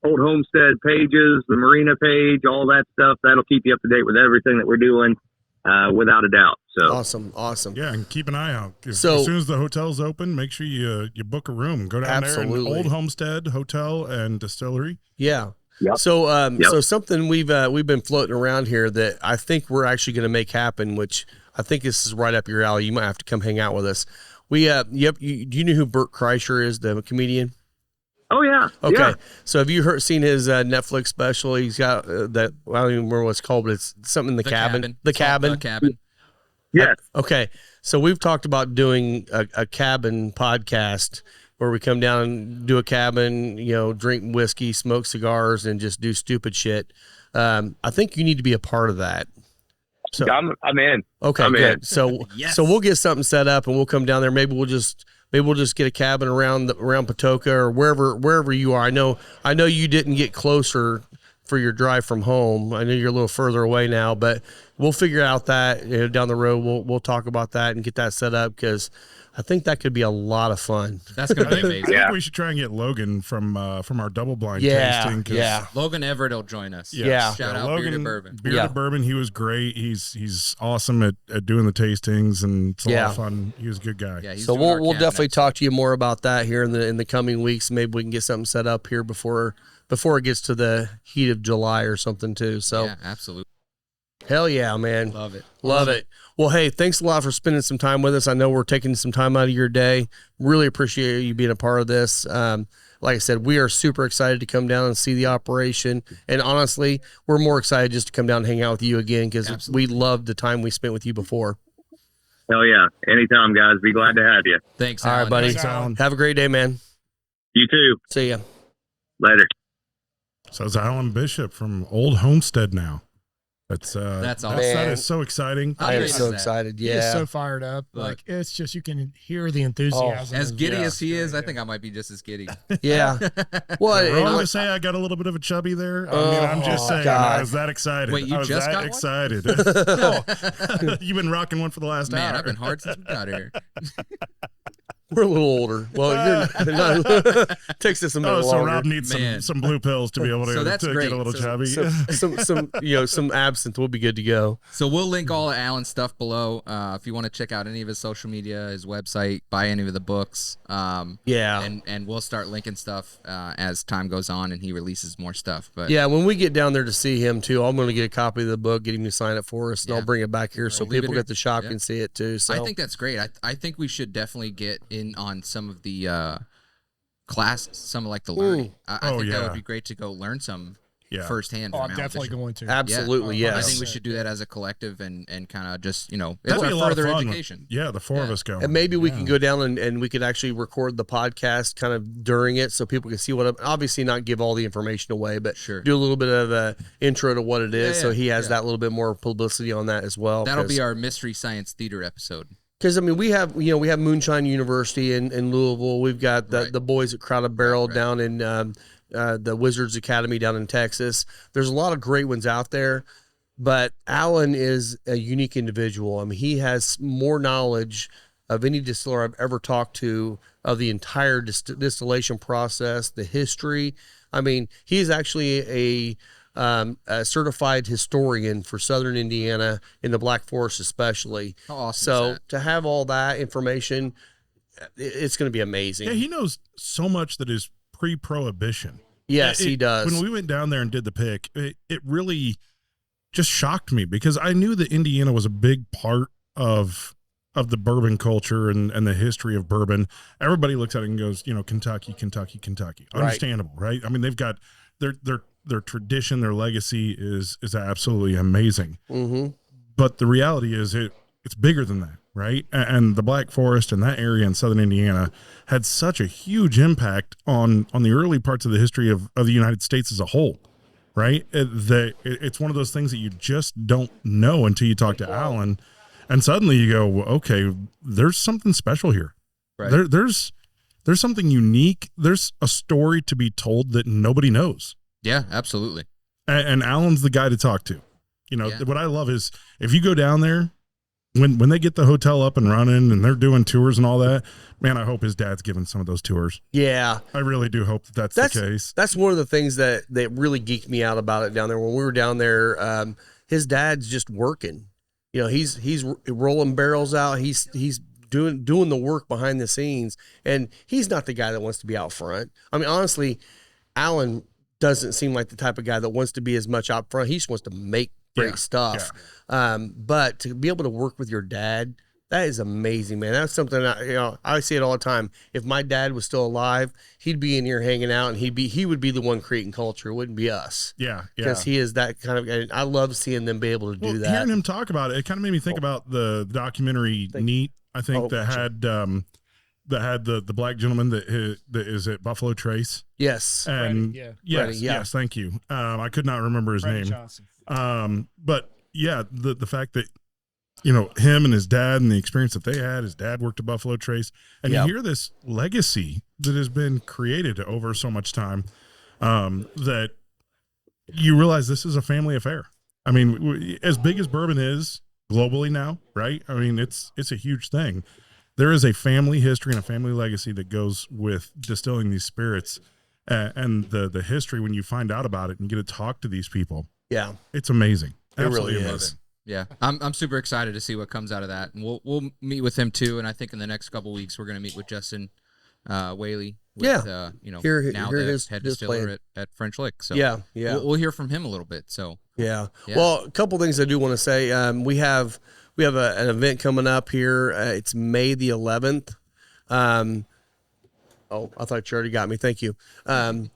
Old Homestead pages, the Marina page, all that stuff. That'll keep you up to date with everything that we're doing, without a doubt. So awesome. Yeah, and keep an eye out. As So- soon as the hotel's open, make sure you book a room. Go down there Absolutely. and Old Homestead Hotel and Distillery. Yeah. Yep. So Yep. so something we've been floating around here that I think we're actually going to make happen, which I think this is right up your alley. You might have to come hang out with us. Do you know who Bert Kreischer is, the comedian? Oh yeah. Okay. Yeah. So have you seen his Netflix special? He's got that, I don't even remember what it's called, but it's something in the cabin. The It's called cabin. The Cabin. Yes. Okay. So we've talked about doing a cabin podcast where we come down and do a cabin, drink whiskey, smoke cigars, and just do stupid shit. I think you need to be a part of that. So I'm in. okay, I'm good. in. So Yes. so we'll get something set up and we'll come down there. Maybe we'll just get a cabin around Patoka or wherever you are. I know you didn't get closer for your drive from home. I know you're a little further away now, but we'll figure out that down the road. We'll talk about that and get that set up, because I think that could be a lot of fun. That's gonna be amazing. I think we should try and get Logan from our double blind tasting. Yeah. Logan Everett will join us. Yeah. Shout out Logan, Bearded Bourbon. Bearded Bourbon, he was great. He's awesome at doing the tastings, and it's a lot of fun. He was a good guy. Yeah, he's So doing our we'll camp definitely next talk to you more about that here in the coming weeks. Maybe we can get something set up here before it gets to the heat of July or something too. So Yeah, absolutely. hell yeah, man. Love it. Love it. Well, hey, thanks a lot for spending some time with us. I know we're taking some time out of your day. Really appreciate you being a part of this. Like I said, we are super excited to come down and see the operation. And honestly, we're more excited just to come down and hang out with you again, because we loved the time we spent with you before. Hell yeah. Anytime, guys. Be glad to have you. Thanks, All Alan. right, buddy. Thanks, Alan. Have a great day, man. You too. See ya. Later. So it's Alan Bishop from Old Homestead now. That's awesome. that is so exciting. I am great so is that? excited. He is Yeah. so fired up. Look. Like, it's just, you can hear the enthusiasm. As giddy Yeah. as he is, I think I might be just as giddy. Yeah. Well, and Wrong like- to say I got a little bit of a chubby there. I mean, I'm just saying, God. I was that excited. Wait, you I was just that got one? excited. Oh, you've been rocking one for the last Man, hour. I've been hard since we got here. we're a little older. Well, you're not, takes us a minute Oh, so longer. Rob needs Man. some blue pills to be able to, So that's to great. get a little So- chubby. some absinthe. We'll be good to go. So we'll link all of Alan's stuff below. If you want to check out any of his social media, his website, buy any of the books. Yeah. And we'll start linking stuff as time goes on and he releases more stuff. But Yeah, when we get down there to see him too, I'm going to get a copy of the book, get him to sign it for us, and Yeah. I'll bring it back here so We'll leave people it at the shop here. can see it too. So I think that's great. I think we should definitely get in on some of the class, some of like the learning. I think that would be great to go learn some Yeah. firsthand. Oh, from I'm Alan definitely Bishop. going to. absolutely I yes. think we should do that as a collective and kind of just, it's That'd be our a lot of further fun. education. Yeah, the four of us going. And maybe we can go down and we could actually record the podcast kind of during it so people can see what, obviously not give all the information away, but Sure. do a little bit of a intro to what it is. Yeah, So he has yeah. that little bit more publicity on that as well. That'll be our Mystery Science Theater episode. Because I mean, we have Moonshine University in Louisville. We've got Right. the boys at Crowded Barrel Right. down in the Wizards Academy down in Texas. There's a lot of great ones out there, but Alan is a unique individual. I mean, he has more knowledge of any distiller I've ever talked to of the entire distillation process, the history. I mean, he's actually a certified historian for Southern Indiana in the Black Forest, especially. How awesome is So that? to have all that information, it's going to be amazing. Yeah, he knows so much that is pre-prohibition. Yes, he does. When we went down there and did the pick, it really just shocked me because I knew that Indiana was a big part of the bourbon culture and the history of bourbon. Everybody looks at it and goes, Kentucky. Right. Understandable, right? I mean, they've got their tradition, their legacy is absolutely amazing. Mm-hmm. But the reality is it's bigger than that, right? And the Black Forest and that area in Southern Indiana had such a huge impact on the early parts of the history of the United States as a whole, right? It's one of those things that you just don't know until you talk to Alan, and suddenly you go, well, okay, there's something special here. Right. There's something unique. There's a story to be told that nobody knows. Yeah, absolutely. And Alan's the guy to talk to. Yeah. What I love is if you go down there, when they get the hotel up and running and they're doing tours and all that, man, I hope his dad's giving some of those tours. Yeah. I really do hope that's the case. That's one of the things that really geeked me out about it down there. When we were down there, his dad's just working. He's rolling barrels out. He's doing the work behind the scenes, and he's not the guy that wants to be out front. I mean, honestly, Alan doesn't seem like the type of guy that wants to be as much out front. He just wants to make great stuff. But to be able to work with your dad, that is amazing, man. That's something I say it all the time. If my dad was still alive, he'd be in here hanging out, and he would be the one creating culture. It wouldn't be us. Yeah. Because he is that kind of guy. I love seeing them be able to do that. Hearing him talk about it kind of made me think about the documentary Neat. I think that had the black gentleman that is at Buffalo Trace. Yes. And Freddie, yes, thank you. I could not remember his Freddie name. Johnson. But yeah, the fact that him and his dad and the experience that they had, his dad worked at Buffalo Trace, and you hear this legacy that has been created over so much time, that you realize this is a family affair. I mean, as big as bourbon is globally now, right? I mean, it's a huge thing. There is a family history and a family legacy that goes with distilling these spirits, and the history when you find out about it and get to talk to these people. Yeah, it's amazing. It Absolutely really amazing. is. Yeah, I'm super excited to see what comes out of that, and we'll meet with him too. And I think in the next couple of weeks we're going to meet with Justin Whaley. With, now the head distiller at French Lick. So yeah, we'll hear from him a little bit. So yeah. Well, a couple things I do want to say. We have an event coming up here. It's May the 11th. Oh, I thought you already got me. Thank you. Lost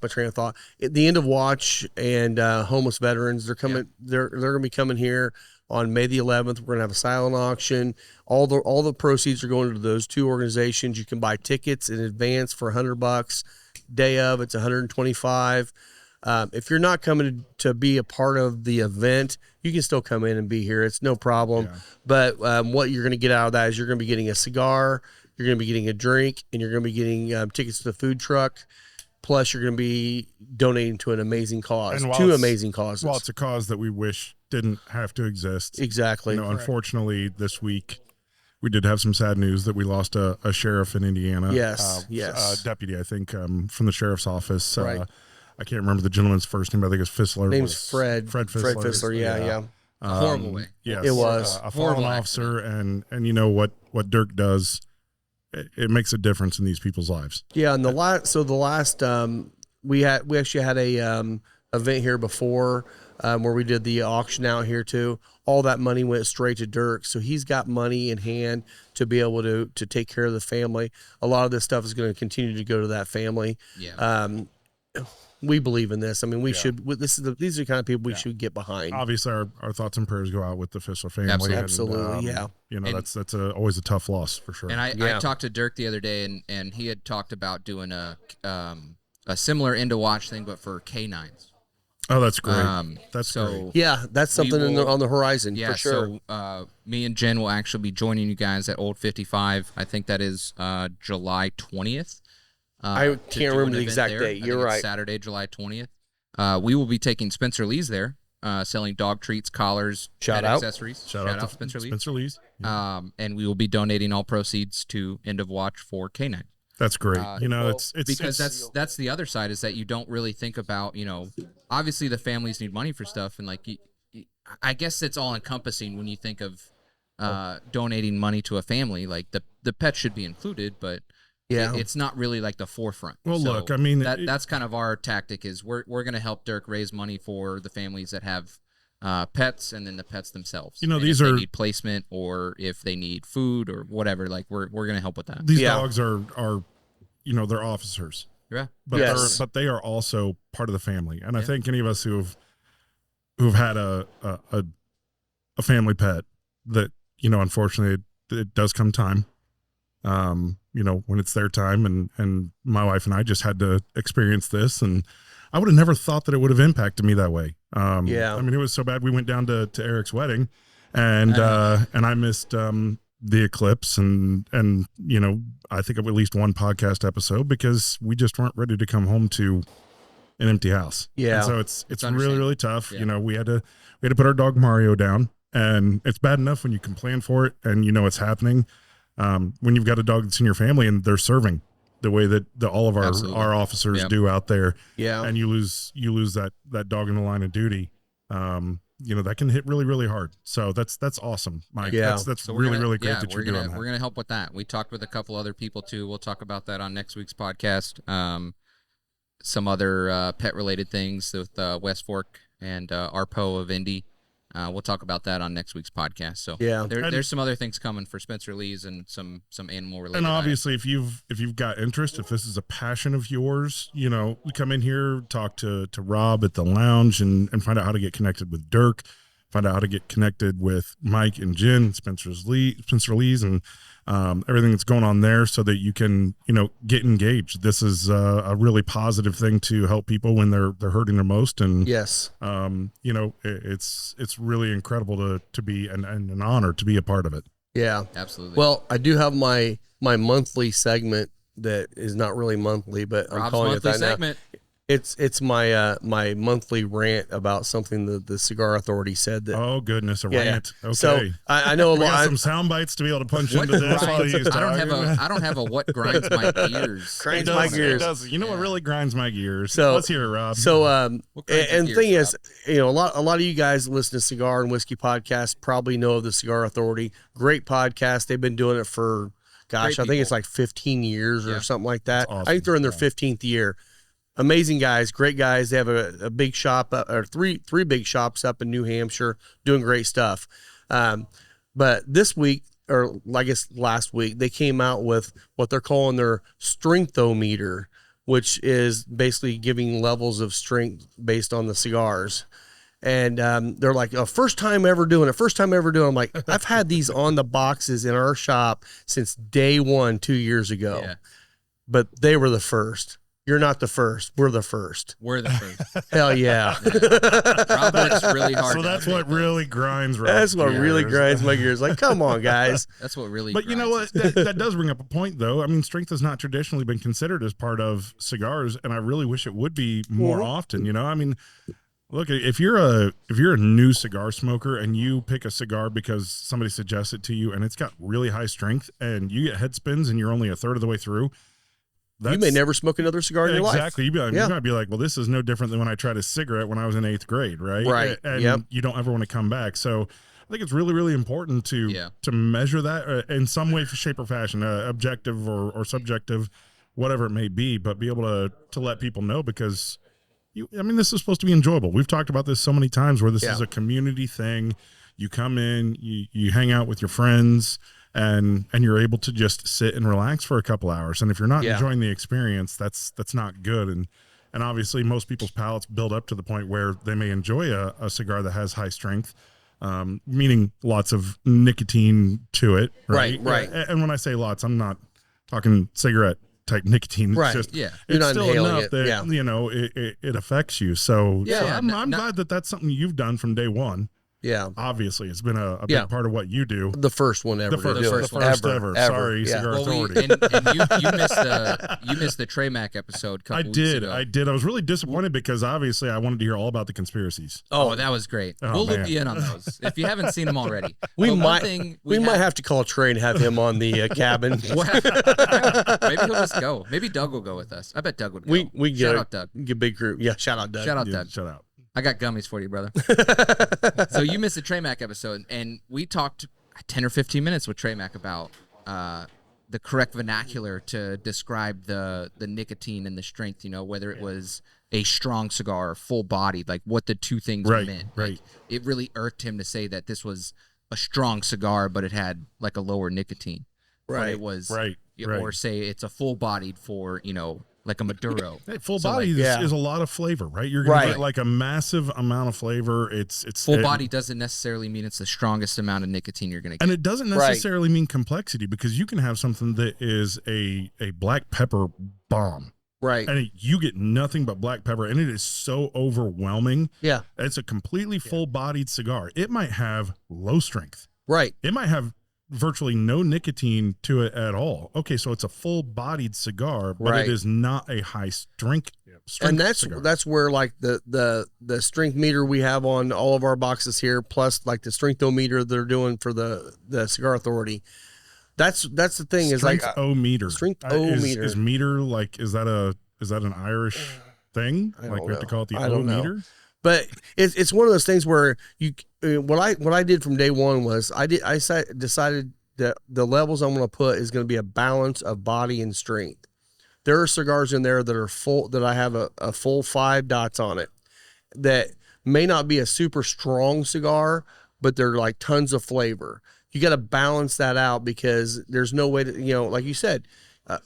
my train of thought. At the end of watch and homeless veterans, they're coming. They're going to be coming here on May the 11th. We're going to have a silent auction. All the proceeds are going to those two organizations. You can buy tickets in advance for $100. Day of, it's $125. If you're not coming to be a part of the event, you can still come in and be here. It's no problem. Yeah. But what you're going to get out of that is you're going to be getting a cigar, you're going to be getting a drink, and you're going to be getting tickets to the food truck. Plus, you're going to be donating to an amazing cause, two amazing causes. Well, it's a cause that we wish didn't have to exist. Exactly. Unfortunately, this week we did have some sad news that we lost a sheriff in Indiana. Yes, yes. Deputy, I think, from the sheriff's office. Right. I can't remember the gentleman's first name, but I think it's Fissler. Name's Fred. Fred Fissler. Fred Fissler, yeah. Horrible way. Yes, it was. A fallen officer, and you know what Dirk does, it makes a difference in these people's lives. Yeah, and the last we actually had a event here before where we did the auction out here too. All that money went straight to Dirk, so he's got money in hand to be able to take care of the family. A lot of this stuff is going to continue to go to that family. Yeah. We believe in this. I mean, we should. These are the kind of people we should get behind. Obviously, our thoughts and prayers go out with the Fissler family. Absolutely, and, that's always a tough loss for sure. And I talked to Dirk the other day, and he had talked about doing a similar end of watch thing, but for canines. Oh, that's great. That's great. Yeah, that's something on the horizon for sure. So me and Jen will actually be joining you guys at Old 55. I think that is July 20th. I can't remember the exact date. You're right. Saturday, July 20th. We will be taking Spencer Lee's there, selling dog treats, collars, accessories. Shout out to Spencer Lee. Spencer Lee's. Yeah. And we will be donating all proceeds to End of Watch for K9. That's great. It's because that's the other side is that you don't really think about. Obviously the families need money for stuff, and I guess it's all encompassing when you think of donating money to a family. Like the pet should be included, but. Yeah, it's not really like the forefront. Well, so look, I mean, that's kind of our tactic is we're going to help Dirk raise money for the families that have pets and then the pets themselves. These if they need placement or if they need food or whatever. Like we're going to help with that. These dogs are they're officers. Yeah, but they are also part of the family. And I think any of us who've had a family pet that unfortunately it does come time. When it's their time, and my wife and I just had to experience this, and I would have never thought that it would have impacted me that way. I mean, it was so bad. We went down to Eric's wedding, and I missed the eclipse, and I think of at least one podcast episode because we just weren't ready to come home to an empty house. Yeah, and so it's really, really tough. Yeah. We had to put our dog Mario down, and it's bad enough when you can plan for it and it's happening. When you've got a dog that's in your family and they're serving the way that all of our officers do out there, and you lose that dog in the line of duty, that can hit really, really hard. So that's awesome, Mike. Yeah. That's so really, really great that you're doing that. We're going to help with that. We talked with a couple other people too. We'll talk about that on next week's podcast. Some other pet related things with West Fork and Arpo of Indy. We'll talk about that on next week's podcast. So there's some other things coming for Spencer Lee's and some animal related. And obviously, if you've got interest, if this is a passion of yours, you come in here, talk to Rob at the lounge, and find out how to get connected with Dirk, find out how to get connected with Mike and Jen, Spencer Lee's, and everything that's going on there, so that you can get engaged. This is a really positive thing to help people when they're hurting the most, and it's really incredible to be and an honor to be a part of it. Yeah, absolutely. Well, I do have my monthly segment that is not really monthly, but Rob's I'm calling it that segment. now. It's my my monthly rant about something that the Cigar Authority said that. Oh goodness, a rant. Okay. So I know a We got lot. some sound bites to be able to punch What into this while grinds- he's I don't talking. have a what grinds my gears. Grinds It my does, gears. It does. You know what really grinds my gears? So- Let's hear it, Rob. So What grinds your and the gears, thing is, Rob? you know, a lot of you guys listen to Cigar and Whiskey podcasts probably know of the Cigar Authority. Great podcast. They've been doing it for gosh, Great I think it's people. like 15 years Yeah. or something like that. That's I think they're in their awesome. 15th year. Amazing guys, great guys. They have a big shop or three big shops up in New Hampshire doing great stuff. But this week, or I guess last week, they came out with what they're calling their strengthometer, which is basically giving levels of strength based on the cigars. And they're like, first time ever doing it. I'm like, I've had these on the boxes in our shop since day one, 2 years ago. Yeah. But they were the first. You're not the first. We're the first. We're the first. Hell yeah. Rob works really hard. So to that's update what those. really grinds Rob's That's what really gears. grinds my gears. Like, come on, guys. That's what really. But you know what? grinds That does bring up a point, though. I mean, strength has not traditionally been considered as part of cigars, and I really wish it would be more often. You know, I mean, look, if you're a new cigar smoker and you pick a cigar because somebody suggests it to you, and it's got really high strength, and you get head spins, and you're only a third of the way through. You may never smoke another cigar in your life. Exactly. You might be like, well, this is no different than when I tried a cigarette when I was in 8th grade, right? Right. And Yep. you don't ever want to come back. So I think it's really, really important Yeah. to measure that in some way, shape, or fashion, objective or subjective, whatever it may be, but be able to let people know because, this is supposed to be enjoyable. We've talked about this so many times where this is a community thing. You come in, you hang out with your friends, and you're able to just sit and relax for a couple hours. And if you're not enjoying the experience, that's not good. And obviously most people's palates build up to the point where they may enjoy a cigar that has high strength, meaning lots of nicotine to it. Right. And when I say lots, I'm not talking cigarette type nicotine. Right. It's just, Yeah. You're it's not still inhaling enough it. that, Yeah. it affects you. So, Yeah, I'm not- glad that that's something you've done from day one. Yeah. Obviously, it's been a big part of what you do. The first one ever. The first, to do the it. first ever. Sorry, Yeah. Cigar Well, Authority. you missed the Trey Mac episode. A I couple weeks did. ago. I did. I was really disappointed because obviously I wanted to hear all about the conspiracies. Oh, that was great. Oh, we'll man. loop you in on those if you haven't seen them already. We But one might thing we might have to call Trey and have him on the cabin. Maybe he'll just go. Maybe Doug will go with us. I bet Doug would go. We get Shout a, out Doug. get a big group. Yeah, shout out Doug. Shout out Yeah, Doug. shut up. I got gummies for you, brother. So you missed the Trey Mac episode, and we talked 10 or 15 minutes with Trey Mac about the correct vernacular to describe the nicotine and the strength, whether it was a strong cigar or full bodied, like what the two things Right, meant. right. Like, it really irked him to say that this was a strong cigar, but it had like a lower nicotine. But Right. it was, Right, or right. say it's a full bodied for, like a Maduro. Hey, full So, body like, is a lot of flavor, right? You're gonna Right. get like a massive amount of flavor. It's Full body doesn't necessarily mean it's the strongest amount of nicotine you're going to get. and it doesn't Right. necessarily mean complexity because you can have something that is a black pepper bomb. Right. And you get nothing but black pepper, and it is so overwhelming. Yeah. It's a completely full-bodied cigar. It might have low strength. Right. It might have virtually no nicotine to it at all. Okay, so it's a full-bodied cigar, but Right. it is not a high strength And that's cigar. that's where like the strength meter we have on all of our boxes here, plus like the strengthometer they're doing for the Cigar Authority. That's the thing is like Strength-o-meter. Strength-o-meter. Is meter like is that an Irish thing? I Like don't we have to know. call it the I don't know. O-meter? But it's one of those things where you what I did from day one was I decided that the levels I'm going to put is going to be a balance of body and strength. There are cigars in there that are full that I have a full 5 dots on it that may not be a super strong cigar, but they're like tons of flavor. You got to balance that out because there's no way to like you said,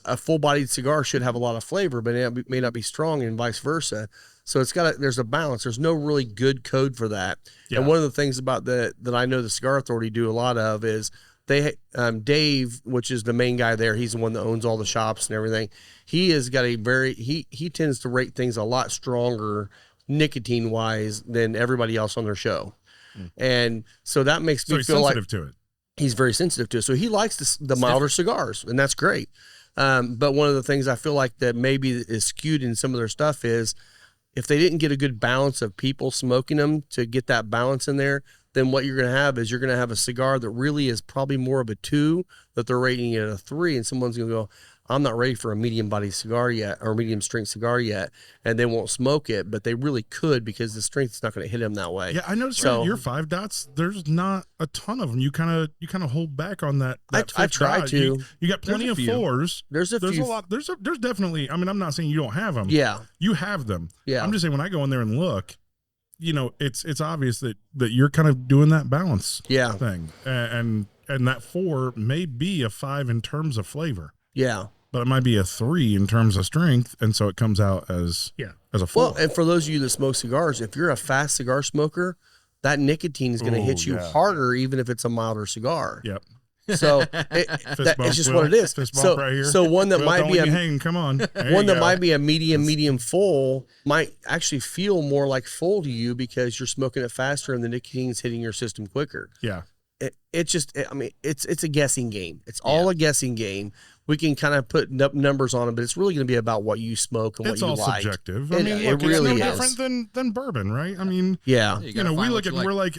a full-bodied cigar should have a lot of flavor, but it may not be strong, and vice versa. So there's a balance. There's no really good code for that. Yeah. And one of the things about that I know the Cigar Authority do a lot of is Dave, which is the main guy there. He's the one that owns all the shops and everything. He has got he tends to rate things a lot stronger nicotine wise than everybody else on their show. And so that makes So me he's feel like sensitive to it. he's very sensitive to it. So he likes the milder cigars, and that's great. But one of the things I feel like that maybe is skewed in some of their stuff is if they didn't get a good balance of people smoking them to get that balance in there, then what you're going to have is you're going to have a cigar that really is probably more of a 2, that they're rating it a 3, and someone's going to go, I'm not ready for a medium body cigar yet, or medium strength cigar yet, and they won't smoke it, but they really could, because the strength is not going to hit them that way. Yeah, I noticed your 5 dots. There's not a ton of them. You kind of hold back on that. I try to. You got plenty of 4s. There's a lot. There's definitely. I mean, I'm not saying you don't have them. Yeah, you have them. Yeah, I'm just saying when I go in there and look, it's obvious that you're kind of doing that balance. Thing, and that 4 may be a 5 in terms of flavor. Yeah. But it might be a 3 in terms of strength, and so it comes out as a 4. Well, and for those of you that smoke cigars, if you're a fast cigar smoker, that nicotine is going to hit you harder, even if it's a milder cigar. Yep. So it's just what it is. So one that might be might be a medium full might actually feel more like full to you because you're smoking it faster and the nicotine is hitting your system quicker. Yeah. It's a guessing game. It's all a guessing game. We can kind of put numbers on it, but it's really going to be about what you smoke and what you like. It's all subjective. I mean, it really it's no different than bourbon, right? I mean, yeah. We look at we're like,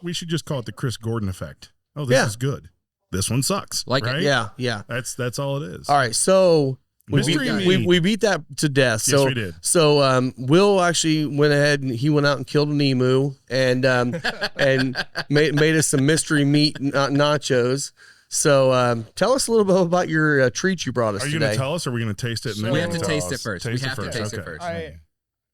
we should just call it the Chris Gordon effect. Oh, this is good. This one sucks. Like right? it. Yeah. That's all it is. All right, so we beat that to death. So, yes, we did. So Will actually went ahead and he went out and killed an emu and and made us some mystery meat nachos. So tell us a little bit about your treat you brought us today. Are you going to tell us, or are we going to taste it? And we have to taste it first. We have to taste it first.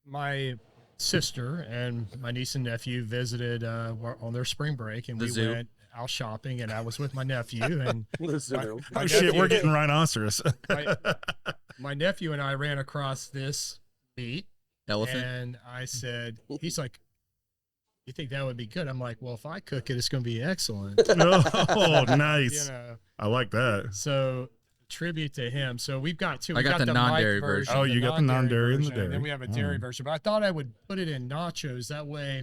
My sister and my niece and nephew visited on their spring break, and we went out shopping, and I was with my nephew. And my shit, we're getting rhinoceros. my nephew and I ran across this meat. Elephant. And I said, he's like, you think that would be good? I'm like, well, if I cook it, it's going to be excellent. Oh, nice. I like that. So tribute to him. So we've got two. I got the non-dairy version. Oh, you got the non-dairy and the dairy. And then we have a dairy version. But I thought I would put it in nachos. That way,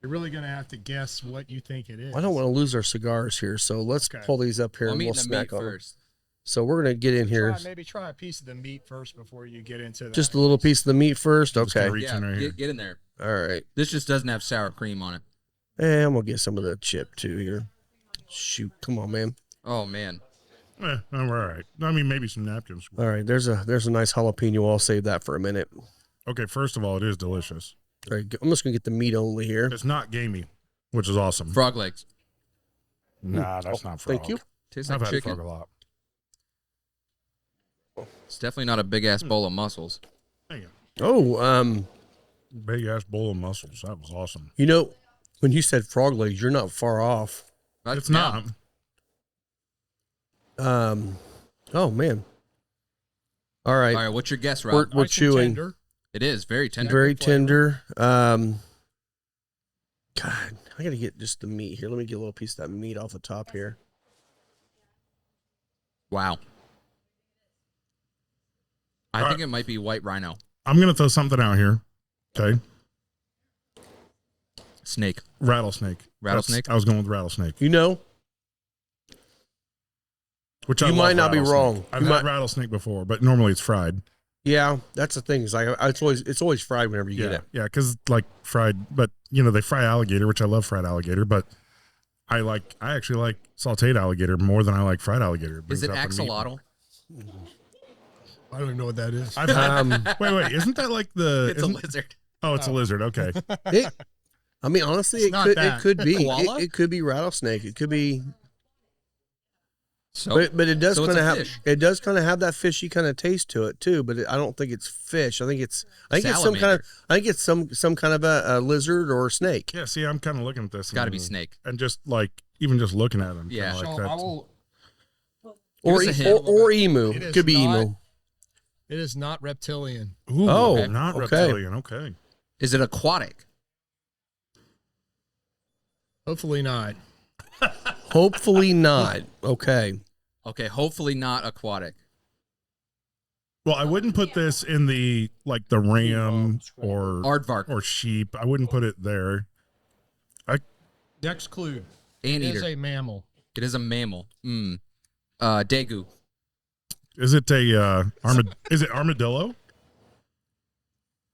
you're really going to have to guess what you think it is. I don't want to lose our cigars here, so let's pull these up here and we'll snack on them. So we're going to get in here. Maybe try a piece of the meat first before you get into that. Just a little piece of the meat first? Okay. Get in there. All right. This just doesn't have sour cream on it. And I'm going to get some of the chip too here. Shoot. Come on, man. Oh, man. We're all right. I mean, maybe some napkins. All right. There's a nice jalapeno. I'll save that for a minute. Okay. First of all, it is delicious. All right. I'm just going to get the meat only here. It's not gamey, which is awesome. Frog legs. Nah, that's not frog. Thank you. Tastes I've like had chicken. frog a lot. It's definitely not a big-ass bowl of mussels. There you go. Oh, big ass bowl of mussels. That was awesome. You know, when you said frog legs, you're not far off. It's not. Oh man. All right. What's your guess, Rob? We're chewing. Tender. It is very tender. Very tender. God, I gotta get just the meat here. Let me get a little piece of that meat off the top here. Wow. I think it might be white rhino. I'm gonna throw something out here. Okay. Snake. Rattlesnake. Rattlesnake? I was going with rattlesnake. You know? Which you might not be wrong. I've had rattlesnake before, but normally it's fried. Yeah, that's the thing. Is like it's always fried whenever you get it. Yeah, because like fried, but they fry alligator, which I love fried alligator, but I actually like sauteed alligator more than I like fried alligator. Is it axolotl? I don't even know what that is. Wait, isn't that like the? It's a lizard. Oh, it's a lizard. Okay. I mean, honestly, it could be. It could be rattlesnake. It could be. So, but it does kind of have that fishy kind of taste to it too. But I don't think it's fish. I think it's some kind of a lizard or a snake. Yeah. See, I'm kind of looking at this. It's got to be snake. And just even just looking at them. Yeah. So I will. Or emu. It could be emu. It is not reptilian. Ooh, okay. Not reptilian. Okay. Is it aquatic? Hopefully not. Hopefully not. Okay. Okay, hopefully not aquatic. Well, I wouldn't put this in the ram or aardvark or sheep. I wouldn't put it there. Next clue. Anteater. It is a mammal. It is a mammal. Dagu. Is it is it armadillo?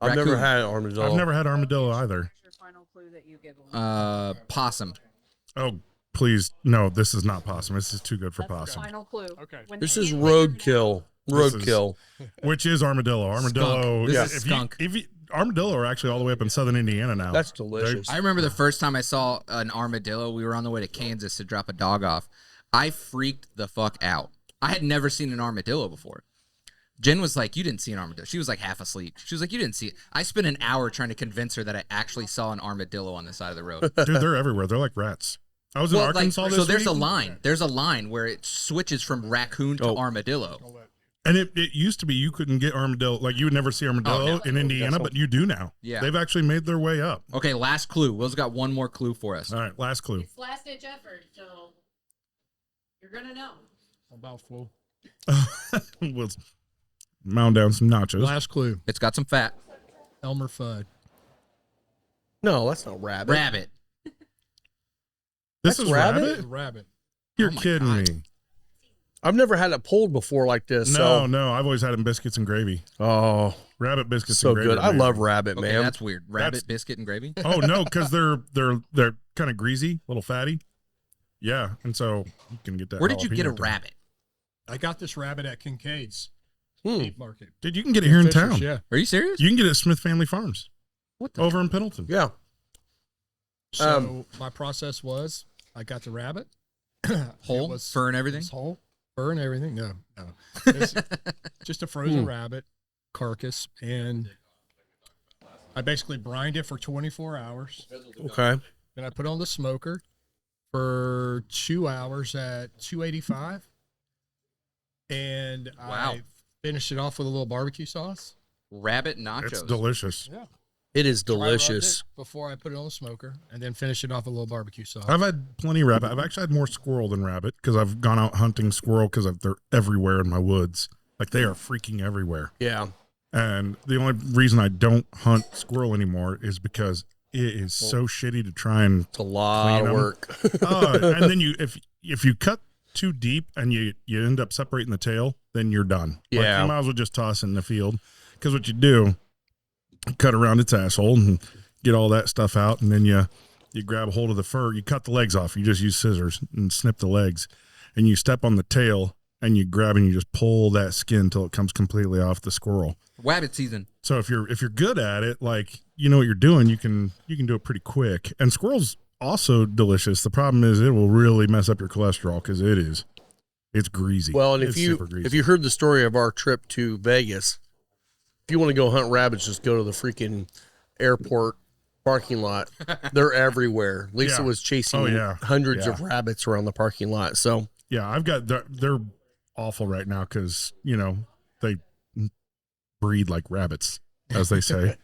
I've never had an armadillo. I've never had armadillo either. What's your final clue that you give them? Possum. Oh, please. No, this is not possum. This is too good for That's the possum. final clue. Okay. When This they is eat when you're roadkill. This is- Roadkill. Which is armadillo. Armadillo. This Yeah. is skunk. If you, armadillo are actually all the way up in southern Indiana now. That's delicious. I remember the first time I saw an armadillo. We were on the way to Kansas to drop a dog off. I freaked the fuck out. I had never seen an armadillo before. Jen was like, "You didn't see an armadillo." She was like half asleep. She was like, "You didn't see it." I spent an hour trying to convince her that I actually saw an armadillo on the side of the road. Dude, they're everywhere. They're like rats. I was in Arkansas this so there's a week, line. There's a line where it switches from raccoon to armadillo. and it used to be you couldn't get armadillo. Like you would never see armadillo in Indiana, but you do now. Yeah. They've actually made their way up. Okay, last clue. Will's got one more clue for us. All right, last clue. It's last ditch effort, so you're gonna know. About full. We'll mound down some nachos. Last clue. It's got some fat. Elmer Fudd. No, that's not rabbit. Rabbit. This That's is rabbit? rabbit? Rabbit. You're Oh my kidding God. me. I've never had it pulled before like this. No, I've always had them biscuits and gravy. Oh, Rabbit biscuits so and gravy. good. are I love amazing. rabbit, Okay, man. that's weird. Rabbit That's- biscuit and gravy. Oh no, because they're kind of greasy, a little fatty. Yeah, and so you can get that. Where did you get a jalapeno thing. rabbit? I got this rabbit at Kincaid's Hmm. meat market. Dude, you can get it here in Fishers, town. Yeah. Are you serious? You can get it at Smith Family Farms What the? over in Pendleton. Yeah. So my process was I got the rabbit. Whole It was- fur and it everything. was whole fur and everything. No. It's just a frozen rabbit carcass, and I basically brined it for 24 hours. Okay. Then I put it on the smoker for 2 hours at 285, and Wow. I finished it off with a little barbecue sauce. Rabbit nachos. It's delicious. Yeah. It is I rubbed delicious. it before I put it on the smoker, and then finish it off with a little barbecue sauce. I've had plenty of rabbit. I've actually had more squirrel than rabbit because I've gone out hunting squirrel because they're everywhere in my woods. Like they are freaking everywhere. Yeah. And the only reason I don't hunt squirrel anymore is because it is so shitty to try and It's a lot Clean of 'em. work. and then if you cut too deep and you end up separating the tail, then you're done. Like, Yeah. you might as well just toss it in the field because what you do, cut around its asshole and get all that stuff out, and then you grab a hold of the fur. You cut the legs off. You just use scissors and snip the legs, and you step on the tail and you grab and you just pull that skin till it comes completely off the squirrel. Rabbit season. So if you're good at it, like you know what you're doing, you can do it pretty quick. And squirrel's also delicious. The problem is it will really mess up your cholesterol because it's greasy. Well, and It's super greasy. if you heard the story of our trip to Vegas, if you want to go hunt rabbits, just go to the freaking airport parking lot. They're everywhere. Lisa Yeah. was chasing Oh, yeah. hundreds Yeah. of rabbits around the parking lot. So yeah, I've got they're awful right now because they breed like rabbits, as they say.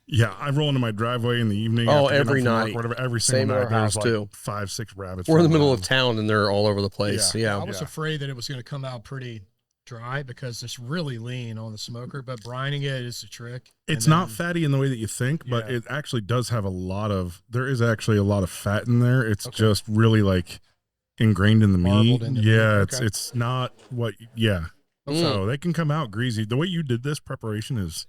Yeah, I roll into my driveway in the evening. Oh, after getting every off from work, night. whatever, every Same single at night. our There's house, like too. 5-6 rabbits. we're in the running middle of around. town and they're all over the place. Yeah. Yeah. I was Yeah. afraid that it was going to come out pretty dry because it's really lean on the smoker, but brining it is the trick. It's And not then- fatty in the way that you think, but Yeah. it actually does have there is actually a lot of fat in there. It's Okay. just really like ingrained in the meat. Marbled in the meat, Yeah, okay. it's not what, yeah. So they can come out greasy. The way you did this preparation is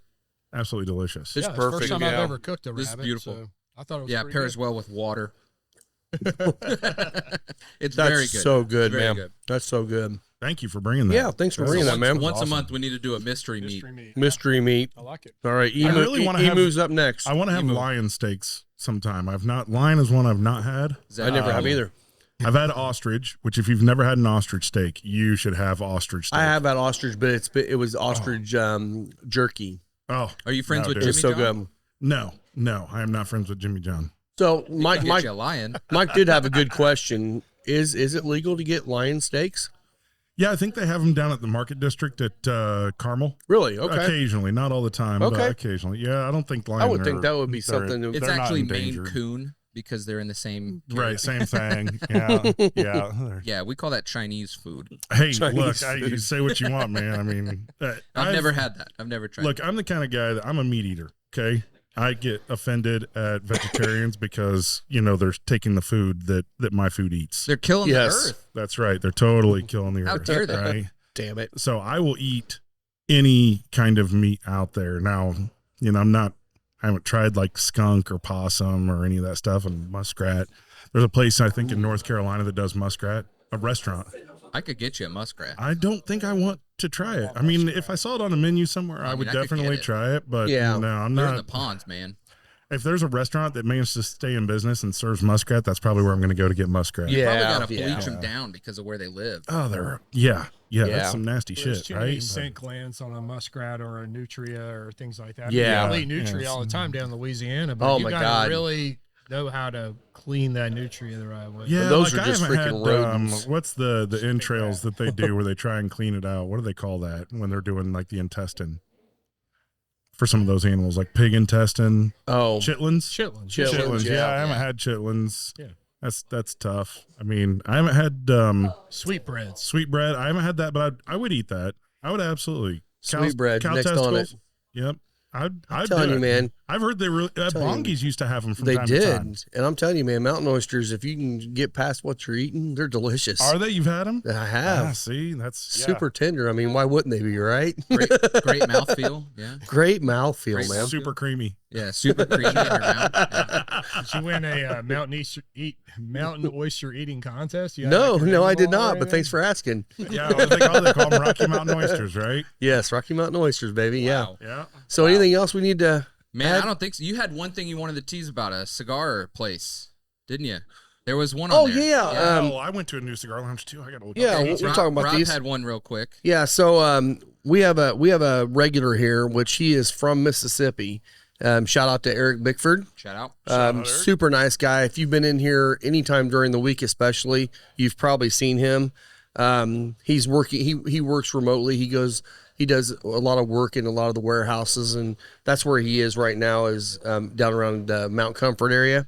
absolutely delicious. It's Yeah, perfect. First time yeah. I've ever cooked a rabbit. This is beautiful. So I thought it was Yeah, pretty pairs good. well with water. It's That's very good. so good, It's very man. good. That's so good. Thank you for bringing that. Yeah, thanks for That's bringing that, once, man. Once awesome. a month, we need to do a mystery meat. Mystery meat. Mystery meat. I like it. All right. I really wanna have- Emu's up next. I want to have Emu. lion steaks sometime. Lion is one I've not had. Is that- I never have either. I've had ostrich, which if you've never had an ostrich steak, you should have ostrich steak. I have had ostrich, but it was ostrich jerky. Oh, Are you friends No, with dude. Jimmy It's so John? good. no, I am not friends with Jimmy John. So Get Mike you a lion. Mike did have a good question. Is it legal to get lion steaks? Yeah, I think they have them down at the Market District at Carmel. Really? Okay. Occasionally, not all the time, but Okay. occasionally. Yeah, I don't think lion. I would think that would be they're- something to- It's they're not actually Maine endangered. Coon because they're in the same. Right, same thing. Yeah, yeah. Yeah, we call that Chinese food. Hey, Chinese look, food. you say what you want, man. I mean, I've never had that. I've never tried. Look, I'm the kind of guy that I'm a meat eater. Okay, I get offended at vegetarians because they're taking the food that my food eats. They're killing Yes. the earth. That's right. They're totally killing the How earth. dare they. Right. Damn it. So I will eat any kind of meat out there. Now, You know, I haven't tried like skunk or possum or any of that stuff, and muskrat. There's a place I think in North Carolina that does muskrat, a restaurant. I could get you a muskrat. I don't think I want to try it. I mean, if I saw it on a menu somewhere, I would I could definitely get it. try it, but Yeah. no, I'm They're in not. the ponds, man. If there's a restaurant that manages to stay in business and serves muskrat, that's probably where I'm going to go to get muskrat. Yeah. Probably gotta yeah. bleach them down because of where they live. Oh, yeah, Yeah. that's some nasty There's shit, too many right? scent glands on a muskrat or a nutria or things like that. Yeah. I eat Yeah. nutria all the time down in Louisiana, but Oh, you my gotta God. really know how to clean that nutria the right way. Yeah, Those like are just I haven't freaking had, rodents. what's the entrails that they do where they try and clean it out? What do they call that when they're doing like the intestine for some of those animals, like pig intestine, Oh, chitlins? Chitlins. Chitlins, Yeah, I haven't yeah. had chitlins. Yeah. That's tough. I mean, I haven't had Sweetbreads. sweetbread. I haven't had that, but I would eat that. I would absolutely. Sweetbread, cow next on it. testicles. Yep. I'm I'd telling do you, it. man. I've heard they really telling you. bongies used to have them from They time to did. time. And I'm telling you, man, mountain oysters, if you can get past what you're eating, they're delicious. Are they? You've had them? I have. Ah, see, that's yeah. Super tender. I mean, why wouldn't they be, right? Great mouthfeel. Yeah. Great mouthfeel, Great man. super creamy. Yeah. Super creamy in your mouth. Yeah. Did you win a mountain oyster eating contest? You got No, like a no, I did medal or not, but thanks anything? for asking. Yeah, what do they call? They call them Rocky Mountain oysters, right? Yes, Rocky Mountain oysters, baby. Wow. Yeah. So anything else we need to Man, add? I don't think so. You had one thing you wanted to tease about, a cigar place, didn't you? There was one on Oh, there. yeah. Oh, I went to a new cigar lounge too. I got to look. Yeah, up. we're Rob, talking about Rob these. had one real quick. Yeah, so we have a regular here, which he is from Mississippi. Shout out to Eric Bickford. Shout out. out, Eric. Super nice guy. If you've been in here anytime during the week, especially, you've probably seen him. He's working. He works remotely. He does a lot of work in a lot of the warehouses, and that's where he is right now. Is down around Mount Comfort area,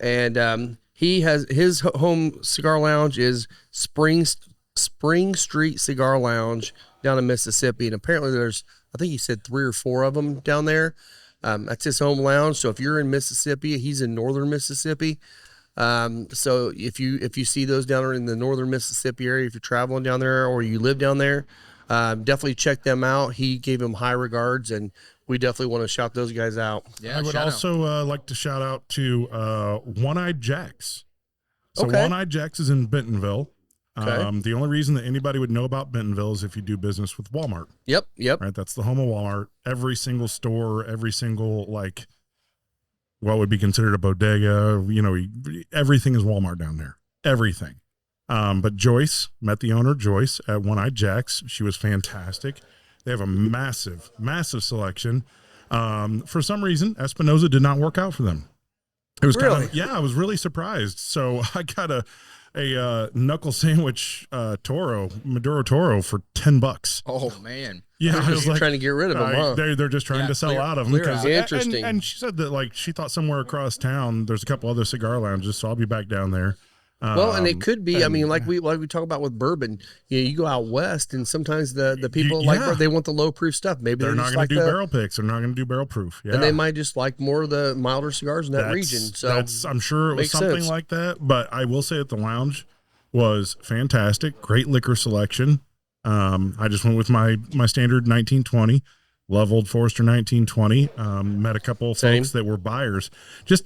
and he has his home cigar lounge is Spring Street Cigar Lounge down in Mississippi, and apparently there's, I think he said 3 or 4 of them down there. That's his home lounge. So if you're in Mississippi, he's in northern Mississippi. So if you see those down there in the northern Mississippi area, if you're traveling down there or you live down there, definitely check them out. He gave them high regards, and we definitely want to shout those guys out. Yeah. I would shout out. also like to shout out to One-Eyed Jacks. So Okay. One-Eyed Jacks is in Bentonville. Okay. The only reason that anybody would know about Bentonville is if you do business with Walmart, Yep. right? That's the home of Walmart. Every single store, every single, like, what would be considered a bodega, you know, everything is Walmart down there. Everything. But Joyce, met the owner, Joyce, at One-Eyed Jacks. She was fantastic. They have a massive, massive selection. For some reason, Espinosa did not work out for them. It was kind Really? of, yeah, I was really surprised. So I got a knuckle sandwich Maduro Toro for $10. Oh man. Yeah, I was You're like, trying to get rid of them, huh? they're just trying Yeah, to sell clear- out of them. clear out. Interesting. And she said that, like, she thought somewhere across town there's a couple other cigar lounges, so I'll be back down there. Well, and it could be. I and- mean, like we talk about with bourbon, you go out west, and sometimes the people yeah. they want the low proof stuff. Maybe They're they're not just going like to do the, barrel picks. They're not going to do barrel proof. Yeah. and they might just like more of the milder cigars in that region. So I'm sure it was makes something sense. like that. But I will say that the lounge was fantastic. Great liquor selection. I just went with my standard 1920. Love Old Forester 1920. Met a couple of Same. folks that were buyers.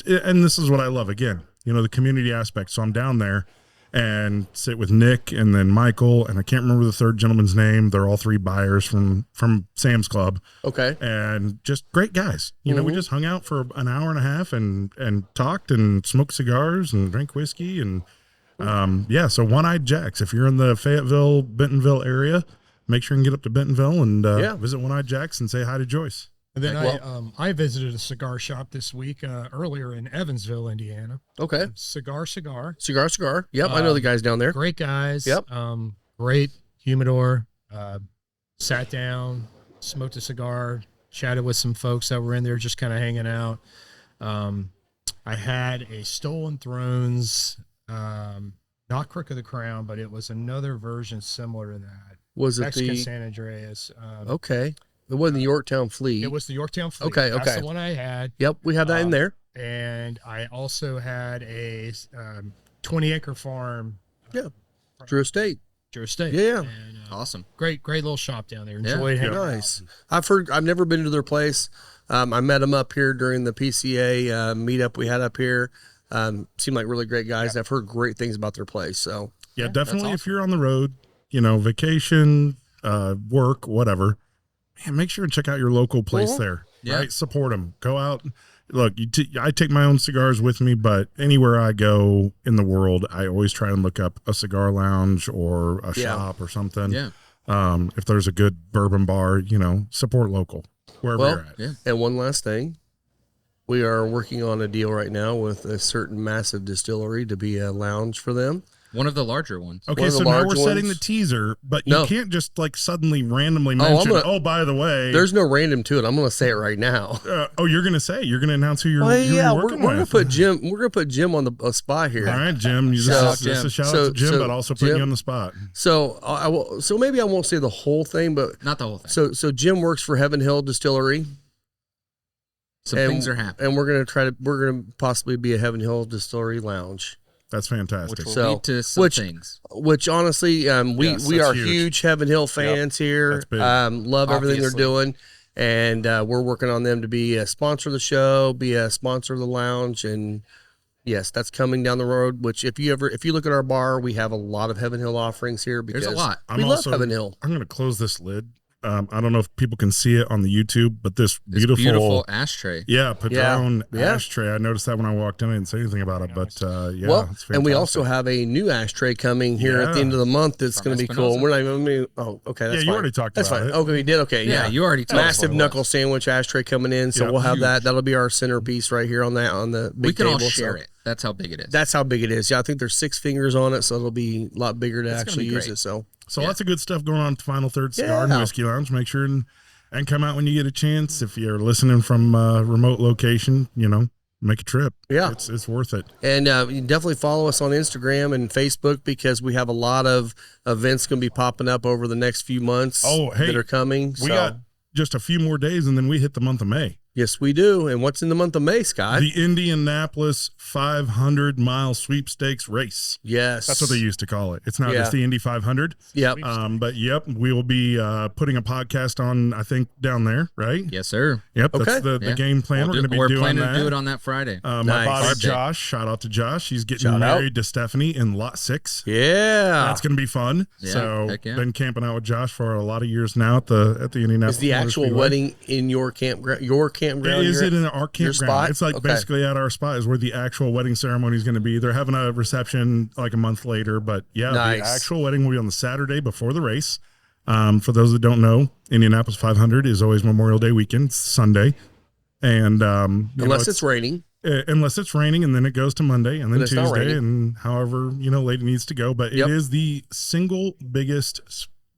And this is what I love. Again, you know, the community aspect. So I'm down there and sit with Nick and then Michael, and I can't remember the third gentleman's name. They're all 3 buyers from Sam's Club, okay, and just great guys. You know, we Mhm. just hung out for an hour and a half and talked and smoked cigars and drank whiskey and yeah. So One-Eyed Jacks, if you're in the Fayetteville, Bentonville area, make sure you can get up to Bentonville and Yeah. visit One-Eyed Jacks and say hi to Joyce. And then Well- I visited a cigar shop this week earlier in Evansville, Indiana. okay. Cigar. Cigar. Yep, I know the guys down there. Great guys. Yep. Great humidor. Sat down, smoked a cigar, chatted with some folks that were in there just kind of hanging out. I had a Stolen Thrones, not Crook of the Crown, but it was another version similar to that. Was it Mexican the San Andreas. okay? It wasn't the Yorktown Fleet. It was the Yorktown Fleet. Okay, That's okay. the one I had. Yep, we have that in there. And I also had a 20-acre farm. Drew Estate. Joe State. Yeah. And, Awesome. Great little shop down there. Yeah. Enjoy hanging out. Nice. I've never been to their place. I met them up here during the PCA meetup we had up here. Seemed like really great guys. I've heard great things about their place. So Yeah, definitely. awesome. If you're on the road, vacation, work, whatever, man, make sure to check out your local place there. Yeah. Right? Support them. Go out. Look, I take my own cigars with me, but anywhere I go in the world, I always try and look up a cigar lounge or a shop or something. Yeah. If there's a good bourbon bar, support local wherever you're at. Yeah. And one last thing, we are working on a deal right now with a certain massive distillery to be a lounge for them. One of the larger ones. Okay, One of the so now large we're setting the ones. teaser, but No. you can't just suddenly randomly I'm mention, gonna- by the way. There's no random to it. I'm going to say it right now. You're going to announce who you're, Well, who yeah, you're we're working going to with. put Jim. We're going to put Jim on the spot here. All right, Jim. This is a shout out to Jim, but also putting you on the spot. So I will. So maybe I won't say the whole thing, but Not the whole thing. so Jim works for Heaven Hill Distillery. Some and, things are happening. and we're gonna possibly be a Heaven Hill Distillery lounge. That's fantastic. Which will So, lead to some things. Which honestly, we Yes, we that's are huge. huge Heaven Hill fans here. That's big. Love everything they're Obviously. doing, and we're working on them to be a sponsor of the show, be a sponsor of the lounge, and yes, that's coming down the road. Which if you look at our bar, we have a lot of Heaven Hill offerings here because There's a lot. we love Heaven Hill. I'm going to close this lid. I don't know if people can see it on the YouTube, but this This beautiful ashtray. Padron Yeah. ashtray. I noticed that when I walked in. I didn't say anything about it, but it's fantastic. And we also have a new ashtray coming here at the end of the month. That's From going to be Espinosa. cool. We're not even. Okay, that's you fine. already talked That's about fine. it. Okay, we did. Okay, Yeah, yeah. you already told us Massive what it knuckle was. sandwich ashtray coming in, so Yeah, we'll have huge. that. That'll be our centerpiece right here on the big We can all table, share so it. That's how big it is. That's how big it is. Yeah, I think there's 6 fingers on it, so it'll be a lot bigger to It's gonna actually be use great. it. So So lots of good stuff going on at the Final Third Cigar and Yeah. Whiskey Lounge. Make sure and come out when you get a chance. If you're listening from a remote location, make a trip. Yeah. It's worth it. And you can definitely follow us on Instagram and Facebook because we have a lot of events going to be popping up over the next few months that are coming. We got just a few more days, and then we hit the month of May. Yes, we do. And what's in the month of May, Scott? The Indianapolis 500-mile sweepstakes race. Yes. That's what they used to call it. It's not just the Indy 500. Yep. But we will be putting a podcast on, I think, down there, right? Yes, sir. Yep. Okay. That's the game plan. We're going to be We're doing planning that. to do it on that Friday. My Nice. buddy Birthday. Josh, shout out to Josh. He's getting Shout out. married to Stephanie in lot 6. Yeah. That's going to be fun. Yeah, So heck yeah. been camping out with Josh for a lot of years now at the Indianapolis. Is the Motor actual Speedway. wedding in your campground? Your campground? Is you're it at? in our Your campground? spot? It's like Okay. basically at our spot is where the actual wedding ceremony is going to be. They're having a reception like a month later, but yeah, Nice. the actual wedding will be on the Saturday before the race. For those that don't know, Indianapolis 500 is always Memorial Day weekend, it's Sunday, and Unless it's raining. unless it's raining, and then it goes to Monday, and then But it's not Tuesday, raining. and however late it needs to go. But Yep. it is the single biggest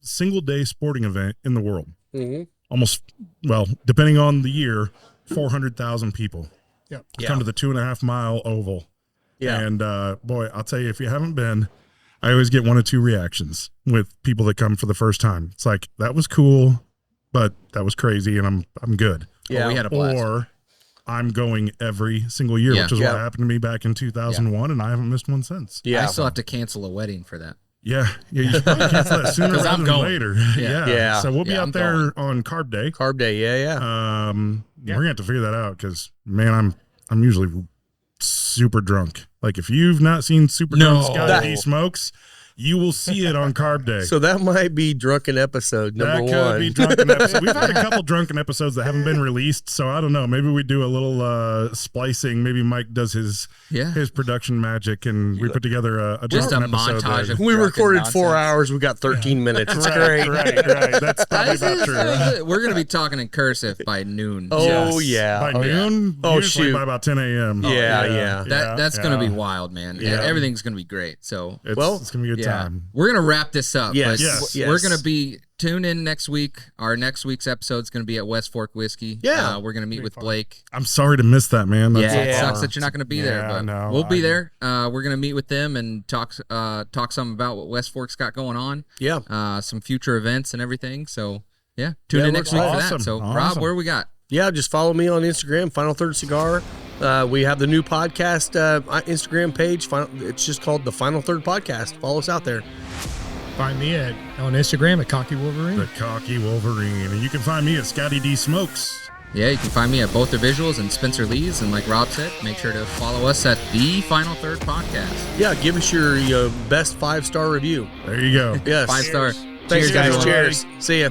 single day sporting event in the world. Mm-hmm. Almost, well, depending on the year, 400,000 people Yep. come to the 2.5 mile oval. Yeah. And boy, I'll tell you, if you haven't been, I always get one of two reactions with people that come for the first time. It's like, that was cool, but that was crazy, and I'm good. Yeah. We had a blast. Or I'm going every single year, Yeah. which is Yeah. what happened to me back in 2001, and I haven't missed one since. Yeah. I still have to cancel a wedding for that. Yeah, you should probably cancel that sooner 'Cause rather I'm than going. later. Yeah. Yeah. So we'll be Yeah, out I'm there on Carb Day. Carb day. Yeah. Yeah. We're gonna have to figure that out because, man, I'm usually super drunk. Like, if you've not seen Super Drunk Scotty That- D Smokes, you will see it on Carb Day. So that might be drunken episode number that could one. be drunken episodes. We've had a couple drunken episodes that haven't been released, so I don't know. Maybe we do a little splicing. Maybe Mike does his production magic, and we put together a Just drunken a episode. montage there. of we drunken recorded 4 nonsense. hours. We got 13 minutes. It's great. right. That's probably about true. We're gonna be talking in cursive by noon. Oh Yes. yeah. By Oh, yeah. noon? Oh, Usually shoot. by about 10 a.m. Yeah. That's gonna be wild, man. Yeah. Everything's gonna be great. So It's gonna be a good yeah, time. we're gonna wrap this up. Yes. but Yes. we're gonna be tune in next week. Our next week's episode is gonna be at West Fork Whiskey. Yeah. We're gonna meet with Blake. I'm sorry to miss that, man. That's It Yeah. sucks that you're not gonna be there, Yeah, but I know. we'll be there. We're gonna meet with them and talk some about what West Fork's got going on. Yeah. Some future events and everything. So yeah, tune Yeah, in next week for awesome. that. So Rob, Awesome. where we got? Yeah, just follow me on Instagram, Final Third Cigar. We have the new podcast Instagram page. It's just called the Final Third Podcast. Follow us out there. Find me on Instagram at Cocky Wolverine. The Cocky Wolverine. And you can find me at Scotty D Smokes. Yeah, you can find me at Both the Visuals and Spencer Lee's. And like Rob said, make sure to follow us at The Final Third Podcast. Yeah, give us your best 5-star review. There you go. Yes. 5-star. Thanks, Cheers, guys. everyone. Cheers. See ya.